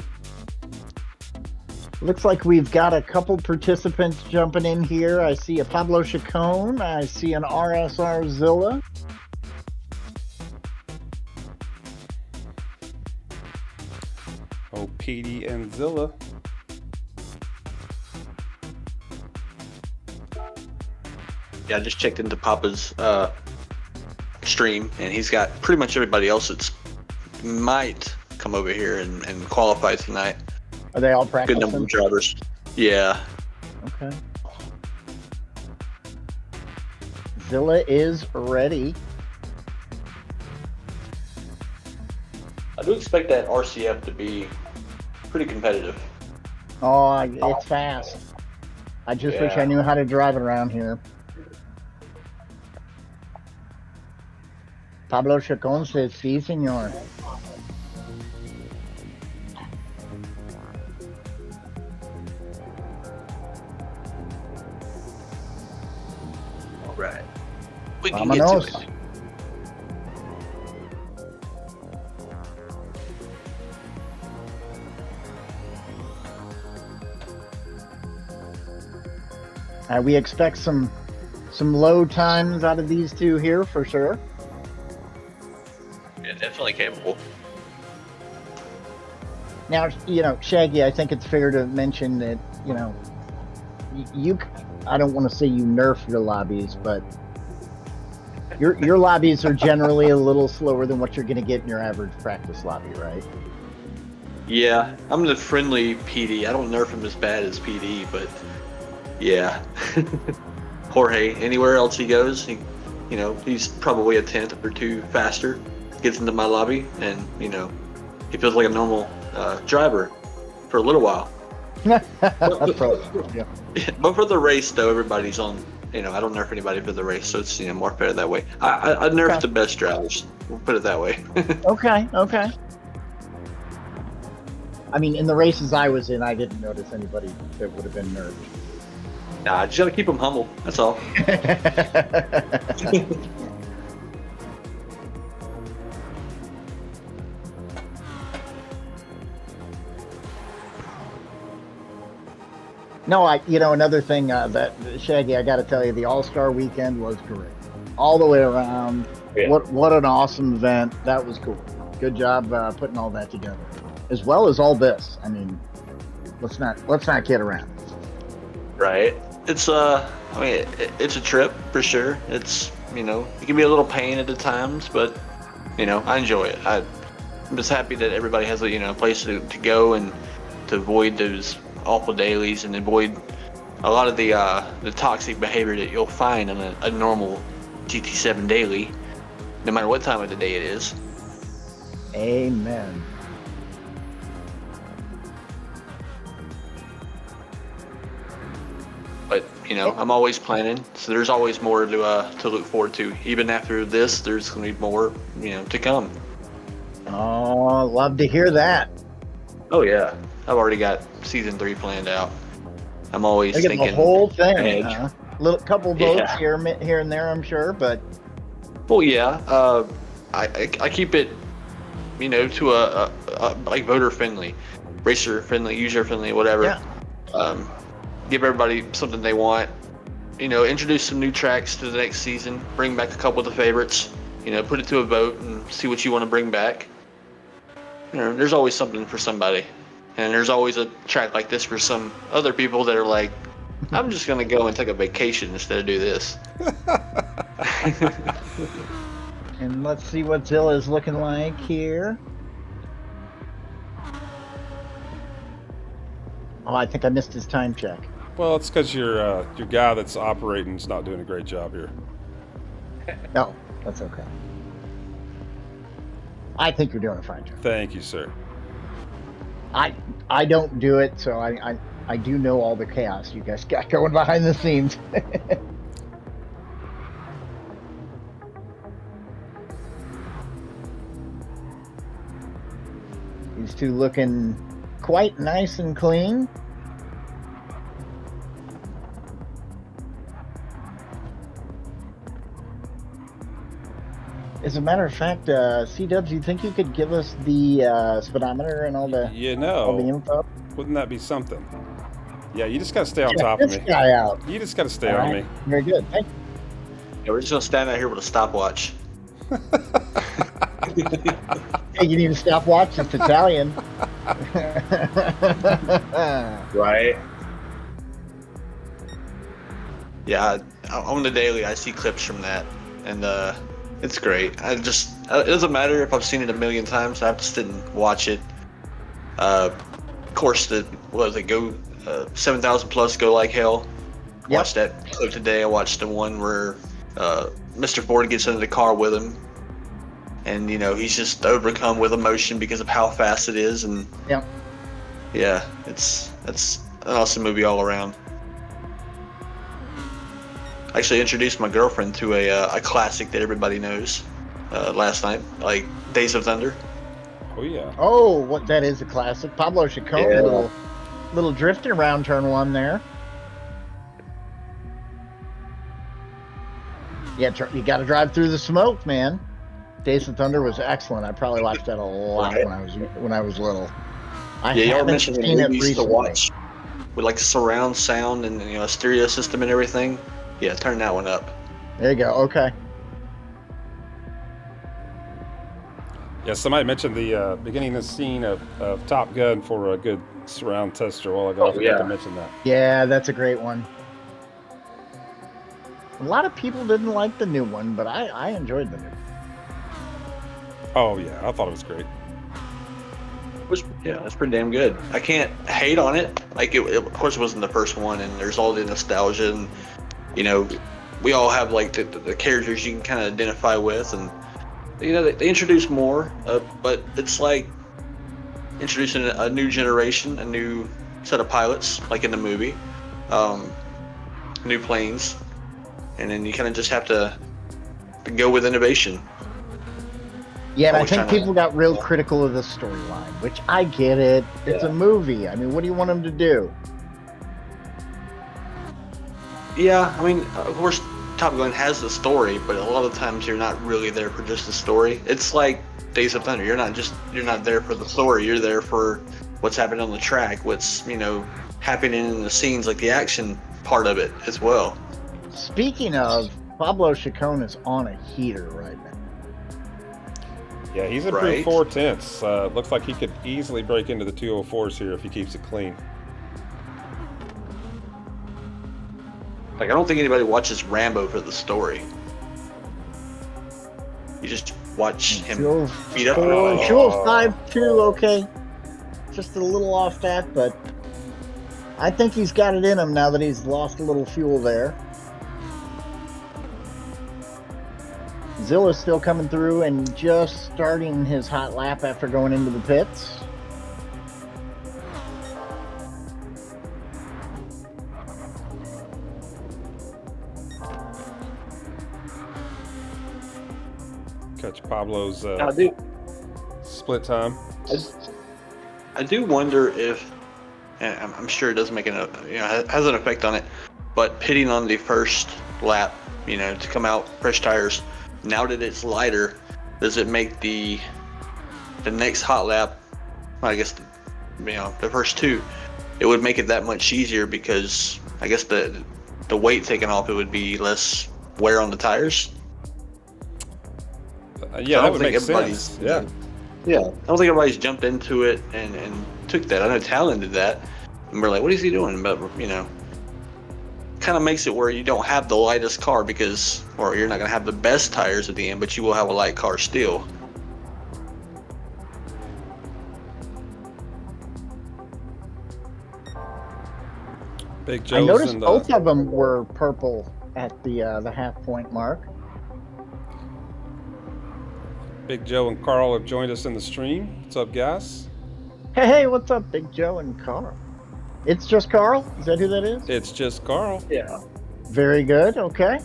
Looks like we've got a couple participants jumping in here. I see a Pablo Chacon. I see an RSR Zilla. Oh, Petey and Zilla. Yeah, I just checked into Papa's stream, and he's got pretty much everybody else that's might come over here and qualify tonight. Are they all Good practicing? number of drivers. Yeah. Okay. Zilla is ready. I do expect that RCF to be pretty competitive. Oh, it's fast. I just wish I knew how to drive it around here. Pablo Chacon says, sí, señor. All right. We can get to Vámonos. it. We expect some low times out of these two here for sure. Yeah, definitely capable. Now, Shaggy, I think it's fair to mention that, I don't want to say you nerf your lobbies, but your lobbies are generally a little slower than what you're going to get in your average practice lobby, right? Yeah, I'm the friendly PD. I don't nerf him as bad as PD, but yeah. Jorge, anywhere else he goes, he's probably a tenth or two faster. Gets into my lobby, and he feels like a normal driver for a little while. That's probably, yeah. But for the race, though, everybody's on. I don't nerf anybody for the race, so it's more fair that way. I nerf the best drivers. We'll put it that way. Okay. I mean, in the races I was in, I didn't notice anybody that would have been nerfed. Nah, just gotta keep them humble. That's all. No, another thing that Shaggy, I got to tell you, the All-Star Weekend was great, all the way around. Yeah. What an awesome event! That was cool. Good job putting all that together, as well as all this. I mean, let's not kid around. Right. It's it's a trip for sure. It's it can be a little pain at the times, but I enjoy it. I'm just happy that everybody has a place to go and to avoid those awful dailies and avoid a lot of the toxic behavior that you'll find on a normal GT7 daily, no matter what time of the day it is. Amen. But I'm always planning, so there's always more to look forward to. Even after this, there's going to be more to come. Oh, love to hear that. Oh yeah, I've already got season 3 planned out. I'm always I get thinking the whole thing. ahead. Little couple votes Yeah. here and there, I'm sure, but Well, yeah, I keep it, to a like voter friendly, racer friendly, user friendly, whatever. Yeah. Give everybody something they want. Introduce some new tracks to the next season. Bring back a couple of the favorites. Put it to a vote and see what you want to bring back. There's always something for somebody, and there's always a track like this for some other people that are like, I'm just gonna go and take a vacation instead of do this. and let's see what Zilla's looking like here. Oh, I think I missed his time check. Well, it's because your guy that's operating is not doing a great job here. No, that's okay. I think you're doing a fine job. Thank you, sir. I don't do it, so I do know all the chaos you guys got going behind the scenes. These two looking quite nice and clean. As a matter of fact, C-Dubs, you think you could give us the speedometer and all the info? Wouldn't that be something? Yeah, you just got to stay on top of me. Check this guy out. You just got to stay All on right. me. Very good. Thank you. Yeah, we're just gonna stand out here with a stopwatch. Hey, you need a stopwatch? It's Italian. Right. Yeah, on the daily, I see clips from that, and It's great. It doesn't matter if I've seen it a million times. I have to sit and watch it. Of course, the 7,000 plus go like hell. Yep. Watched that clip today. I watched the one where Mr. Ford gets into the car with him, and he's just overcome with emotion because of how fast it is. And Yep. yeah, that's an awesome movie all around. I actually introduced my girlfriend to a classic that everybody knows last night, like Days of Thunder. Oh yeah. Oh, what that is a classic. Pablo Chacon, Yeah. little drifting around turn one there. Yeah, you got to drive through the smoke, man. Days of Thunder was excellent. I probably watched that a lot Right. when I was little. I Yeah, y'all haven't mentioned the seen it movies to recently. watch with like surround sound and a stereo system and everything. Yeah, turn that one up. There you go. Okay. Yeah, somebody mentioned the beginning of the scene of Top Gun for a good surround tester a while ago. I forgot to mention that. Yeah, that's a great one. A lot of people didn't like the new one, but I enjoyed the new one. Oh yeah, I thought it was great. That's pretty damn good. I can't hate on it. Like of course it wasn't the first one, and there's all the nostalgia, and we all have like the characters you can kind of identify with, and they introduce more, but it's like introducing a new generation, a new set of pilots, like in the movie, new planes, and then you kind of just have to go with innovation. Yeah, and I Always think trying to- people got real critical of the storyline, which I get it. It's a movie. I mean, what do you want them to do? Yeah, I mean, of course, Top Gun has the story, but a lot of times you're not really there for just the story. It's like Days of Thunder. You're not there for the story. You're there for what's happening on the track, what's happening in the scenes, like the action part of it as well. Speaking of, Pablo Chacon is on a heater right now. Yeah, he's improved Right. 4/10. Looks like he could easily break into the 204s here if he keeps it clean. Like, I don't think anybody watches Rambo for the story. You just watch him beat up. Fuel 5.2, okay. Just a little off that, but I think he's got it in him now that he's lost a little fuel there. Zilla's still coming through and just starting his hot lap after going into the pits. Catch Pablo's I split time. do wonder if, and I'm sure it doesn't make has an effect on it, but pitting on the first lap, to come out fresh tires. Now that it's lighter, does it make the next hot lap? I guess the first two, it would make it that much easier because I guess the weight taken off, it would be less wear on the tires. Yeah, I that don't would think make everybody's- sense. Yeah. Yeah, I don't think everybody's jumped into it and took that. I know Talon did that, and we're like, what is he doing? But kind of makes it where you don't have the lightest car or you're not going to have the best tires at the end, but you will have a light car still. Big I Joe's noticed in both the of them were purple at the half point mark. Big Joe and Carl have joined us in the stream. What's up, guys? Hey, what's up, Big Joe and Carl? It's just Carl? Is that who that is? It's just Carl. Yeah. Very good, okay.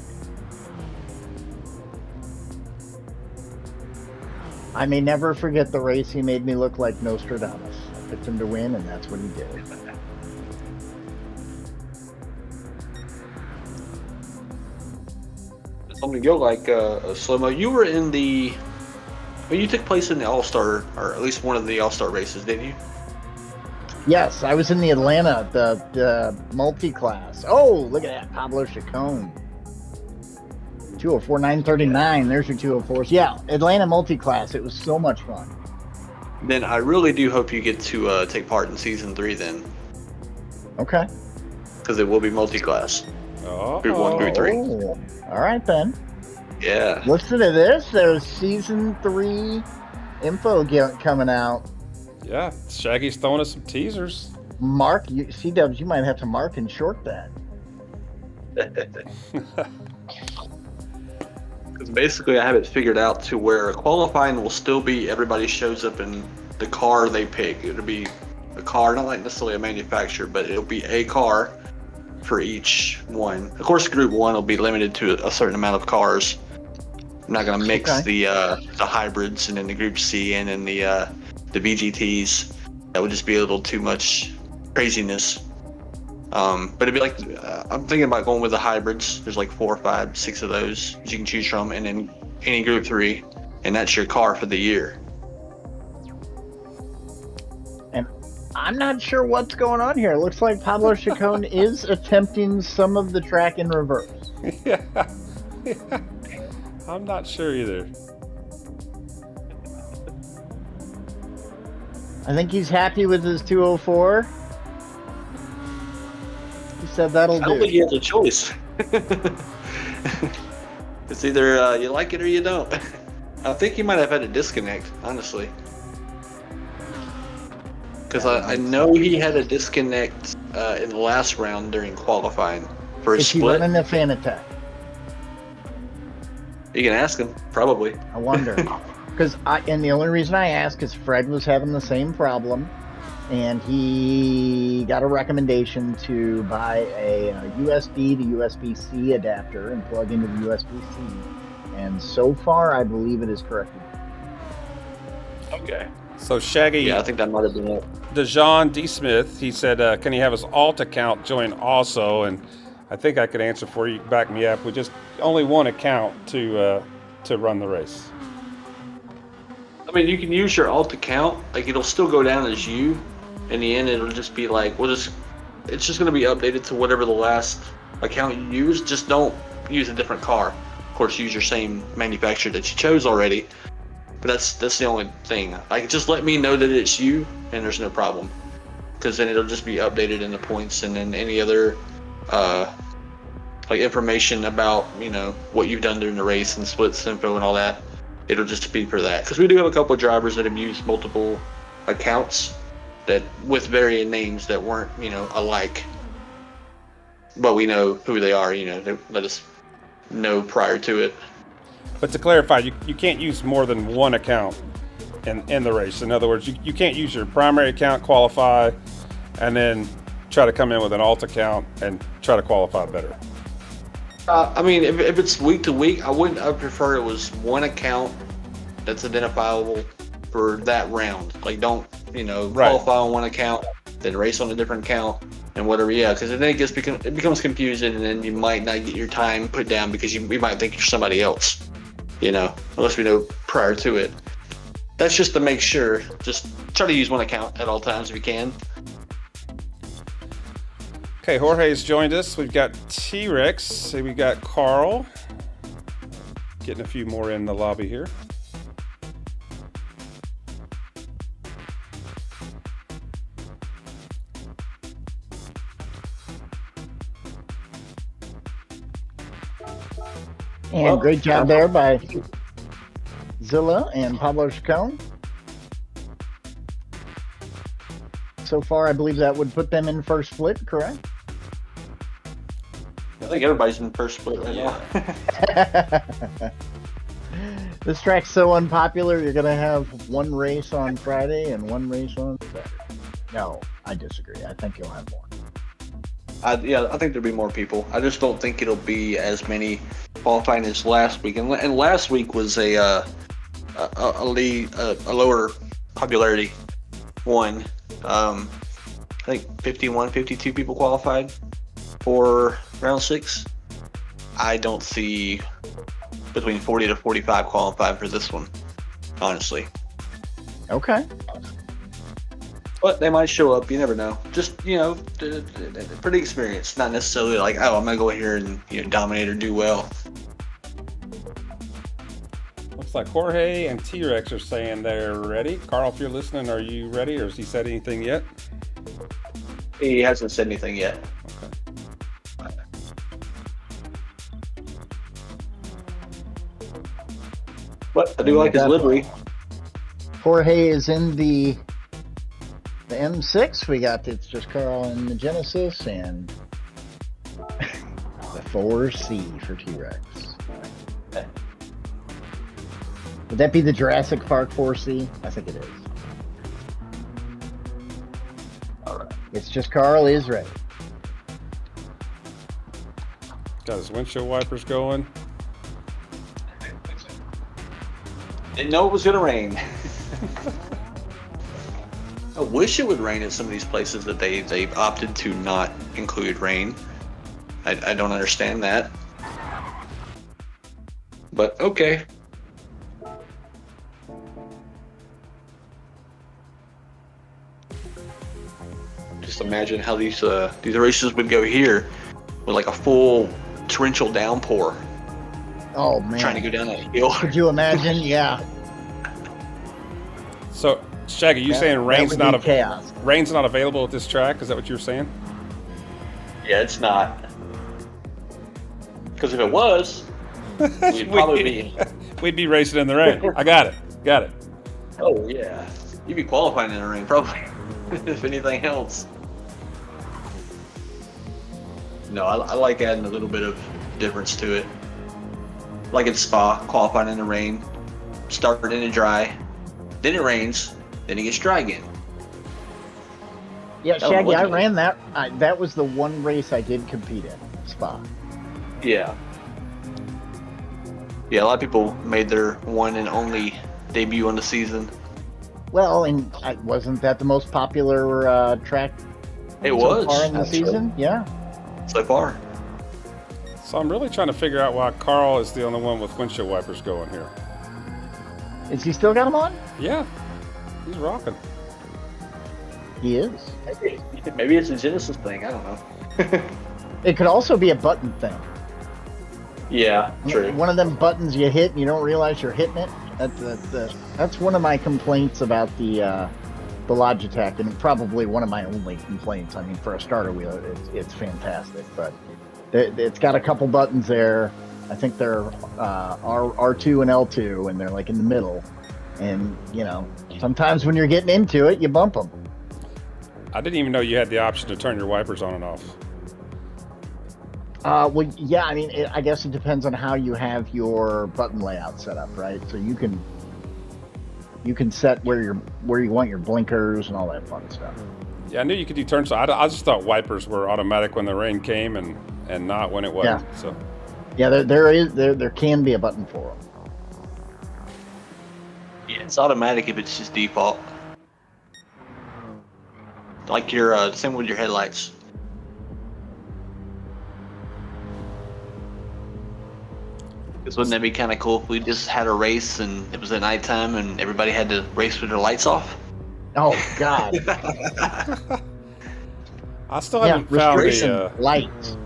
I may never forget the race he made me look like Nostradamus. I picked him to win, and that's what he did. Something to go like slow-mo. You were in you took place in the All-Star, or at least one of the All-Star races, didn't you? Yes, I was in the Atlanta, the multi-class. Oh, look at that, Pablo Chacon. 204, 939. There's your 204s. Yeah, Atlanta multi-class. It was so much fun. Then I really do hope you get to take part in season 3 then, Okay. because it will be multi-class. Oh, Group 1, Group 3. Oh, all right then. Yeah. Listen to this. There's season 3 info coming out. Yeah, Shaggy's throwing us some teasers. Mark, C-Dubs, you might have to mark and short that. Because basically, I have it figured out to where qualifying will still be everybody shows up in the car they pick. It'll be a car, not like necessarily a manufacturer, but it'll be a car for each one. Of course, Group 1 will be limited to a certain amount of cars. I'm not going to mix the hybrids and then the Group C and then the VGTs. That would just be a little too much craziness. But it'd be like, I'm thinking about going with the hybrids. There's like 4, 5, 6 of those you can choose from, and then any Group 3, and that's your car for the year. And I'm not sure what's going on here. It looks like Pablo Chacon is attempting some of the track in reverse. Yeah. I'm not sure either. I think he's happy with his 204. He said that'll I don't do. think he has a choice. It's either you like it or you don't. I think he might have had a disconnect, honestly. Because I know he had a disconnect in the last round during qualifying for a Is he split. running a fan attack? You can ask him, probably. I wonder. And the only reason I ask is Fred was having the same problem, and he got a recommendation to buy a USB to USB-C adapter and plug into the USB-C. And so far, I believe it is corrected. Okay. So Shaggy, Yeah, I think that might have been it. DeJean D. Smith, he said, can he have his alt account join also? And I think I could answer for you, back me up. We just only one account to run the race. I mean, you can use your alt account. Like, it'll still go down as you. In the end, it'll just be like, it's just going to be updated to whatever the last account you use. Just don't use a different car. Of course, use your same manufacturer that you chose already. But that's the only thing. Like, just let me know that it's you, and there's no problem. Because then it'll just be updated in the points, and then any other like information about, you know, what you've done during the race and splits info and all that. It'll just be for that. Because we do have a couple of drivers that have used multiple accounts that with varying names that weren't, you know, alike. But we know who they are, you know, they let us know prior to it. But to clarify, you can't use more than one account in the race. In other words, you can't use your primary account, qualify, and then try to come in with an alt account and try to qualify better. I mean, if it's week to week, I would prefer it was one account that's identifiable for that round. Like, don't, you know, qualify on one account, then race on a different account and whatever. Yeah, because then it becomes confusing, and then you might not get your time put down because we might think you're somebody else, you know, unless we know prior to it. That's just to make sure. Just try to use one account at all times if you can. Okay, Jorge's joined us. We've got T-Rex. We've got Carl. Getting a few more in the lobby here. And great job there by Zilla and Pablo Chacon. So far, I believe that would put them in first split, correct? I think everybody's in first split right now. This track's so unpopular, you're going to have one race on Friday and one race on Saturday. No, I disagree. I think you'll have more. I think there'll be more people. I just don't think it'll be as many qualifying as last week. And last week was a lower popularity one. I think 51, 52 people qualified for round 6. I don't see between 40 to 45 qualified for this one, honestly. Okay. But they might show up. You never know. Just, you know, pretty experienced. Not necessarily like, oh, I'm going to go here and, you know, dominate or do well. Looks like Jorge and T-Rex are saying they're ready. Carl, if you're listening, are you ready, or has he said anything yet? He hasn't said anything yet. Okay. But I do like his livery. Jorge is in the M6. We got It's Just Carl in the Genesis and the 4C for T-Rex. Would that be the Jurassic Park 4C? I think it is. All right. It's Just Carl is ready. Got his windshield wipers going. Didn't know it was gonna rain. I wish it would rain at some of these places that they've opted to not include rain. I don't understand that. But okay. Just imagine how these races would go here with like a full torrential downpour Oh man! trying to go down that hill. Could you imagine? Yeah. So, Shaggy, you saying That rain's would not be chaos. rain's not available at this track? Is that what you were saying? Yeah, it's not. Because if it was, we'd probably be. We'd be racing in the rain. I got it. Got it. Oh yeah, you'd be qualifying in the rain probably. If anything else. No, I like adding a little bit of difference to it. Like in Spa, qualifying in the rain, starting in the dry, then it rains, then it gets dry again. Yeah, That Shaggy, was I good. ran that. That was the one race I did compete in, Spa. Yeah. Yeah, a lot of people made their one and only debut on the season. Well, and wasn't that the most popular track It so was far in the actually, season? Yeah. so far. So I'm really trying to figure out why Carl is the only one with windshield wipers going here. Is he still got them on? Yeah, he's rocking. He is. Maybe it's a Genesis thing. I don't know. It could also be a button thing. Yeah, true. One of them buttons you hit and you don't realize you're hitting it. That's one of my complaints about the Logitech, and probably one of my only complaints. I mean, for a starter wheel, it's fantastic, but it's got a couple buttons there. I think they're R2 and L2, and they're like in the middle. And sometimes when you're getting into it, you bump them. I didn't even know you had the option to turn your wipers on and off. Well, yeah. I mean, I guess it depends on how you have your button layout set up, right? So you can set where you want your blinkers and all that fun stuff. Yeah, I knew you could do turn. So I just thought wipers were automatic when the rain came and not when it wasn't. Yeah. So Yeah, there can be a button for them. Yeah, it's automatic if it's just default. Like your same with your headlights. Because wouldn't that be kind of cool if we just had a race and it was at nighttime and everybody had to race with their lights off? Oh God! I still haven't found the lights.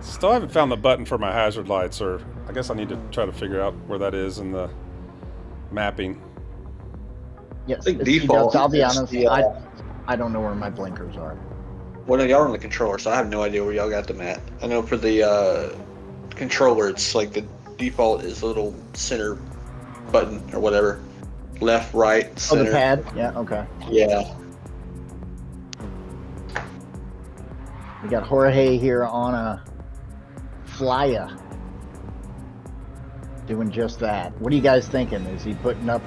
still haven't found the button for my hazard lights, or I guess I need to try to figure out where that is in the mapping. Yes, I think it's default I'll be is honest. the, I don't know where my blinkers are. Well, no, y'all are on the controller, so I have no idea where y'all got them at. I know for the controller, it's like the default is a little center button or whatever. Left, right, center. Oh, the pad. Yeah. Okay. Yeah. We got Jorge here on a Flya, doing just that. What are you guys thinking? Is he putting up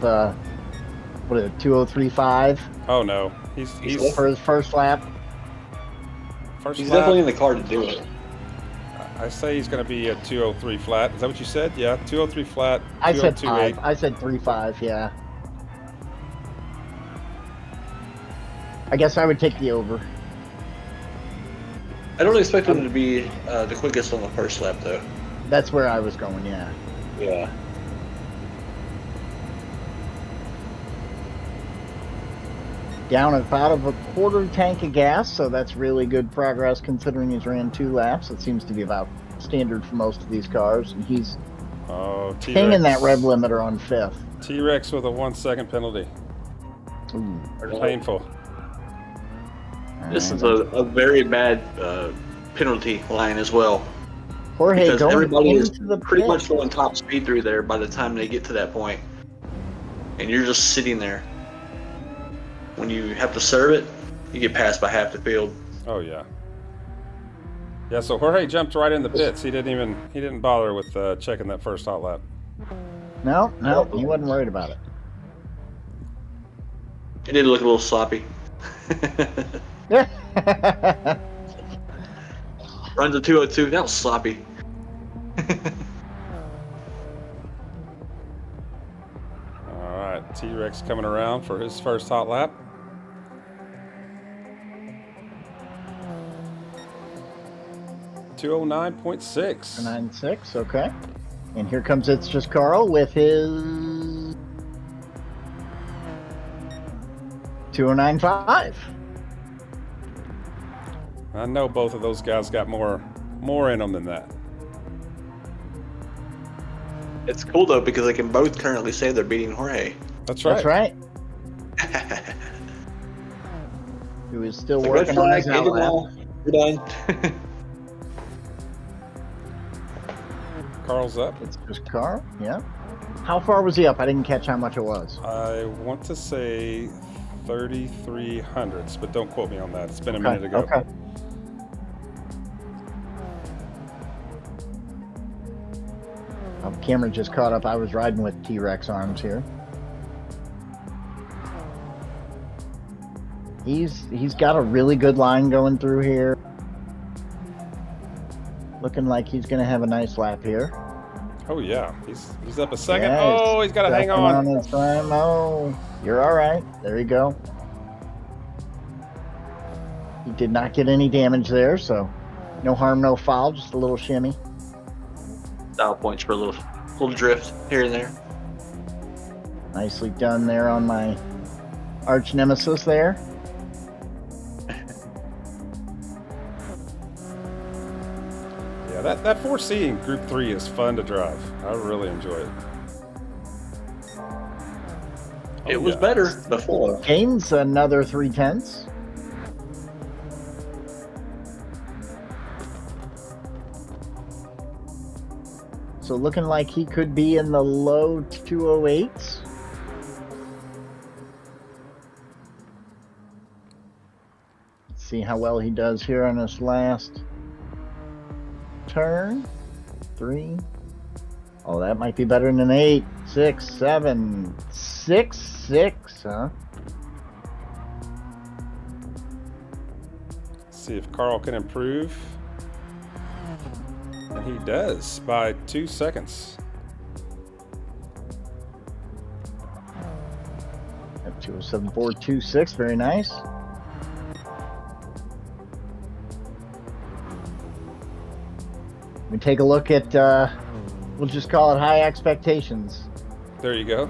what is it, 2035 Oh no, he's for his first lap? first He's lap. definitely in the car to do it. I say he's going to be a 203 flat. Is that what you said? Yeah, 203 flat. I said 2028. 5. I said 3.5. Yeah. I guess I would take the over. I don't expect him to be the quickest on the first lap, though. That's where I was going. Yeah. Yeah. Down about a quarter tank of gas, so that's really good progress considering he's ran 2 laps. It seems to be about standard for most of these cars, and he's Oh, T-Rex. pinging that rev limiter on 5th. T-Rex with a 1 second penalty. Ooh. Painful. This is a very bad penalty line as well. Jorge because going everybody is into the pretty pit. much going top speed through there by the time they get to that point, and you're just sitting there. When you have to serve it, you get passed by half the field. Oh yeah. Yeah, so Jorge jumped right in the pits. He didn't bother with checking that first hot lap. No, he wasn't worried about it. It did look a little sloppy. Yeah. Runs a 202. That was sloppy. All right, T-Rex coming around for his first hot lap. .209.6. 9.6, okay. And here comes It's Just Carl with his 209.5. I know both of those guys got more in them than that. It's cool though because they can both currently say they're beating Jorge. That's right. That's right. Who is still Like, working on his end it outlap. now. We're done. Carl's up. It's Just Carl, yeah. How far was he up? I didn't catch how much it was. I want to say 3,300s, but don't quote me on that. It's been a minute ago. Okay. Camera just caught up. I was riding with T-Rex arms here. He's got a really good line going through here. Looking like he's going to have a nice lap here. Oh yeah, he's up a second. Yeah, Oh, he's got to hang on. His time. Oh, you're all right. There you go. He did not get any damage there, so no harm, no foul. Just a little shimmy. Style points for a little drift here and there. Nicely done there on my arch nemesis there. Yeah, that 4C in Group 3 is fun to drive. I really enjoy it. It was better before. Gains another 3/10. So looking like he could be in the low 208s. Let's see how well he does here on this last turn. 3. Oh, that might be better than an 8, 6, 7, 6, 6, huh? See if Carl can improve. And he does by 2 seconds. At 207.426, very nice. We take a look at, we'll just call it high expectations. There you go.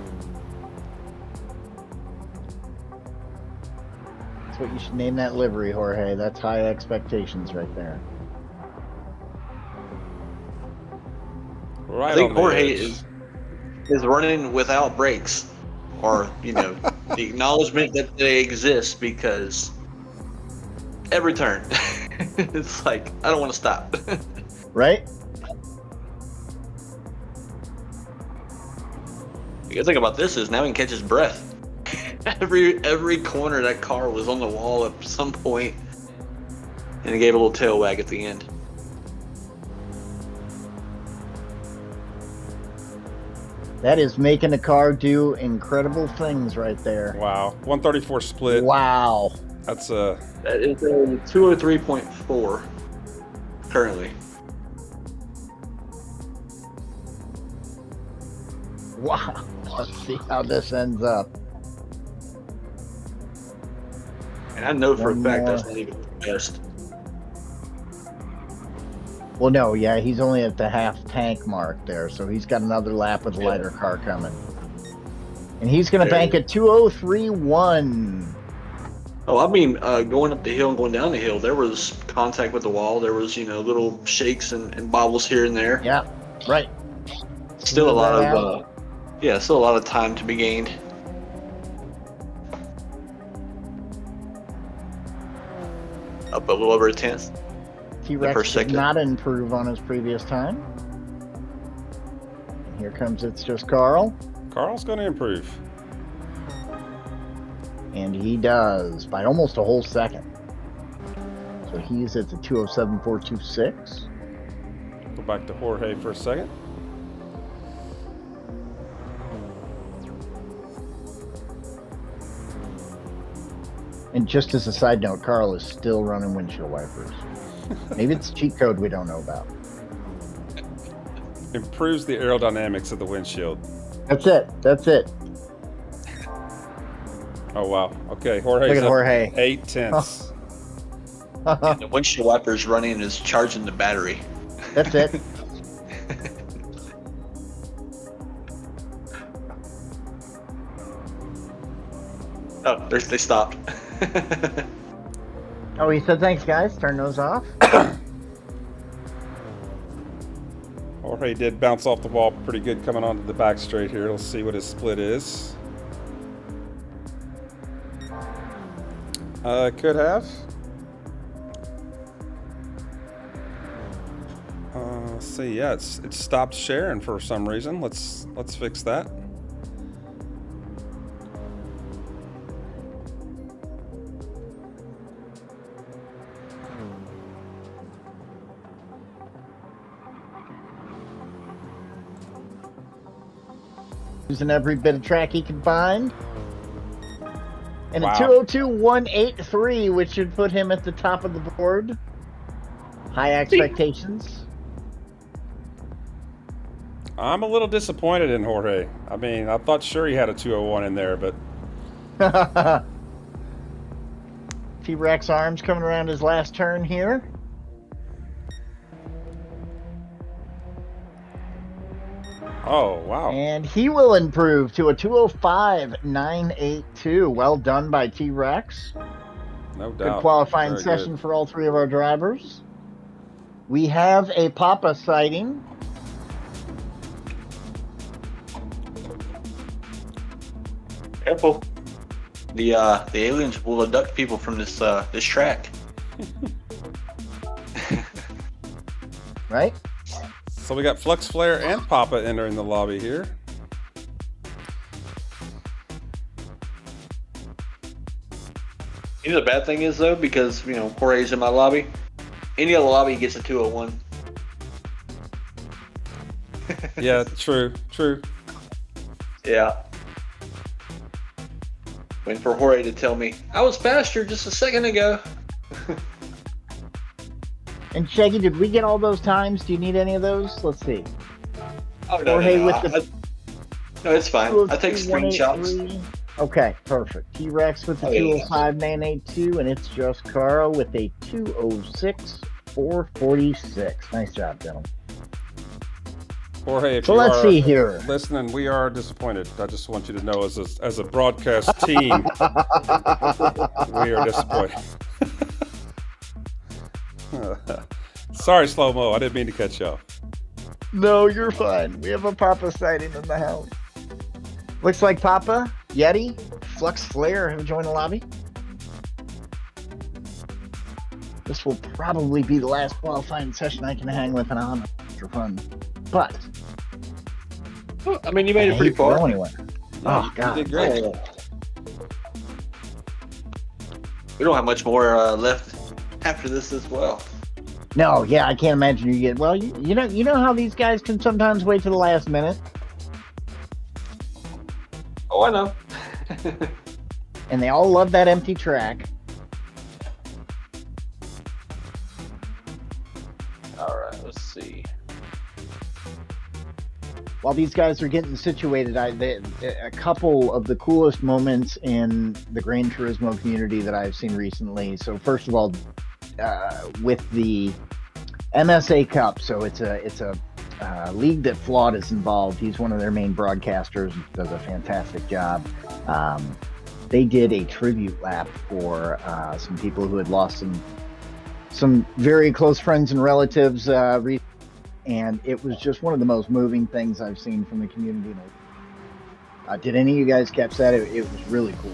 That's what you should name that livery, Jorge. That's high expectations right there. Right I think on the Jorge edge. is running without brakes, or the acknowledgement that they exist, because every turn it's like I don't want to stop. Right? The good thing about this is now he can catch his breath. Every corner that car was on the wall at some point, and he gave a little tail wag at the end. That is making the car do incredible things right there. Wow, 134 split. Wow. That's That is a 203.4 currently. Wow. Let's see how this ends up. And I know for a One fact more. that's not even the best. Well, no, yeah, he's only at the half tank mark there, so he's got another lap with a lighter car coming. And he's going to bank at 2:03.1. Oh, I mean, going up the hill and going down the hill, there was contact with the wall. There was, little shakes and bobbles here and there. Yeah, right. Still a lot that of, still a lot of time to be gained. Up a little over a tenth. T-Rex first did sector. not improve on his previous time. And here comes It's Just Carl. Carl's going to improve. And he does by almost a whole second. So he's at the 207.426. Go back to Jorge for a second. And just as a side note, Carl is still running windshield wipers. Maybe it's a cheat code we don't know about. Improves the aerodynamics of the windshield. That's it. That's it. Oh, wow. Okay, Jorge's Look at up Jorge. 8/10. And the windshield wiper's running is charging the battery. That's it. Oh, they stopped. Oh, he said thanks, guys. Turn those off. Jorge did bounce off the wall pretty good coming onto the back straight here. Let's see what his split is. Could have. Let's see. Yeah, it's stopped sharing for some reason. Let's fix that. Using every bit of track he can find. And Wow. a 202.183, which should put him at the top of the board. High expectations. I'm a little disappointed in Jorge. I mean, I thought sure he had a 201 in there, but T-Rex arms coming around his last turn here. oh, wow. And he will improve to a 205.982. Well done by T-Rex. No doubt. Good qualifying Very session good. for all three of our drivers. We have a Papa sighting. Careful. The aliens will abduct people from this track. Right? So we got Flux Flare and Papa entering the lobby here. You know the bad thing is though, because Jorge's in my lobby. Any other lobby gets a 201. Yeah, true. Yeah. Waiting for Jorge to tell me I was faster just a second ago. And Shaggy, did we get all those times? Do you need any of those? Let's see. Oh no, Jorge no, with the no, it's fine. I take screenshots. 202.183. Okay, perfect. T-Rex with the Oh, yeah. 205.982, and It's Just Carl with a 206.446. Nice job, gentlemen. Jorge, if So you let's are see here. listening, we are disappointed. I just want you to know, as a broadcast team, we are disappointed. Sorry, Slow Mo. I didn't mean to cut you off. No, you're fine. We have a Papa sighting in the house. Looks like Papa, Yeti, Flux Flare have joined the lobby. This will probably be the last qualifying session I can hang with an honor for fun. But I mean, you made it I pretty hate to go far. anywhere. Yeah, Oh, God. you did great. Oh. We don't have much more left after this as well. No, yeah, I can't imagine you get. Well, you know how these guys can sometimes wait to the last minute, Oh, I know. and they all love that empty track. All right, let's see. While these guys are getting situated, a couple of the coolest moments in the Gran Turismo community that I've seen recently. So first of all, with the MSA Cup, so it's a league that Flawed is involved. He's one of their main broadcasters, does a fantastic job. They did a tribute lap for some people who had lost some very close friends and relatives recently. And it was just one of the most moving things I've seen from the community. Did any of you guys catch that? It was really cool.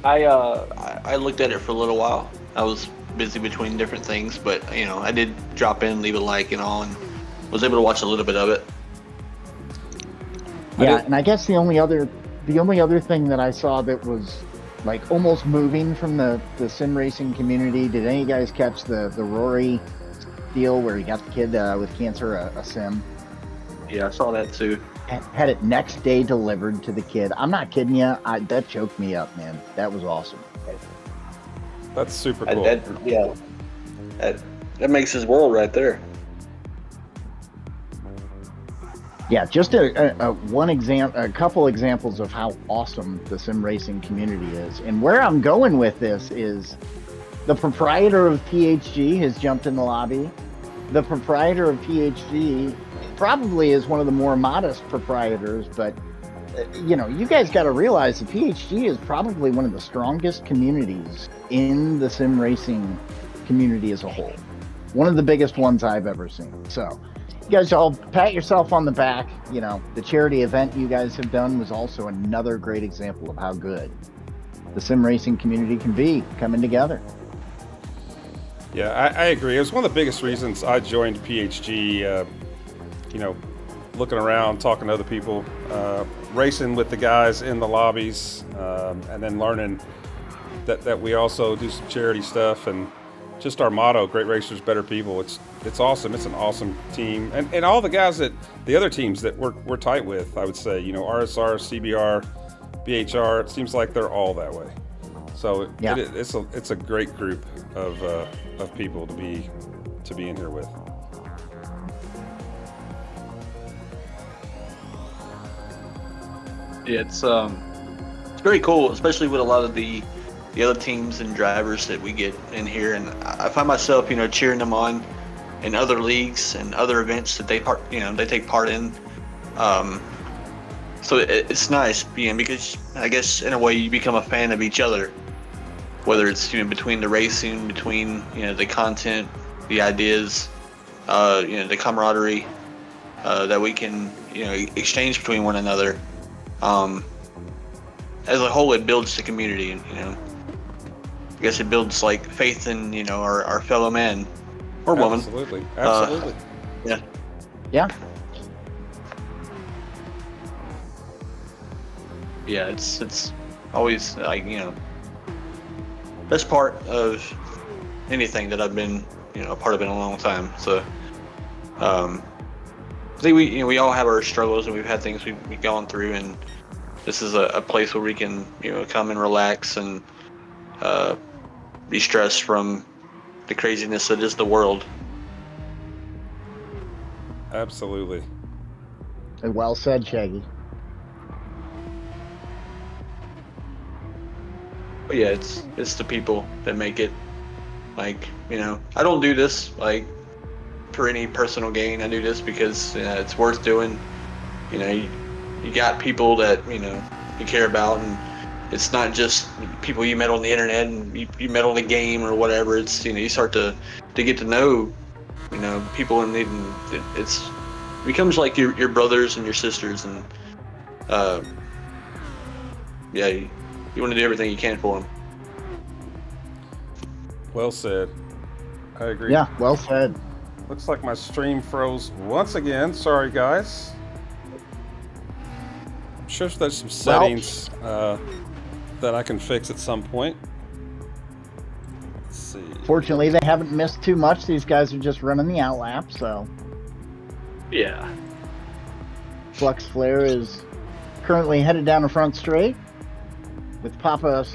I looked at it for a little while. I was busy between different things, but I did drop in, leave a like and all, and was able to watch a little bit of it. Yeah, and I guess the only other thing that I saw that was like almost moving from the sim racing community. Did any of you guys catch the Rory deal where he got the kid with cancer a sim? Yeah, I saw that too. Had it next day delivered to the kid. I'm not kidding you. That choked me up, man. That was awesome. That's super cool. That makes his world right there. Yeah, just a couple examples of how awesome the sim racing community is. And where I'm going with this is the proprietor of PHG has jumped in the lobby. The proprietor of PHG probably is one of the more modest proprietors, but you guys got to realize the PHG is probably one of the strongest communities in the sim racing community as a whole. One of the biggest ones I've ever seen. So you guys all pat yourself on the back. The charity event you guys have done was also another great example of how good the sim racing community can be coming together. Yeah, I agree. It was one of the biggest reasons I joined PHG. Looking around, talking to other people, racing with the guys in the lobbies, and then learning that we also do some charity stuff, and just our motto, great racers, better people. It's awesome. It's an awesome team. And all the guys the other teams that we're tight with, I would say, RSR, CBR, BHR, it seems like they're all that way. So yeah. it's a great group of people to be in here with. Yeah, it's very cool, especially with a lot of the other teams and drivers that we get in here, and I find myself, cheering them on in other leagues and other events that they take part in. So it's nice because I guess in a way you become a fan of each other, whether it's between the racing, between the content, the ideas, the camaraderie that we can exchange between one another. As a whole, it builds the community, and I guess it builds like faith in our fellow man or woman. Absolutely. Yeah. Yeah, it's always like best part of anything that I've been a part of in a long time. So I think we all have our struggles, and we've had things we've gone through, and this is a place where we can come and relax and be stressed from the craziness that is the world. Absolutely. Well said, Shaggy. But yeah, it's the people that make it. Like I don't do this like for any personal gain. I do this because it's worth doing. You got people that you care about, and it's not just people you met on the internet and you met on the game or whatever. It's you start to get to know people, and it becomes like your brothers and your sisters, and yeah, you want to do everything you can for them. Well said. I agree. Yeah, well said. Looks like my stream froze once again. Sorry, guys. I'm sure there's some settings that I can fix at some point. Let's see. Fortunately, they haven't missed too much. These guys are just running the outlap, so. Yeah. Flux Flare is currently headed down the front straight, with Papa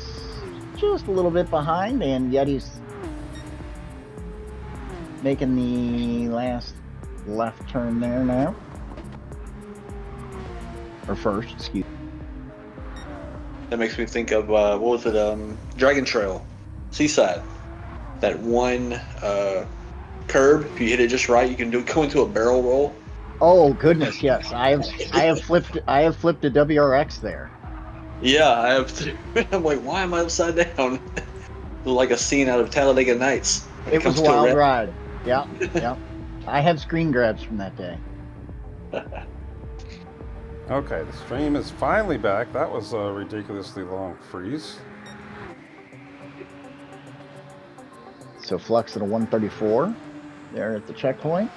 just a little bit behind, and Yeti's making the last left turn there now. Or first, excuse me. That makes me think of what was it? Dragon Trail, Seaside. That one curb. If you hit it just right, you can go into a barrel roll. Oh goodness, yes. I have flipped a WRX there. Yeah, I have too. I'm like, why am I upside down? Like a scene out of Talladega Nights. It was a wild ride. Yeah, yeah. I had screen grabs from that day. Okay, the stream is finally back. That was a ridiculously long freeze. So Flux at a 134 there at the checkpoint.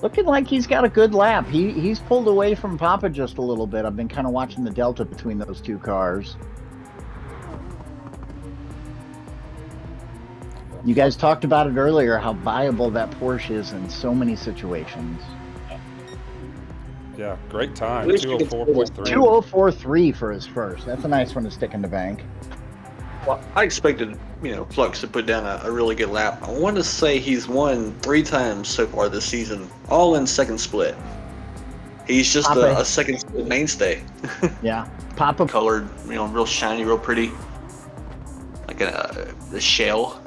Looking like he's got a good lap. He's pulled away from Papa just a little bit. I've been kind of watching the delta between those two cars. You guys talked about it earlier, how viable that Porsche is in so many situations. Yeah, great time. Wish you could 204.3. 2043 for his first. That's a nice one to stick in the bank. Well, I expected, Flux to put down a really good lap. I want to say he's won 3 times so far this season, all in second split. He's just a second split mainstay. Yeah. Papa Colored, real shiny, real pretty. Like a shell.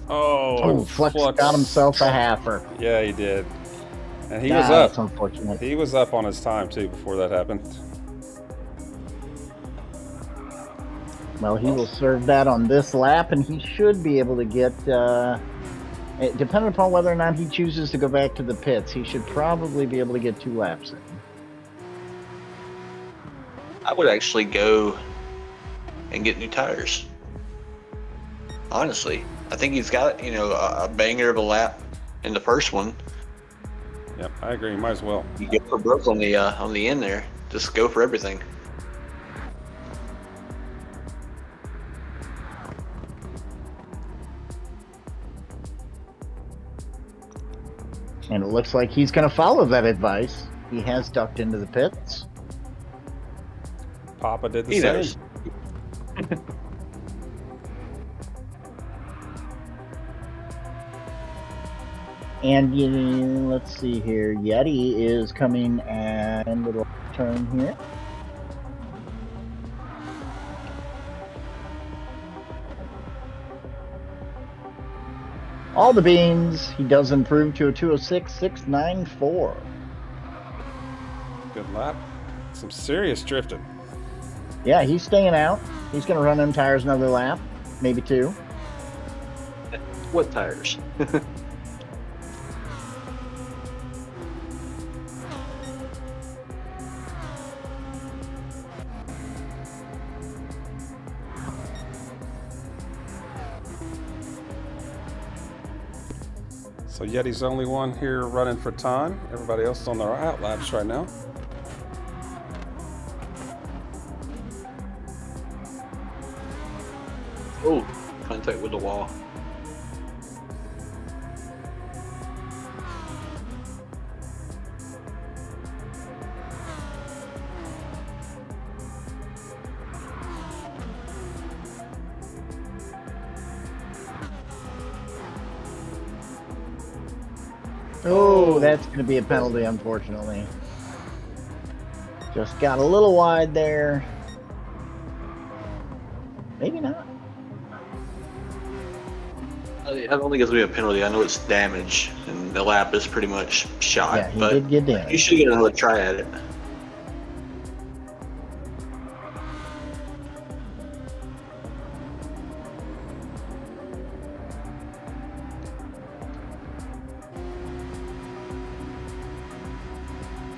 Oh, Flux got himself a halfer. Yeah, he did. And he was That's up. unfortunate. He was up on his time, too, before that happened. Well, he will serve that on this lap, and he should be able to get, depending upon whether or not he chooses to go back to the pits, he should probably be able to get 2 laps in. I would actually go and get new tires. Honestly, I think he's got, a banger of a lap in the first one. Yep, I agree. Might as well. You get for broke on the end there. Just go for everything. And it looks like he's going to follow that advice. He has ducked into the pits. Papa did the He same. knows. And let's see here. Yeti is coming and little turn here. All the beans. He does improve to a 206.694. Good lap. Some serious drifting. Yeah, he's staying out. He's going to run them tires another lap, maybe 2. What tires? So Yeti's the only one here running for time. Everybody else is on their out laps right now. Oh, contact with the wall. Oh, that's going to be a penalty, unfortunately. Just got a little wide there. Maybe not. I don't think it's going to be a penalty. I know it's damage, and the lap is pretty much shot. Yeah, he but did get you damaged. should get another try at it.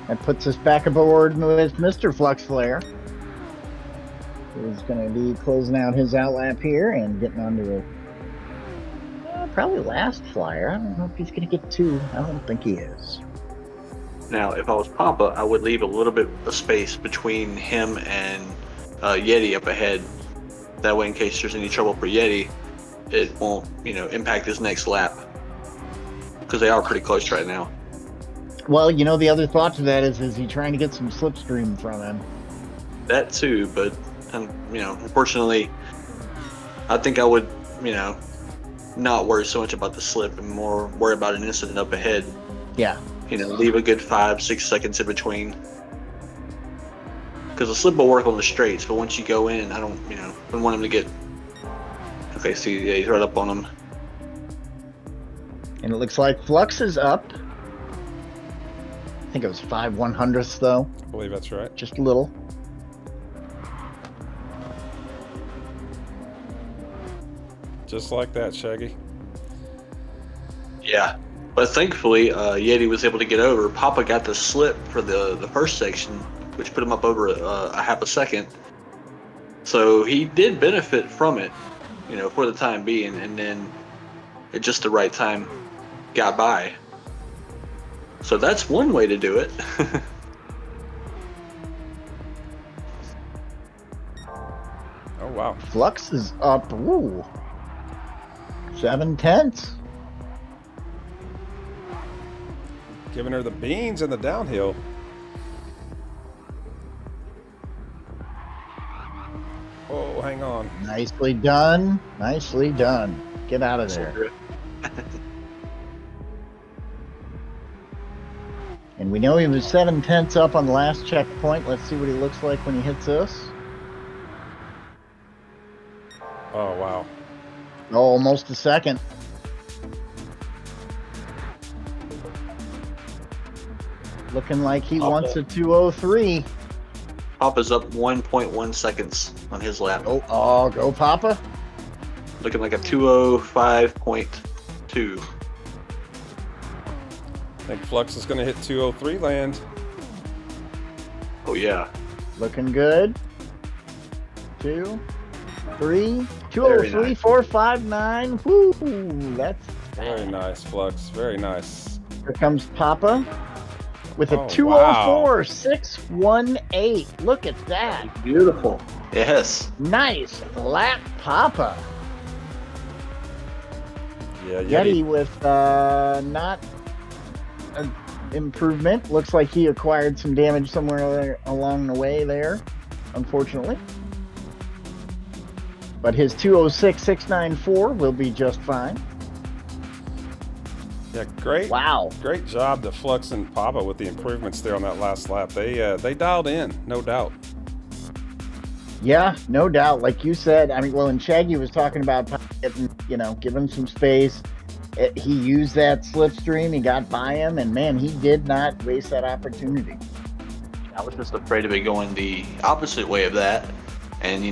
That puts us back aboard with Mr. Flux Flare. He's going to be closing out his outlap here and getting onto a probably last flyer. I don't know if he's going to get 2. I don't think he is. Now, if I was Papa, I would leave a little bit of space between him and Yeti up ahead. That way, in case there's any trouble for Yeti, it won't, impact his next lap. Because they are pretty close right now. Well, the other thought to that is he trying to get some slipstream from him? That too, but unfortunately, I think I would, not worry so much about the slip and more worry about an incident up ahead. Yeah. Leave a good 5-6 seconds in between. Because the slip will work on the straights, but once you go in, I don't want him to get. Okay, see, yeah, he's right up on him. And it looks like Flux is up. I think it was 5/100ths though. I believe that's right. Just a little. Just like that, Shaggy. Yeah, but thankfully, Yeti was able to get over. Papa got the slip for the first section, which put him up over a half a second. So he did benefit from it, for the time being, and then at just the right time got by. So that's one way to do it. Oh, wow. Flux is up. Ooh. 7/10. Giving her the beans in the downhill. Oh, hang on. Nicely done. Nicely done. Get out of there. And we know he was 7/10 up on the last checkpoint. Let's see what he looks like when he hits this. Oh, wow. Oh, almost a second. Looking like he wants a 2:03. Papa's up 1.1 seconds on his lap. Oh, go Papa. Looking like a 2:05.2. I think Flux is going to hit 203 land. Oh, yeah. Looking good. 2, 3, Very 2:03, nice. 459. Woo! That's Very nice, Flux. Very nice. Here comes Papa with a Oh, 2:04.618. Look at that. Beautiful. Yes. Nice lap, Papa. Yeah, Yeti with not an improvement. Looks like he acquired some damage somewhere along the way there, unfortunately. But his 2:06.694 will be just fine. Yeah, great. Wow. Great job to Flux and Papa with the improvements there on that last lap. They dialed in, no doubt. Yeah, no doubt. Like you said, I mean, well, and Shaggy was talking about getting, give him some space. He used that slipstream. He got by him, and man, he did not waste that opportunity. I was just afraid of it going the opposite way of that and,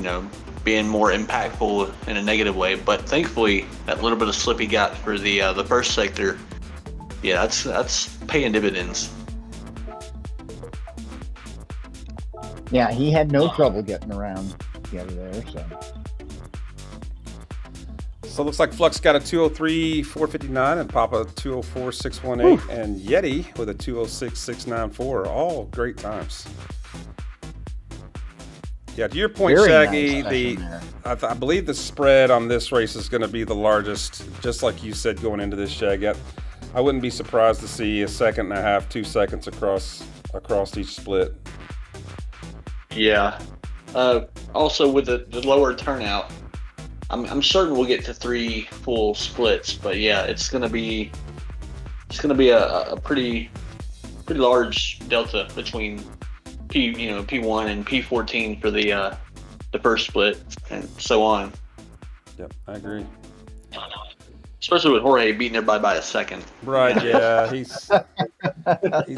being more impactful in a negative way. But thankfully, that little bit of slip he got for the first sector, yeah, that's paying dividends. Yeah, he had no trouble getting around together there. So it looks like Flux got a 203.459 and Papa 204.618 and Yeti with a 206.694. All great times. Yeah, to your point, Very Shaggy, nice session there. I believe the spread on this race is going to be the largest, just like you said going into this, Shaggy. I wouldn't be surprised to see a second and a half, 2 seconds across each split. Yeah. Also, with the lower turnout, I'm certain we'll get to 3 full splits. But yeah, it's gonna be a pretty large delta between P1 and P14 for the first split, and so on. Yep, I agree. Especially with Jorge beating everybody by a second. Right, yeah, he's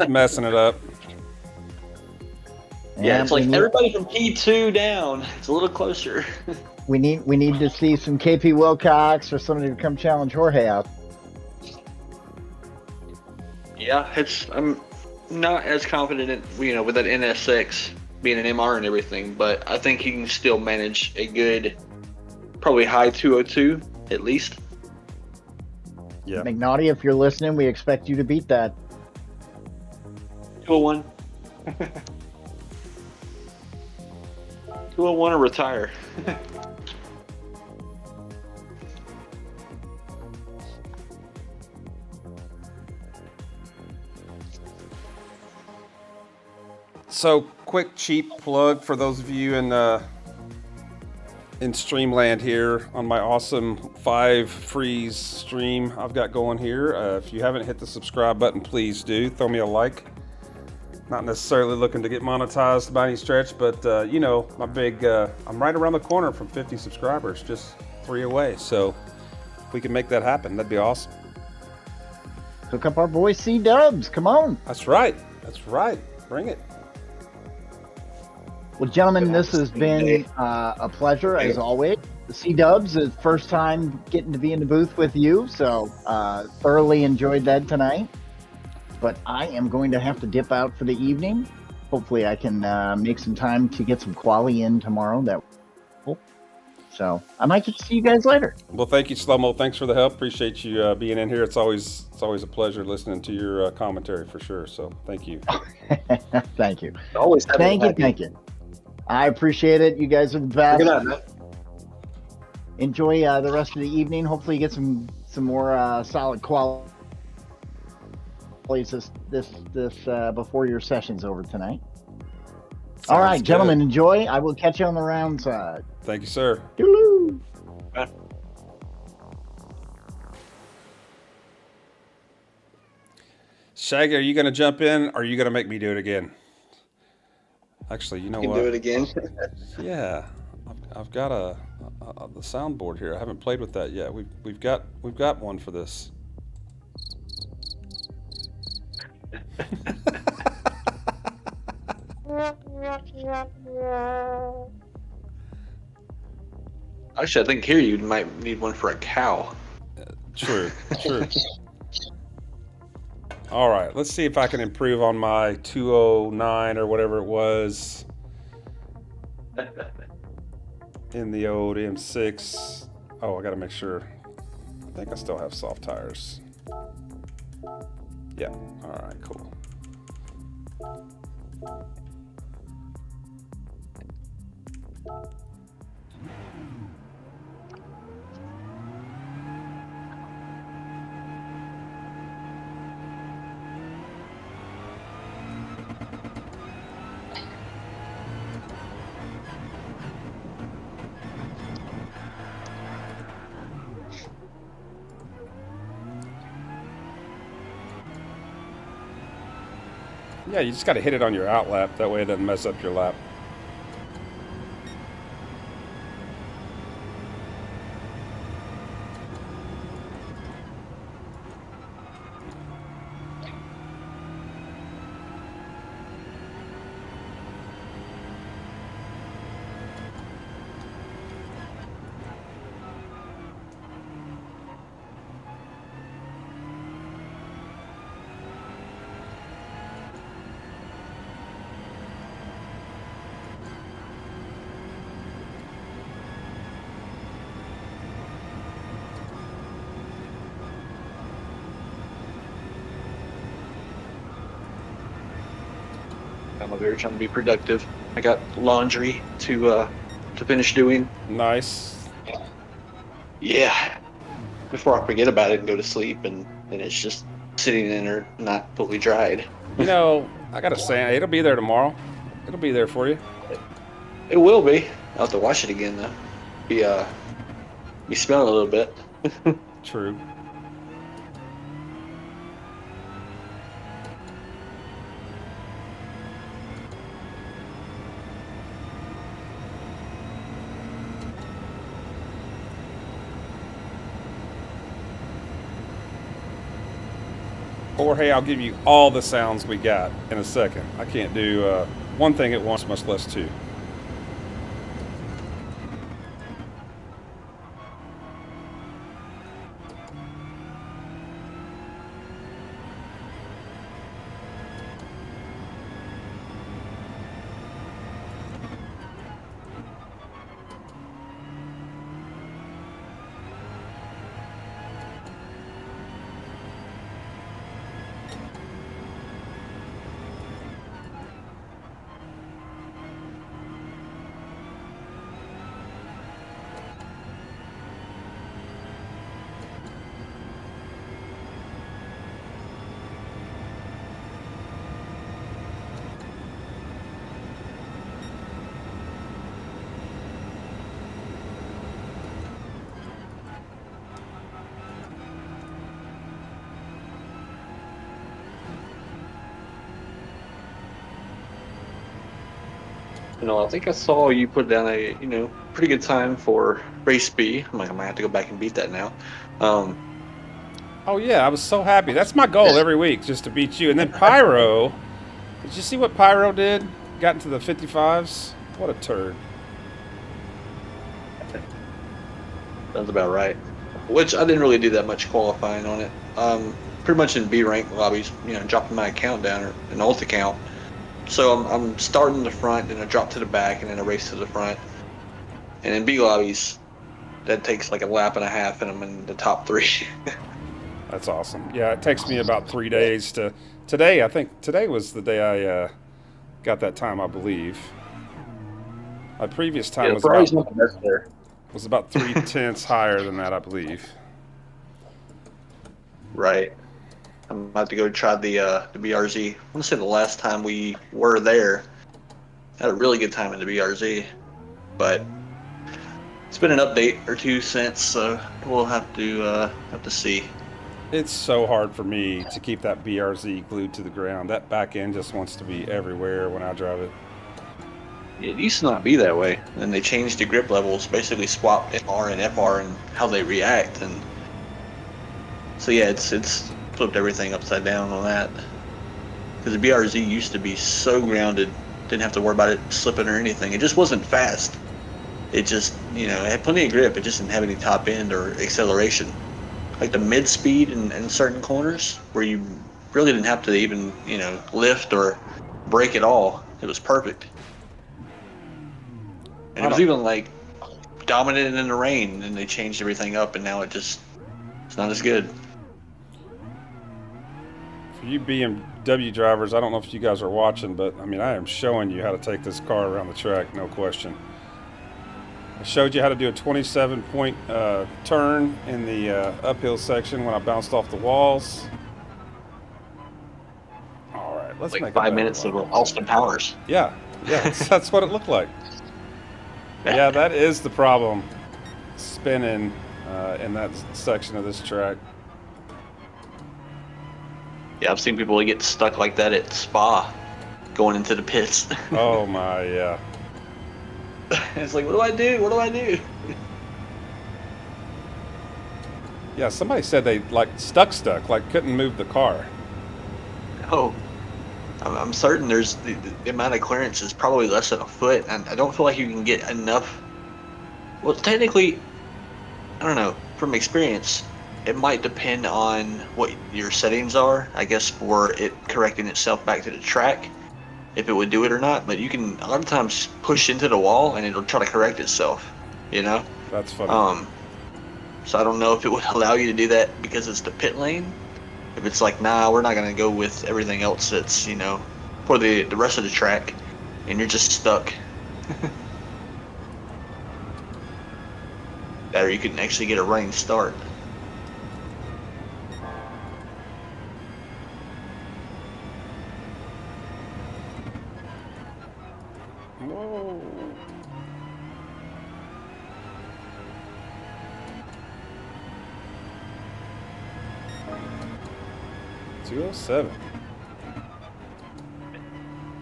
messing it up. Yeah, it's like we need, everybody from P2 down. It's a little closer. we need to see some KP Wilcox or somebody to come challenge Jorge out. Yeah, I'm not as confident in, with that NSX being an MR and everything, but I think he can still manage a good, probably high 202 at least. Yeah. McNaughty, if you're listening, we expect you to beat that. 201. 201 or retire. So, quick cheap plug for those of you in Streamland here on my awesome 5 freeze stream I've got going here. If you haven't hit the subscribe button, please do. Throw me a like. Not necessarily looking to get monetized by any stretch, but my big, I'm right around the corner from 50 subscribers, just 3 away. So if we can make that happen, that'd be awesome. Hook up our boy C-Dubs. Come on. That's right. Bring it. Well, gentlemen, this has been a pleasure as always. C-Dubs is first time getting to be in the booth with you, so thoroughly enjoyed that tonight. But I am going to have to dip out for the evening. hopefully I can make some time to get some quali in tomorrow. So I might get to see you guys later. Well, thank you, Slow-Mo. Thanks for the help. Appreciate you being in here. It's always a pleasure listening to your commentary for sure. So thank you. Thank you. Always Thank you. I appreciate it. You guys are the best. Good night, man. Enjoy the rest of the evening. Hopefully you get some more solid qualities this before your session's over tonight. All right, gentlemen, enjoy. I will catch you on the round side. Thank you, sir. Toodaloo. Shaggy, are you going to jump in, or are you going to make me do it again? Actually, you know You what? can do it again. Yeah, I've got the soundboard here. I haven't played with that yet. We've got one for this. Actually, I think here you might need one for a cow. True. All right, let's see if I can improve on my 209 or whatever it was in the old M6. Oh, I got to make sure. I think I still have soft tires. Yeah. All right, cool. Yeah, you just got to hit it on your out lap. That way it doesn't mess up your lap. I'm over here trying to be productive. I got laundry to finish doing. Nice. Yeah. Before I forget about it and go to sleep, and it's just sitting in there not fully dried. You know, I got to say, it'll be there tomorrow. It'll be there for you. It will be. I'll have to wash it again though. Be smelling a little bit. True. Jorge, I'll give you all the sounds we got in a second. I can't do one thing at once, much less two. I think I saw you put down a pretty good time for race B. I'm like, I might have to go back and beat that now. Oh yeah, I was so happy. That's my goal every week, just to beat you. And then Pyro, did you see what Pyro did? Got into the 55s. What a turd. Sounds about right. Which I didn't really do that much qualifying on it. Pretty much in B rank lobbies, dropping my account down or an alt account. So I'm starting the front, then I drop to the back, and then I race to the front. And in B lobbies, that takes like a lap and a half, and I'm in the top 3. That's awesome. Yeah, it takes me about 3 days to. Today, I think today was the day I got that time, I believe. My previous time was Ferrari's about, not the best there. was about 3/10 higher than that, I believe. Right. I'm about to go try the BRZ. I want to say the last time we were there, had a really good time in the BRZ, but it's been an update or two since, so we'll have to see. It's so hard for me to keep that BRZ glued to the ground. That back end just wants to be everywhere when I drive it. It used to not be that way, and they changed the grip levels, basically swapped MR and FR and how they react, and so yeah, it's flipped everything upside down on that. Because the BRZ used to be so grounded, didn't have to worry about it slipping or anything. It just wasn't fast. It just, it had plenty of grip. It just didn't have any top end or acceleration. Like the mid speed in certain corners where you really didn't have to even, lift or brake at all. It was perfect. And it was even like dominant in the rain, and they changed everything up, and now it's not as good. For you BMW drivers, I don't know if you guys are watching, but I mean, I am showing you how to take this car around the track, no question. I showed you how to do a 27-point turn in the uphill section when I bounced off the walls. All right, let's Like make 5 minutes of Austin Powers. Yeah, that's what it looked like. Yeah, that is the problem, spinning in that section of this track. Yeah, I've seen people get stuck like that at Spa, going into the pits. Oh my, yeah. It's like, what do I do? What do I do? Yeah, somebody said they stuck, like couldn't move the car. Oh, I'm certain there's the amount of clearance is probably less than a foot, and I don't feel like you can get enough. Well, technically, I don't know. From experience, it might depend on what your settings are, I guess, for it correcting itself back to the track, if it would do it or not. But you can a lot of times push into the wall and it'll try to correct itself. That's funny. So I don't know if it would allow you to do that because it's the pit lane. If it's like, nah, we're not gonna go with everything else that's for the rest of the track, and you're just stuck. That, or you can actually get a running start. Whoa. $207.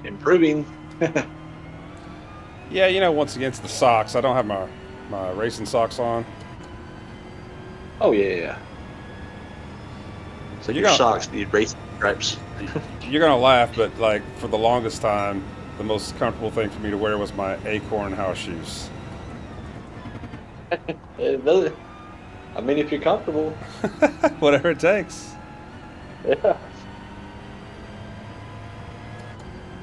Improving. Yeah, once again, it's the socks. I don't have my racing socks on. Oh yeah. So your socks need racing stripes. You're gonna laugh, but for the longest time, the most comfortable thing for me to wear was my Acorn house shoes. I mean, if you're comfortable. Whatever it takes. Yeah.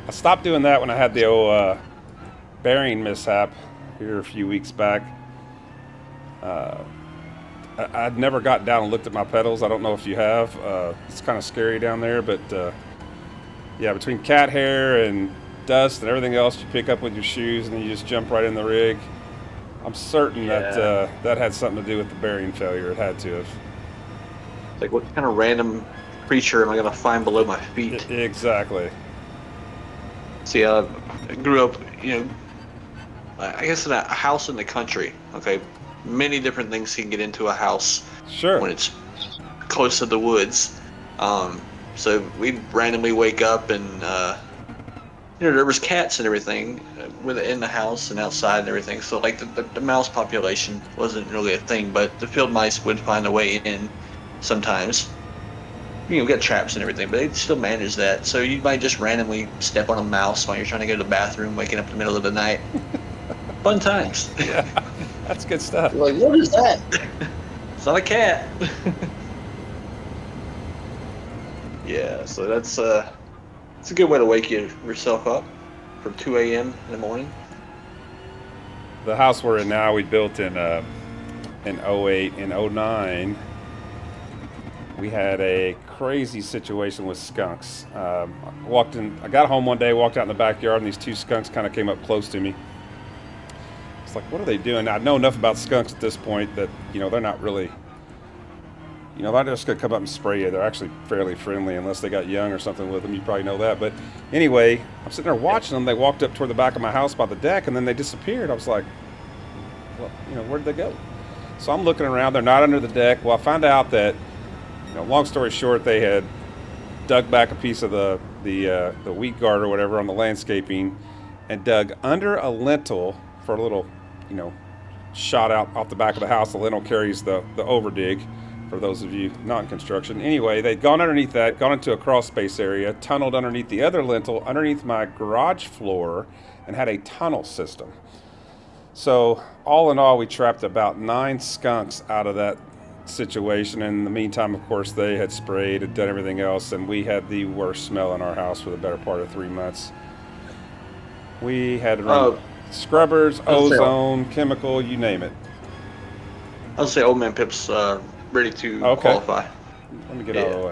I stopped doing that when I had the old bearing mishap here a few weeks back. I'd never got down and looked at my pedals. I don't know if you have. It's kind of scary down there, but yeah, between cat hair and dust and everything else you pick up with your shoes, and then you just jump right in the rig. I'm certain that that had something to do with the bearing failure. It had to have. It's like, what kind of random creature am I gonna find below my feet? Exactly. See, I grew up, I guess in a house in the country. Okay, many different things can get into a house. Sure. When it's close to the woods. So we randomly wake up and there was cats and everything in the house and outside and everything. So like the mouse population wasn't really a thing, but the field mice would find a way in sometimes. We got traps and everything, but they still manage that. So you might just randomly step on a mouse while you're trying to go to the bathroom, waking up in the middle of the night. Fun times. Yeah, that's good stuff. You're like, what is that? It's not a cat. Yeah, so that's It's a good way to wake yourself up for 2 a.m. in the morning. The house we're in now, we built in '08 and '09. We had a crazy situation with skunks. I got home one day, walked out in the backyard, and these two skunks kind of came up close to me. It's like, what are they doing? I know enough about skunks at this point that, they're not really, they're not just going to come up and spray you. They're actually fairly friendly unless they got young or something with them. You probably know that. But anyway, I'm sitting there watching them. They walked up toward the back of my house by the deck, and then they disappeared. I was like, well, where'd they go? So I'm looking around. They're not under the deck. Well, I found out that, long story short, they had dug back a piece of the wheat guard or whatever on the landscaping and dug under a lintel for a little, shot out off the back of the house. The lintel carries the overdig, for those of you not in construction. Anyway, they'd gone underneath that, gone into a crawl space area, tunneled underneath the other lintel, underneath my garage floor, and had a tunnel system. So all in all, we trapped about 9 skunks out of that situation. In the meantime, of course, they had sprayed and done everything else, and we had the worst smell in our house for the better part of 3 months. We had to run scrubbers, ozone, chemical, you name it. I'll say Old Man Pip's ready to qualify. Let me get out of the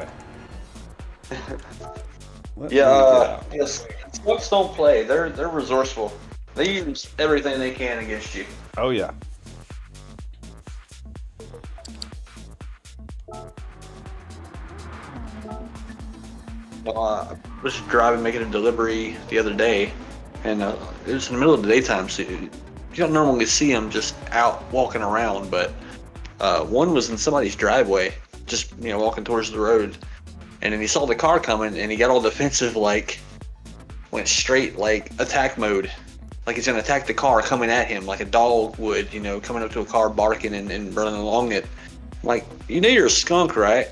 way. Yes. Skunks don't play. They're resourceful. They use everything they can against you. Oh yeah. I was driving, making a delivery the other day, and it was in the middle of the daytime, so you don't normally see them just out walking around, but one was in somebody's driveway, just walking towards the road, and then he saw the car coming, and he got all defensive, went straight attack mode, like he's gonna attack the car coming at him, like a dog would, coming up to a car barking and running along it. Like, you're a skunk, right?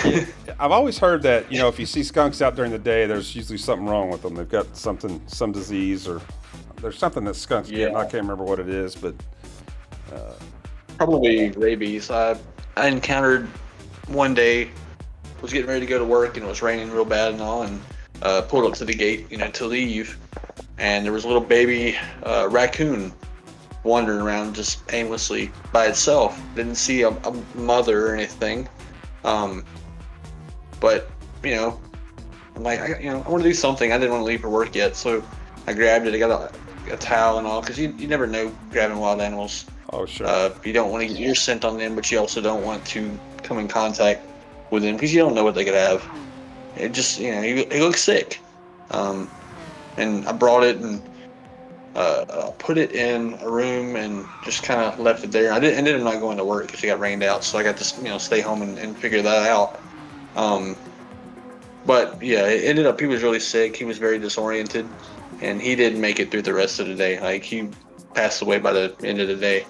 Yeah. I've always heard that, if you see skunks out during the day, there's usually something wrong with them. They've got some disease, or there's something that skunks get, and I can't remember what it is, but probably rabies. I encountered one day, was getting ready to go to work, and it was raining real bad and all, and pulled up to the gate, to leave, and there was a little baby raccoon wandering around just aimlessly by itself. Didn't see a mother or anything. But I'm like, I want to do something. I didn't want to leave for work yet, so I grabbed it. I got a towel and all, because you never know grabbing wild animals. Oh, sure. You don't want to get your scent on them, but you also don't want to come in contact with them, because you don't know what they could have. It just, he looks sick. And I brought it and put it in a room and just kind of left it there. I ended up not going to work because it got rained out, so I got to stay home and figure that out. But yeah, it ended up, he was really sick. He was very disoriented, and he didn't make it through the rest of the day. Like, he passed away by the end of the day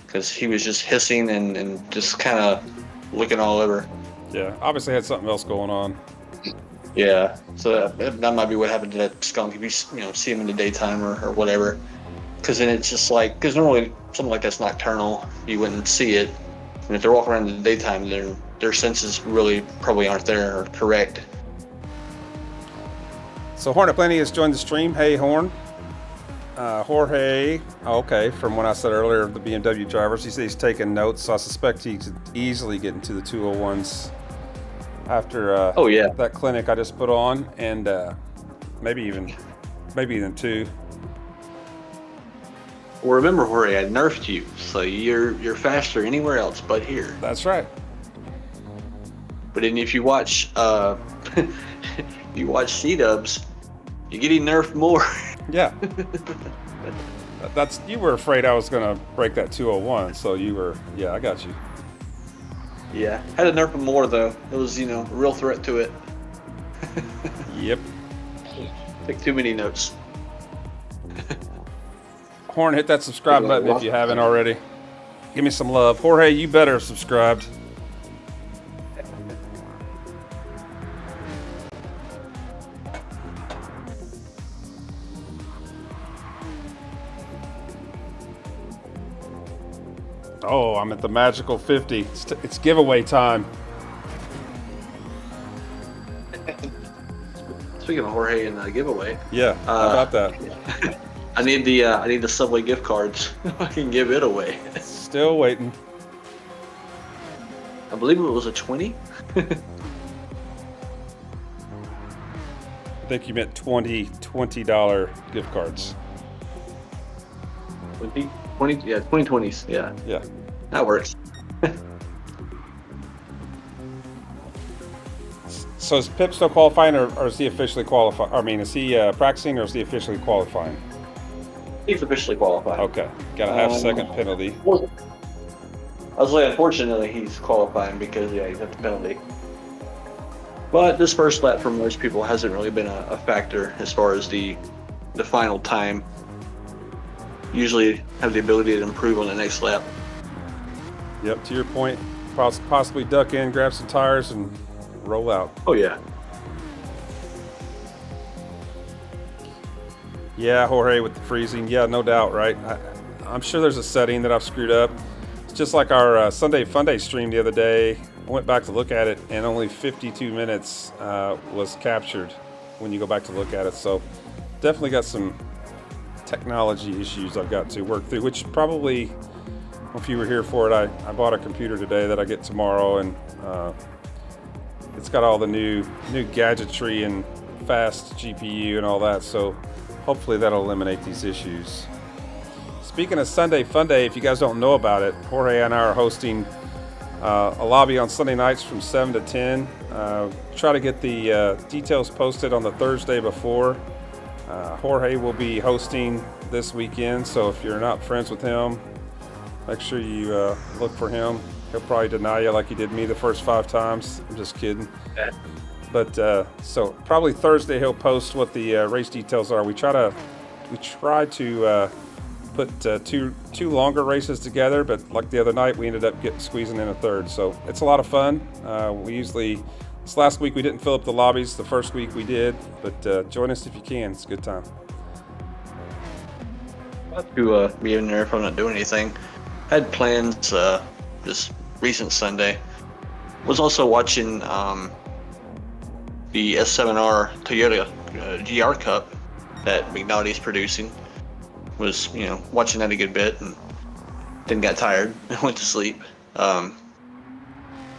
because he was just hissing and just kind of looking all over. Yeah, obviously had something else going on. Yeah, so that might be what happened to that skunk. If you see him in the daytime or whatever, because then it's just like, because normally something like that's nocturnal, you wouldn't see it, and if they're walking around in the daytime, their senses really probably aren't there or correct. So Hornet Plenty has joined the stream. Hey, Horn. Jorge, okay, from what I said earlier, the BMW drivers, he said he's taking notes, so I suspect he could easily get into the 201s after that clinic I just put on, and maybe even 2. Well, remember, Jorge, I nerfed you, so you're faster anywhere else but here. That's right. But then if you watch C-dubs, you're getting nerfed more. Yeah. You were afraid I was gonna break that 201, so you were, yeah, I got you. Yeah, had to nerf him more though. It was, a real threat to it. Yep. Take too many notes. Horn, hit that subscribe button if you haven't already. Give me some love. Jorge, you better have subscribed. Oh, I'm at the magical 50. It's giveaway time. speaking of Jorge and giveaway, Yeah, how about that? I need the Subway gift cards. I can give it away. Still waiting. I believe it was a 20. I think you meant $20 gift cards. 20, yeah, 2020s, yeah. Yeah. That works. So is Pip still qualifying, or is he officially qualified? I mean, is he practicing, or is he officially qualifying? He's officially qualified. Okay, got a half-second penalty. Well, I was like, unfortunately, he's qualifying because he's at the penalty. But this first lap for most people hasn't really been a factor as far as the final time. Usually have the ability to improve on the next lap. Yep, to your point, possibly duck in, grab some tires, and roll out. Oh yeah. Yeah, Jorge with the freezing. Yeah, no doubt, right? I'm sure there's a setting that I've screwed up. It's just like our Sunday Funday stream the other day. I went back to look at it, and only 52 minutes was captured when you go back to look at it. So definitely got some technology issues I've got to work through, which probably, if you were here for it, I bought a computer today that I get tomorrow, and it's got all the new gadgetry and fast GPU and all that. So hopefully that'll eliminate these issues. Speaking of Sunday Funday, if you guys don't know about it, Jorge and I are hosting a lobby on Sunday nights from 7 to 10. Try to get the details posted on the Thursday before. Jorge will be hosting this weekend, so if you're not friends with him, make sure you look for him. He'll probably deny you like he did me the first 5 times. I'm just kidding. But so probably Thursday he'll post what the race details are. We try to put two longer races together, but like the other night we ended up squeezing in a third. So it's a lot of fun. This last week we didn't fill up the lobbies. The first week we did, but join us if you can. It's a good time. To be in there if I'm not doing anything. Had plans this recent Sunday. Was also watching the S7R Toyota GR Cup that McNally's producing. Was watching that a good bit, and then got tired and went to sleep.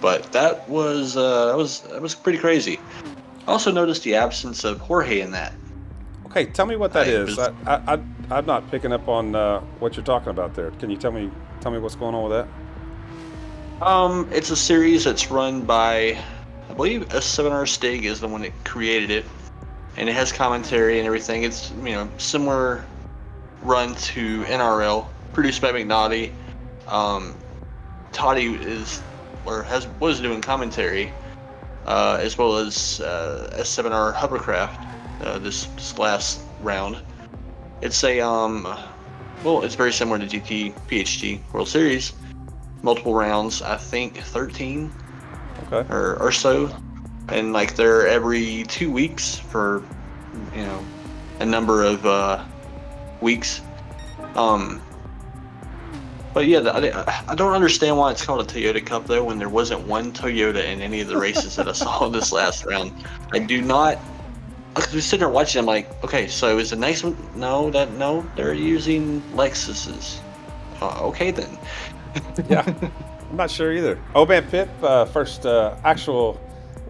But that was pretty crazy. I also noticed the absence of Jorge in that. Okay, tell me what that is. I'm not picking up on what you're talking about there. Can you tell me what's going on with that? It's a series that's run by, I believe S7R Stig is the one that created it, and it has commentary and everything. It's similar run to NRL, produced by McNally. Toddy was doing commentary, as well as S7R Hovercraft this last round. It's it's very similar to PHG World Series. Multiple rounds, I think 13 okay. or so, and they're every 2 weeks for a number of weeks. But yeah, I don't understand why it's called a Toyota Cup though, when there wasn't one Toyota in any of the races that I saw this last round. I do not. I was sitting there watching. I'm like, okay, so is the next one? No, they're using Lexuses. Okay then. Yeah, I'm not sure either. Oban Pip, first actual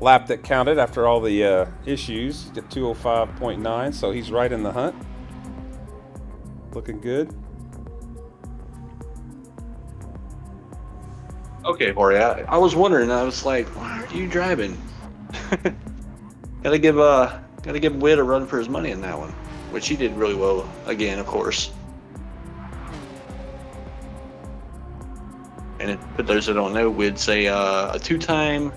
lap that counted after all the issues. Did 205.9, so he's right in the hunt. Looking good. Okay, Jorge. I was wondering. I was like, why are you driving? Gotta give Witt a run for his money in that one, which he did really well again, of course. And for those that don't know, Witt's a 2-time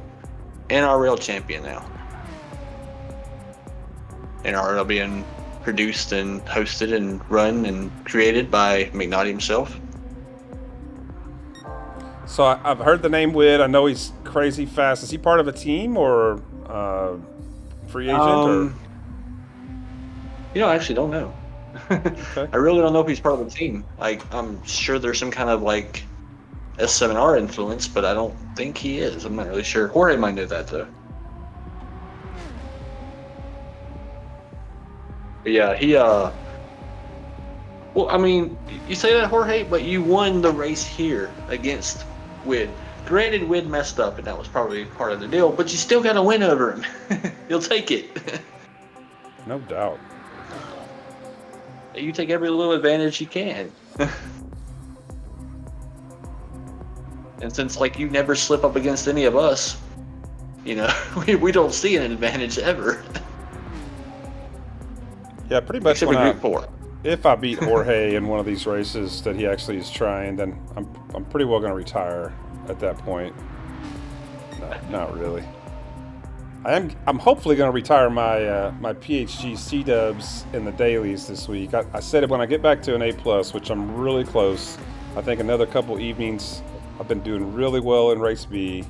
NRL champion now. NRL being produced and hosted and run and created by McNally himself. So I've heard the name Witt. I know he's crazy fast. Is he part of a team or free agent? Or? I actually don't know. Okay. I really don't know if he's part of the team. I'm sure there's some kind of S7R influence, but I don't think he is. I'm not really sure. Jorge might know that though. Yeah, he well, I mean, you say that, Jorge, but you won the race here against Wid. Granted, Wid messed up, and that was probably part of the deal, but you still got to win over him. You'll take it. No doubt. You take every little advantage you can. And since, like, you never slip up against any of us, you know, we don't see an advantage ever. Yeah, pretty much. Except for Group 4. If I beat Jorge in one of these races that he actually is trying, then I'm pretty well going to retire at that point. No, not really. I'm hopefully going to retire my my PHG C-dubs in the dailies this week. I said it when I get back to an A+, which I'm really close. I think another couple evenings. I've been doing really well in race B.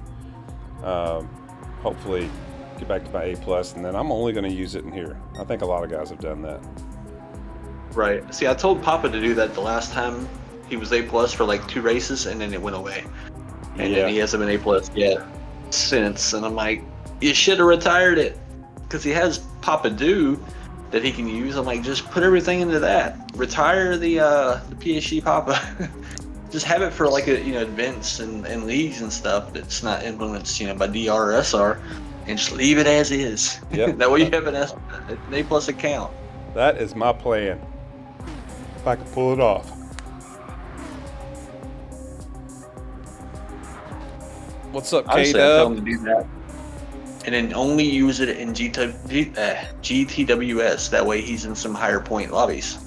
Hopefully get back to my A+, and then I'm only going to use it in here. I think a lot of guys have done that. Right. See, I told Papa to do that the last time he was A+ for like 2 races, and then it went away. And then he hasn't been A+ yet since. And I'm like, you should have retired it, because he has Papa Do that he can use. I'm like, just put everything into that. Retire the PHG Papa. Just have it for like events and leagues and stuff that's not influenced by DR or SR, and just leave it as is. Yep. That way you have an A+ account. That is my plan. If I can pull it off. What's up, I said tell him K-Dub? to do that, and then only use it in GT-WS. That way he's in some higher point lobbies.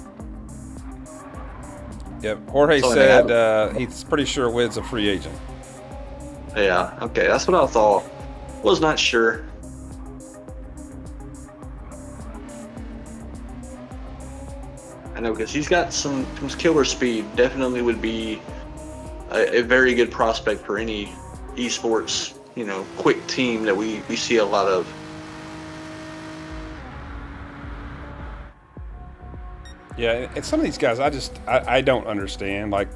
Yep. Jorge So said he's pretty sure Wid's a free agent. Yeah. Okay, that's what I thought. Was not sure. I know, because he's got some killer speed. Definitely would be a very good prospect for any esports, quick team that we see a lot of. Yeah, and some of these guys, I don't understand. Like,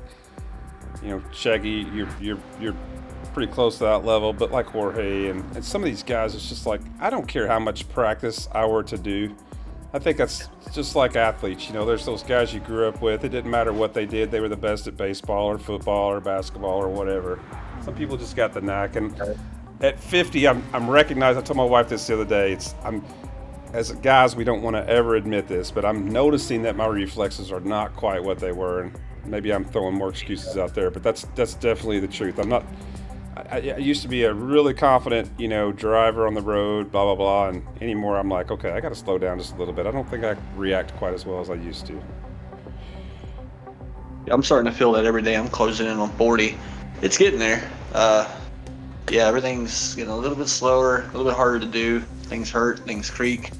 Shaggy, you're pretty close to that level, but like Jorge and some of these guys, it's just like, I don't care how much practice I were to do. I think that's just like athletes. There's those guys you grew up with. It didn't matter what they did. They were the best at baseball or football or basketball or whatever. Some people just got the knack. And at 50, I'm recognized. I told my wife this the other day. As guys, we don't want to ever admit this, but I'm noticing that my reflexes are not quite what they were. And maybe I'm throwing more excuses out there, but that's definitely the truth. I used to be a really confident, driver on the road, blah, blah, blah. And anymore, I'm like, okay, I got to slow down just a little bit. I don't think I react quite as well as I used to. I'm starting to feel that every day. I'm closing in on 40. It's getting there. Yeah, everything's getting a little bit slower, a little bit harder to do. Things hurt, things creak.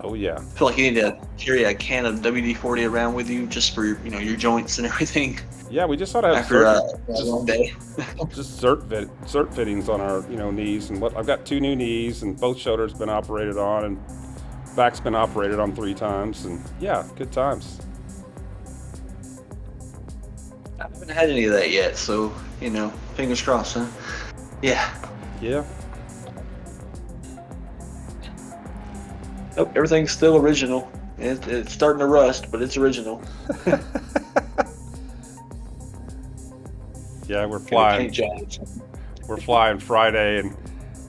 Oh, yeah. I feel like you need to carry a can of WD-40 around with you just for your joints and everything. Yeah, we just ought to have After a long day. just zert fittings on our knees, and I've got 2 new knees, and both shoulders been operated on, and back's been operated on 3 times, and yeah, good times. I haven't had any of that yet, so fingers crossed, huh? Yeah. Nope, everything's still original. It's starting to rust, but it's original. Yeah, we're flying. Paint jobs. We're flying Friday, and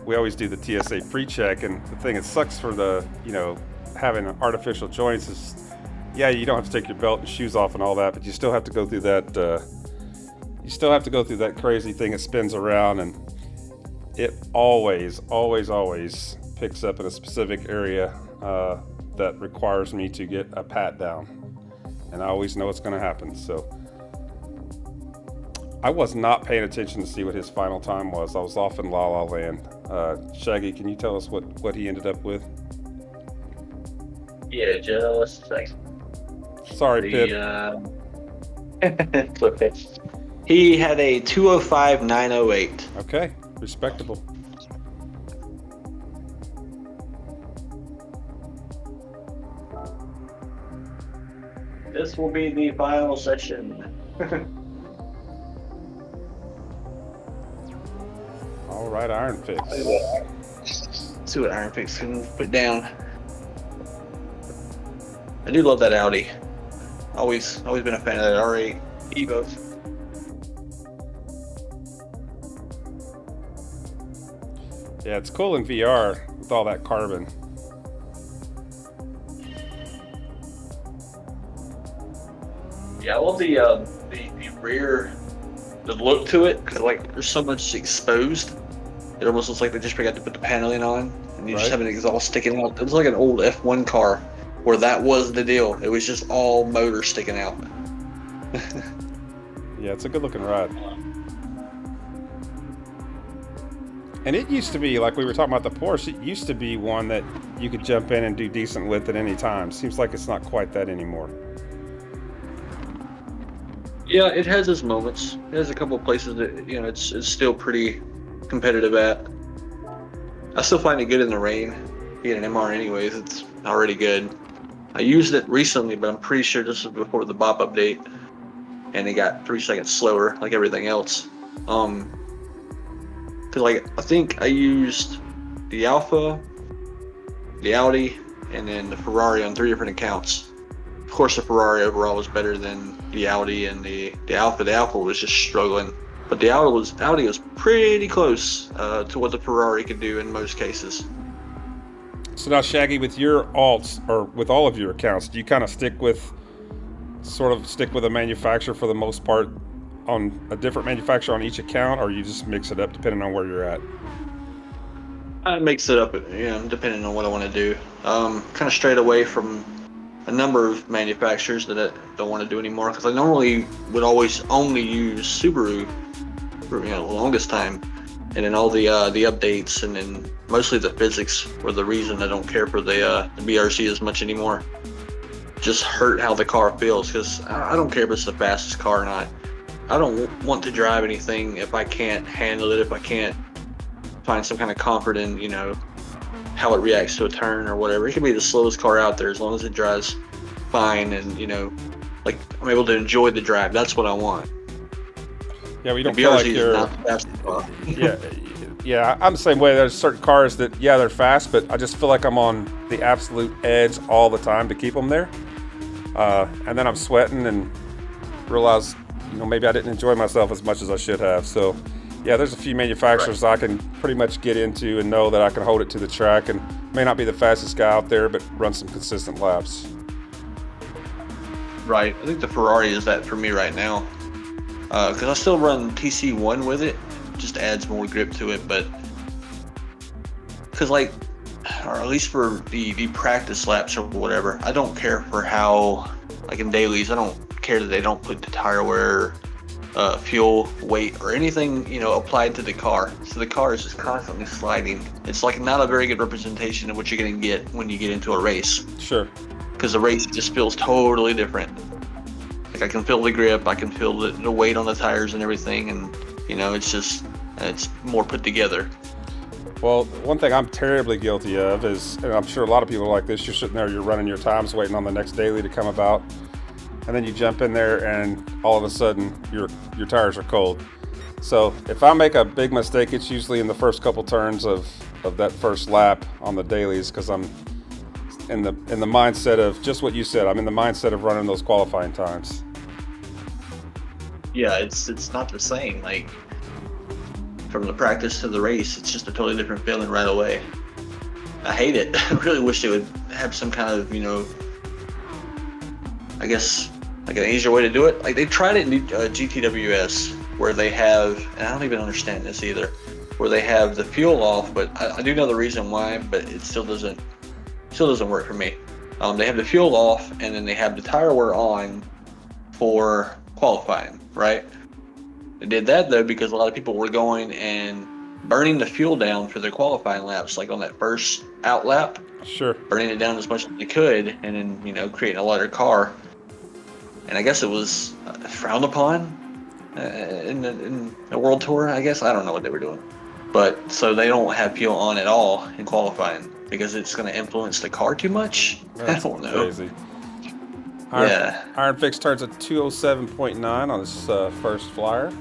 we always do the TSA pre-check. And the thing that sucks for the having artificial joints is, yeah, you don't have to take your belt and shoes off and all that, but you still have to go through that. You still have to go through that crazy thing that spins around, and it always picks up in a specific area that requires me to get a pat down, and I always know it's going to happen. So I was not paying attention to see what his final time was. I was off in La La Land. Shaggy, can you tell us what he ended up with? Yeah, just a second. Sorry, Pip. It's okay. He had a 205.908. Okay, respectable. This will be the final session. All right, Iron Fix. Let's see what Iron Fix can put down. I do love that Audi. Always been a fan of that R8 Evo. Yeah, it's cool in VR with all that carbon. Yeah, I love the rear, the look to it, because like there's so much exposed. It almost looks like they just forgot to put the paneling on, and you just Right. have an exhaust sticking out. It was like an old F1 car, where that was the deal. It was just all motor sticking out. Yeah, it's a good looking ride. And it used to be, like we were talking about the Porsche, it used to be one that you could jump in and do decent with at any time. Seems like it's not quite that anymore. Yeah, it has its moments. It has a couple of places that it's still pretty competitive at. I still find it good in the rain. Being an MR anyways, it's already good. I used it recently, but I'm pretty sure this was before the BOP update, and it got 3 seconds slower, like everything else. Cause like I think I used the Alpha, the Audi, and then the Ferrari on 3 different accounts. Of course, the Ferrari overall was better than the Audi and the Alpha. The Alpha was just struggling, but the Audi was pretty close to what the Ferrari could do in most cases. So now, Shaggy, with your alts, or with all of your accounts, do you kind of stick with a manufacturer for the most part, on a different manufacturer on each account, or you just mix it up depending on where you're at? I mix it up, depending on what I want to do. Kind of strayed away from a number of manufacturers that I don't want to do anymore, because I normally would always only use Subaru for the longest time, and then all the updates, and then mostly the physics were the reason I don't care for the BRC as much anymore. Just hurt how the car feels, because I don't care if it's the fastest car or not. I don't want to drive anything if I can't handle it, if I can't find some kind of comfort in, how it reacts to a turn or whatever. It can be the slowest car out there as long as it drives fine and, like I'm able to enjoy the drive. That's what I want. Yeah, we don't The feel like BRZ is you're. not the fastest car. Yeah, I'm the same way. There's certain cars that, yeah, they're fast, but I just feel like I'm on the absolute edge all the time to keep them there. And then I'm sweating and realize, maybe I didn't enjoy myself as much as I should have. So, yeah, there's a few manufacturers I can pretty much get into and know that I can hold it to the track, and may not be the fastest guy out there, but run some consistent laps. Right. I think the Ferrari is that for me right now. Because I still run TC1 with it. Just adds more grip to it, but because or at least for the practice laps or whatever, I don't care for how, like in dailies, I don't care that they don't put the tire wear, fuel, weight, or anything, applied to the car. So the car is just constantly sliding. It's like not a very good representation of what you're going to get when you get into a race. Sure. Because the race just feels totally different. Like I can feel the grip, I can feel the weight on the tires and everything, and it's more put together. Well, one thing I'm terribly guilty of is, and I'm sure a lot of people are like this, you're sitting there, you're running your times, waiting on the next daily to come about, and then you jump in there and all of a sudden your tires are cold. So if I make a big mistake, it's usually in the first couple turns of that first lap on the dailies, because I'm in the mindset of just what you said. I'm in the mindset of running those qualifying times. Yeah, it's not the same. Like from the practice to the race, it's just a totally different feeling right away. I hate it. I really wish they would have some kind of, I guess like an easier way to do it. Like they tried it in GT-WS, where they have, and I don't even understand this either, where they have the fuel off, but I do know the reason why, but it still doesn't work for me. They have the fuel off, and then they have the tire wear on for qualifying, right? They did that though because a lot of people were going and burning the fuel down for their qualifying laps, like on that first out lap. Sure. Burning it down as much as they could, and then creating a lighter car. And I guess it was frowned upon in the World Tour. I guess I don't know what they were doing, but so they don't have fuel on at all in qualifying because it's going to influence the car too much. That's I don't know. crazy. Iron Fix turns a 207.9 on his first flyer.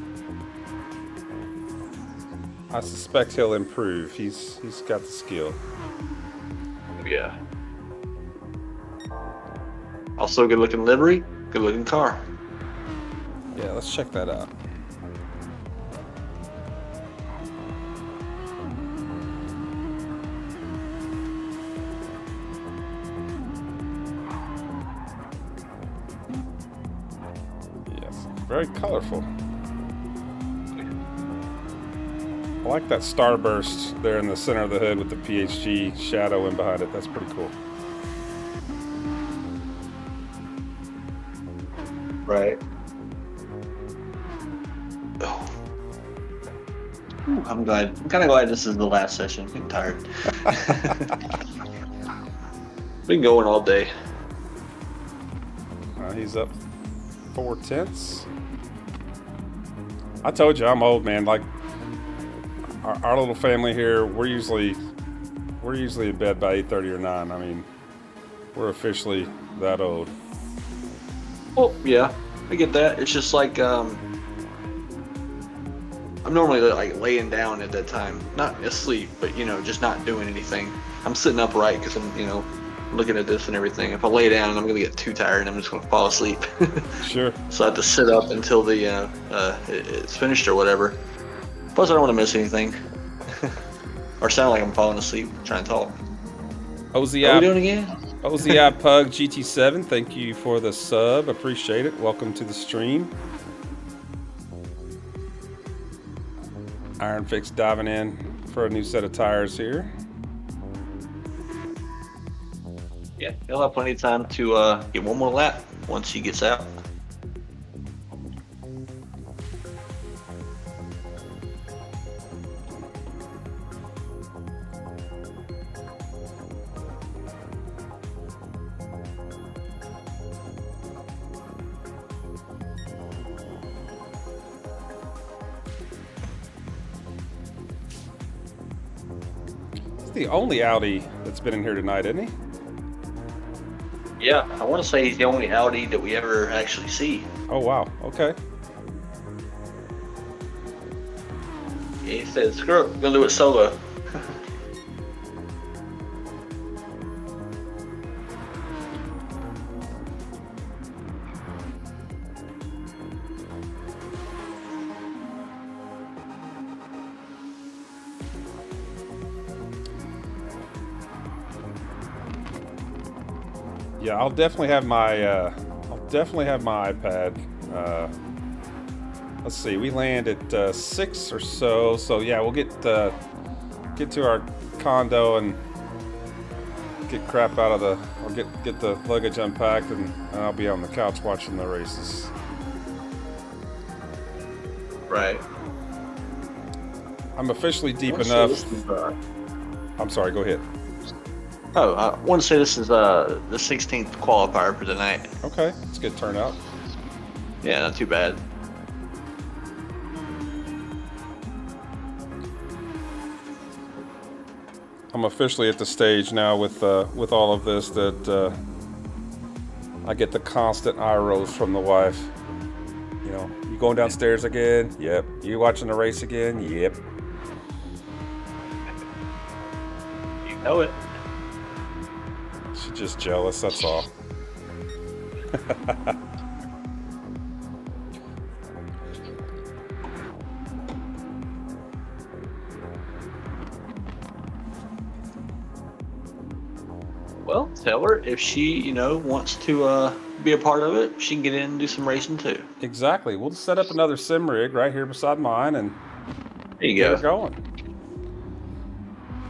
I suspect he'll improve. He's got the skill. Yeah. Also, good looking livery, good looking car. Yeah, let's check that out. Yes, very colorful. I like that starburst there in the center of the hood with the PHG shadow in behind it. That's pretty cool. Right. Oh. Ooh, I'm glad. I'm kind of glad this is the last session. I'm getting tired. Been going all day. He's up 4/10. I told you I'm old, man. Like our little family here, we're usually in bed by 8:30 or 9. I mean, we're officially that old. Well, yeah, I get that. It's just like I'm normally like laying down at that time, not asleep, but just not doing anything. I'm sitting upright because I'm looking at this and everything. If I lay down, I'm gonna get too tired and I'm just gonna fall asleep. Sure. So I have to sit up until the it's finished or whatever. Plus, I don't want to miss anything or sound like I'm falling asleep trying to talk. OZI, What are we doing again? OZI Pug GT7, thank you for the sub. Appreciate it. Welcome to the stream. Iron Fix diving in for a new set of tires here. Yeah, he'll have plenty of time to get one more lap once he gets out. He's the only Audi that's been in here tonight, isn't he? Yeah, I want to say he's the only Audi that we ever actually see. Oh, wow. Okay. Yeah, he said, screw it, we're going to do it solo. Yeah, I'll definitely have my iPad. Let's see, we land at 6 or so. So yeah, we'll get to our condo and get crap out of the, or get the luggage unpacked, and I'll be on the couch watching the races. Right. I'm officially deep I wanna enough. say this is, I'm sorry, go ahead. Oh, I want to say this is the 16th qualifier for tonight. Okay, it's a good turnout. Yeah, not too bad. I'm officially at the stage now with all of this that I get the constant eye rolls from the wife. You know, you going downstairs again? Yep. You watching the race again? Yep. You know it. She's just jealous, that's all. Well, tell her if she, wants to be a part of it, she can get in and do some racing too. Exactly. We'll set up another sim rig right here beside mine and There you get go. her going.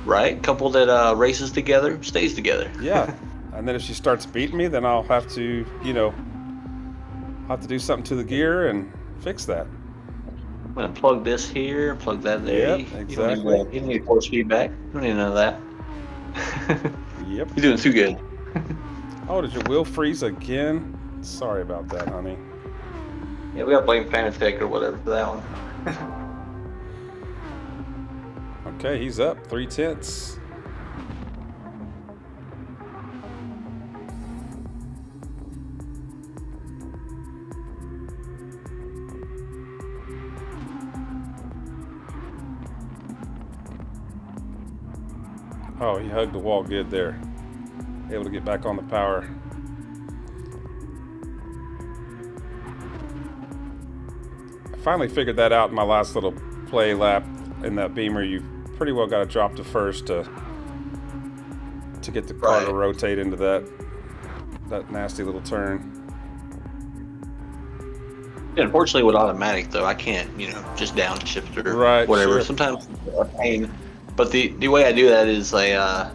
Right? Couple that races together, stays together. Yeah. And then if she starts beating me, then I'll have to, do something to the gear and fix that. I'm going to plug this here, plug that there. Yep, You exactly. don't need force feedback. You don't need none of that. Yep. You're doing too good. Oh, did your wheel freeze again? Sorry about that, honey. Yeah, we got to blame Fanatec or whatever for that one. Okay, he's up 3/10. Oh, he hugged the wall good there. Able to get back on the power. finally figured that out in my last little play lap in that Beamer. You pretty well got to drop to first to get the car to rotate into that nasty little turn. Yeah, unfortunately, with automatic though, I can't, just downshift or whatever. Sure. Sometimes it's a pain, but the way I do that is I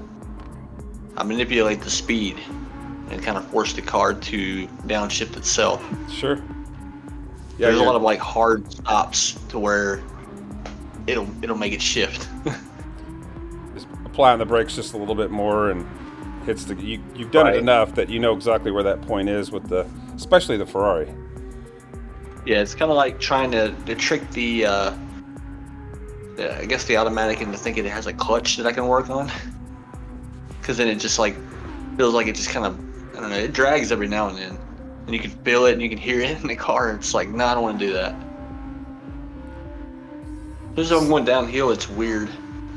manipulate the speed and kind of force the car to downshift itself. Sure. Yeah, there's a lot of like hard stops to where it'll make it shift. Just applying the brakes just a little bit more and hits the. You've done it enough that you know exactly where that point is with especially the Ferrari. Yeah, it's kind of like trying to trick the I guess the automatic into thinking it has a clutch that I can work on. Because then it just like feels like it just kind of, I don't know, it drags every now and then. And you can feel it and you can hear it in the car. It's like, no, I don't want to do that. Just when I'm going downhill, it's weird.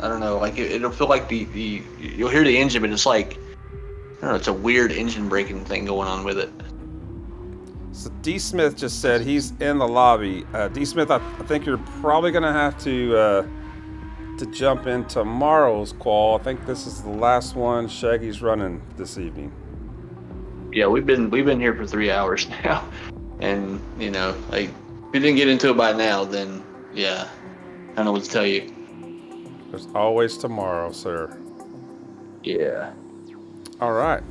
I don't know, like it'll feel like you'll hear the engine, but it's like, I don't know, it's a weird engine braking thing going on with it. So D Smith just said he's in the lobby. D Smith, I think you're probably gonna have to jump in tomorrow's qual. I think this is the last one Shaggy's running this evening. Yeah, we've been here for 3 hours now, and like if we didn't get into it by now, then yeah, I don't know what to tell you. There's always tomorrow, sir. Yeah. All right.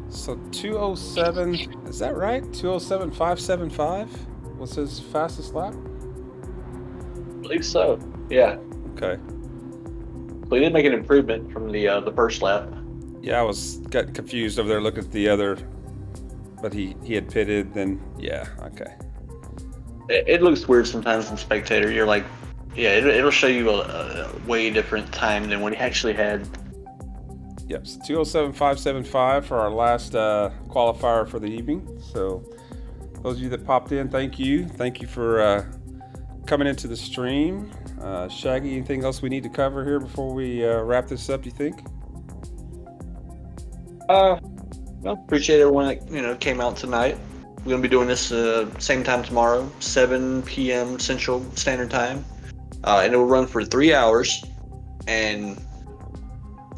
So 207, is that right? 207.575 was his fastest lap? I believe so. Yeah. Okay. So he did make an improvement from the first lap. Yeah, I was getting confused over there looking at the other, but he had pitted. Then yeah, okay. It looks weird sometimes in spectator. You're like, yeah, it'll show you a way different time than what he actually had. Yep, so 207.575 for our last qualifier for the evening. So those of you that popped in, thank you. Thank you for coming into the stream. Shaggy, anything else we need to cover here before we wrap this up, do you think? Well, appreciate everyone that came out tonight. We're gonna be doing this same time tomorrow, 7 p.m. Central Standard Time, and it will run for 3 hours. And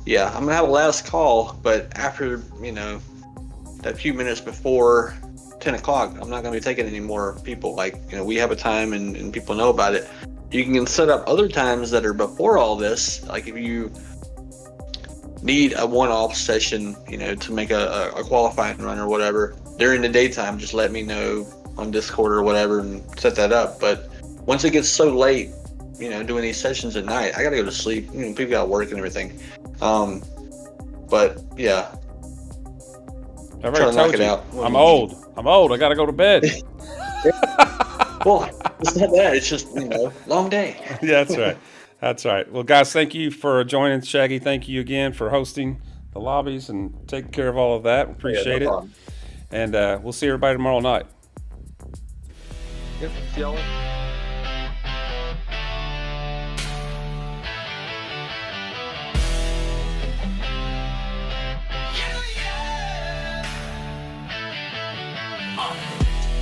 yeah, I'm gonna have a last call, but after that few minutes before 10 o'clock, I'm not gonna be taking any more people. Like we have a time and people know about it. You can set up other times that are before all this. Like if you need a one-off session, to make a qualifying run or whatever during the daytime, just let me know on Discord or whatever and set that up. But once it gets so late, doing these sessions at night, I gotta go to sleep. People got work and everything. But yeah, I've already told you, I'm old. I gotta go to bed. Well, it's not that. It's just long day. Yeah, that's right. That's right. Well, guys, thank you for joining. Shaggy, thank you again for hosting the lobbies and taking care of all of that. Appreciate it. Problem. And we'll see everybody tomorrow night. Yep. See y'all.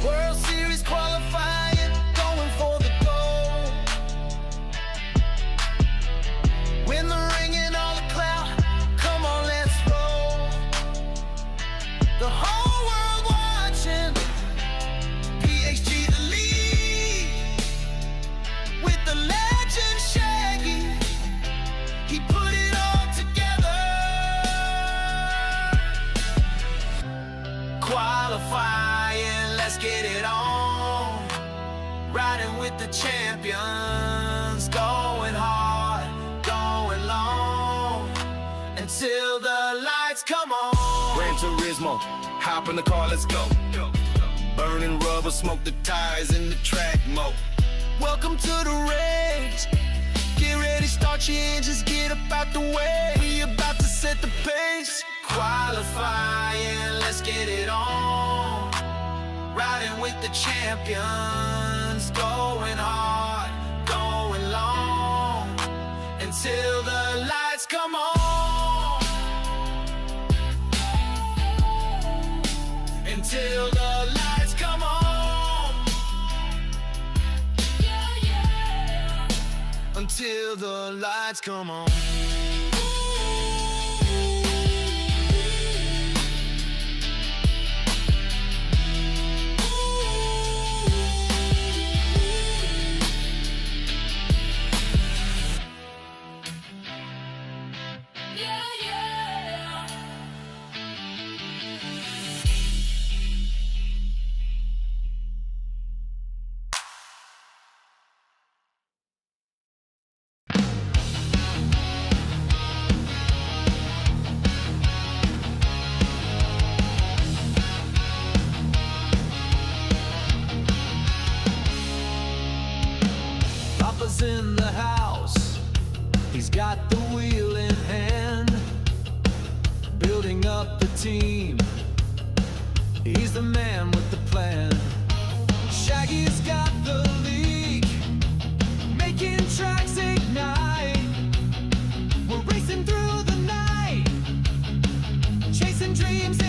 World Series qualifying, going for the gold. Win the ring and all the clout, come on, let's roll. The whole world watching, PHG the lead. With the legend Shaggy, he put it all together. Qualifying, let's get it on. Riding with the champions, going hard, going long, until the lights come on. Gran Turismo, hop in the car, let's go. Burning rubber, smoke the tires in the track mode. Welcome to the race. Get ready, start your engines, get up out the way. We about to set the pace. Qualifying, let's get it on. Riding with the champions, going hard, going long, until the lights come on. Until the lights come on. Until the lights come on. Papa's in the house, he's got the wheel in hand, building up the team, he's the man with the plan. Shaggy's got the leak, making tracks ignite. We're racing through the night, chasing dreams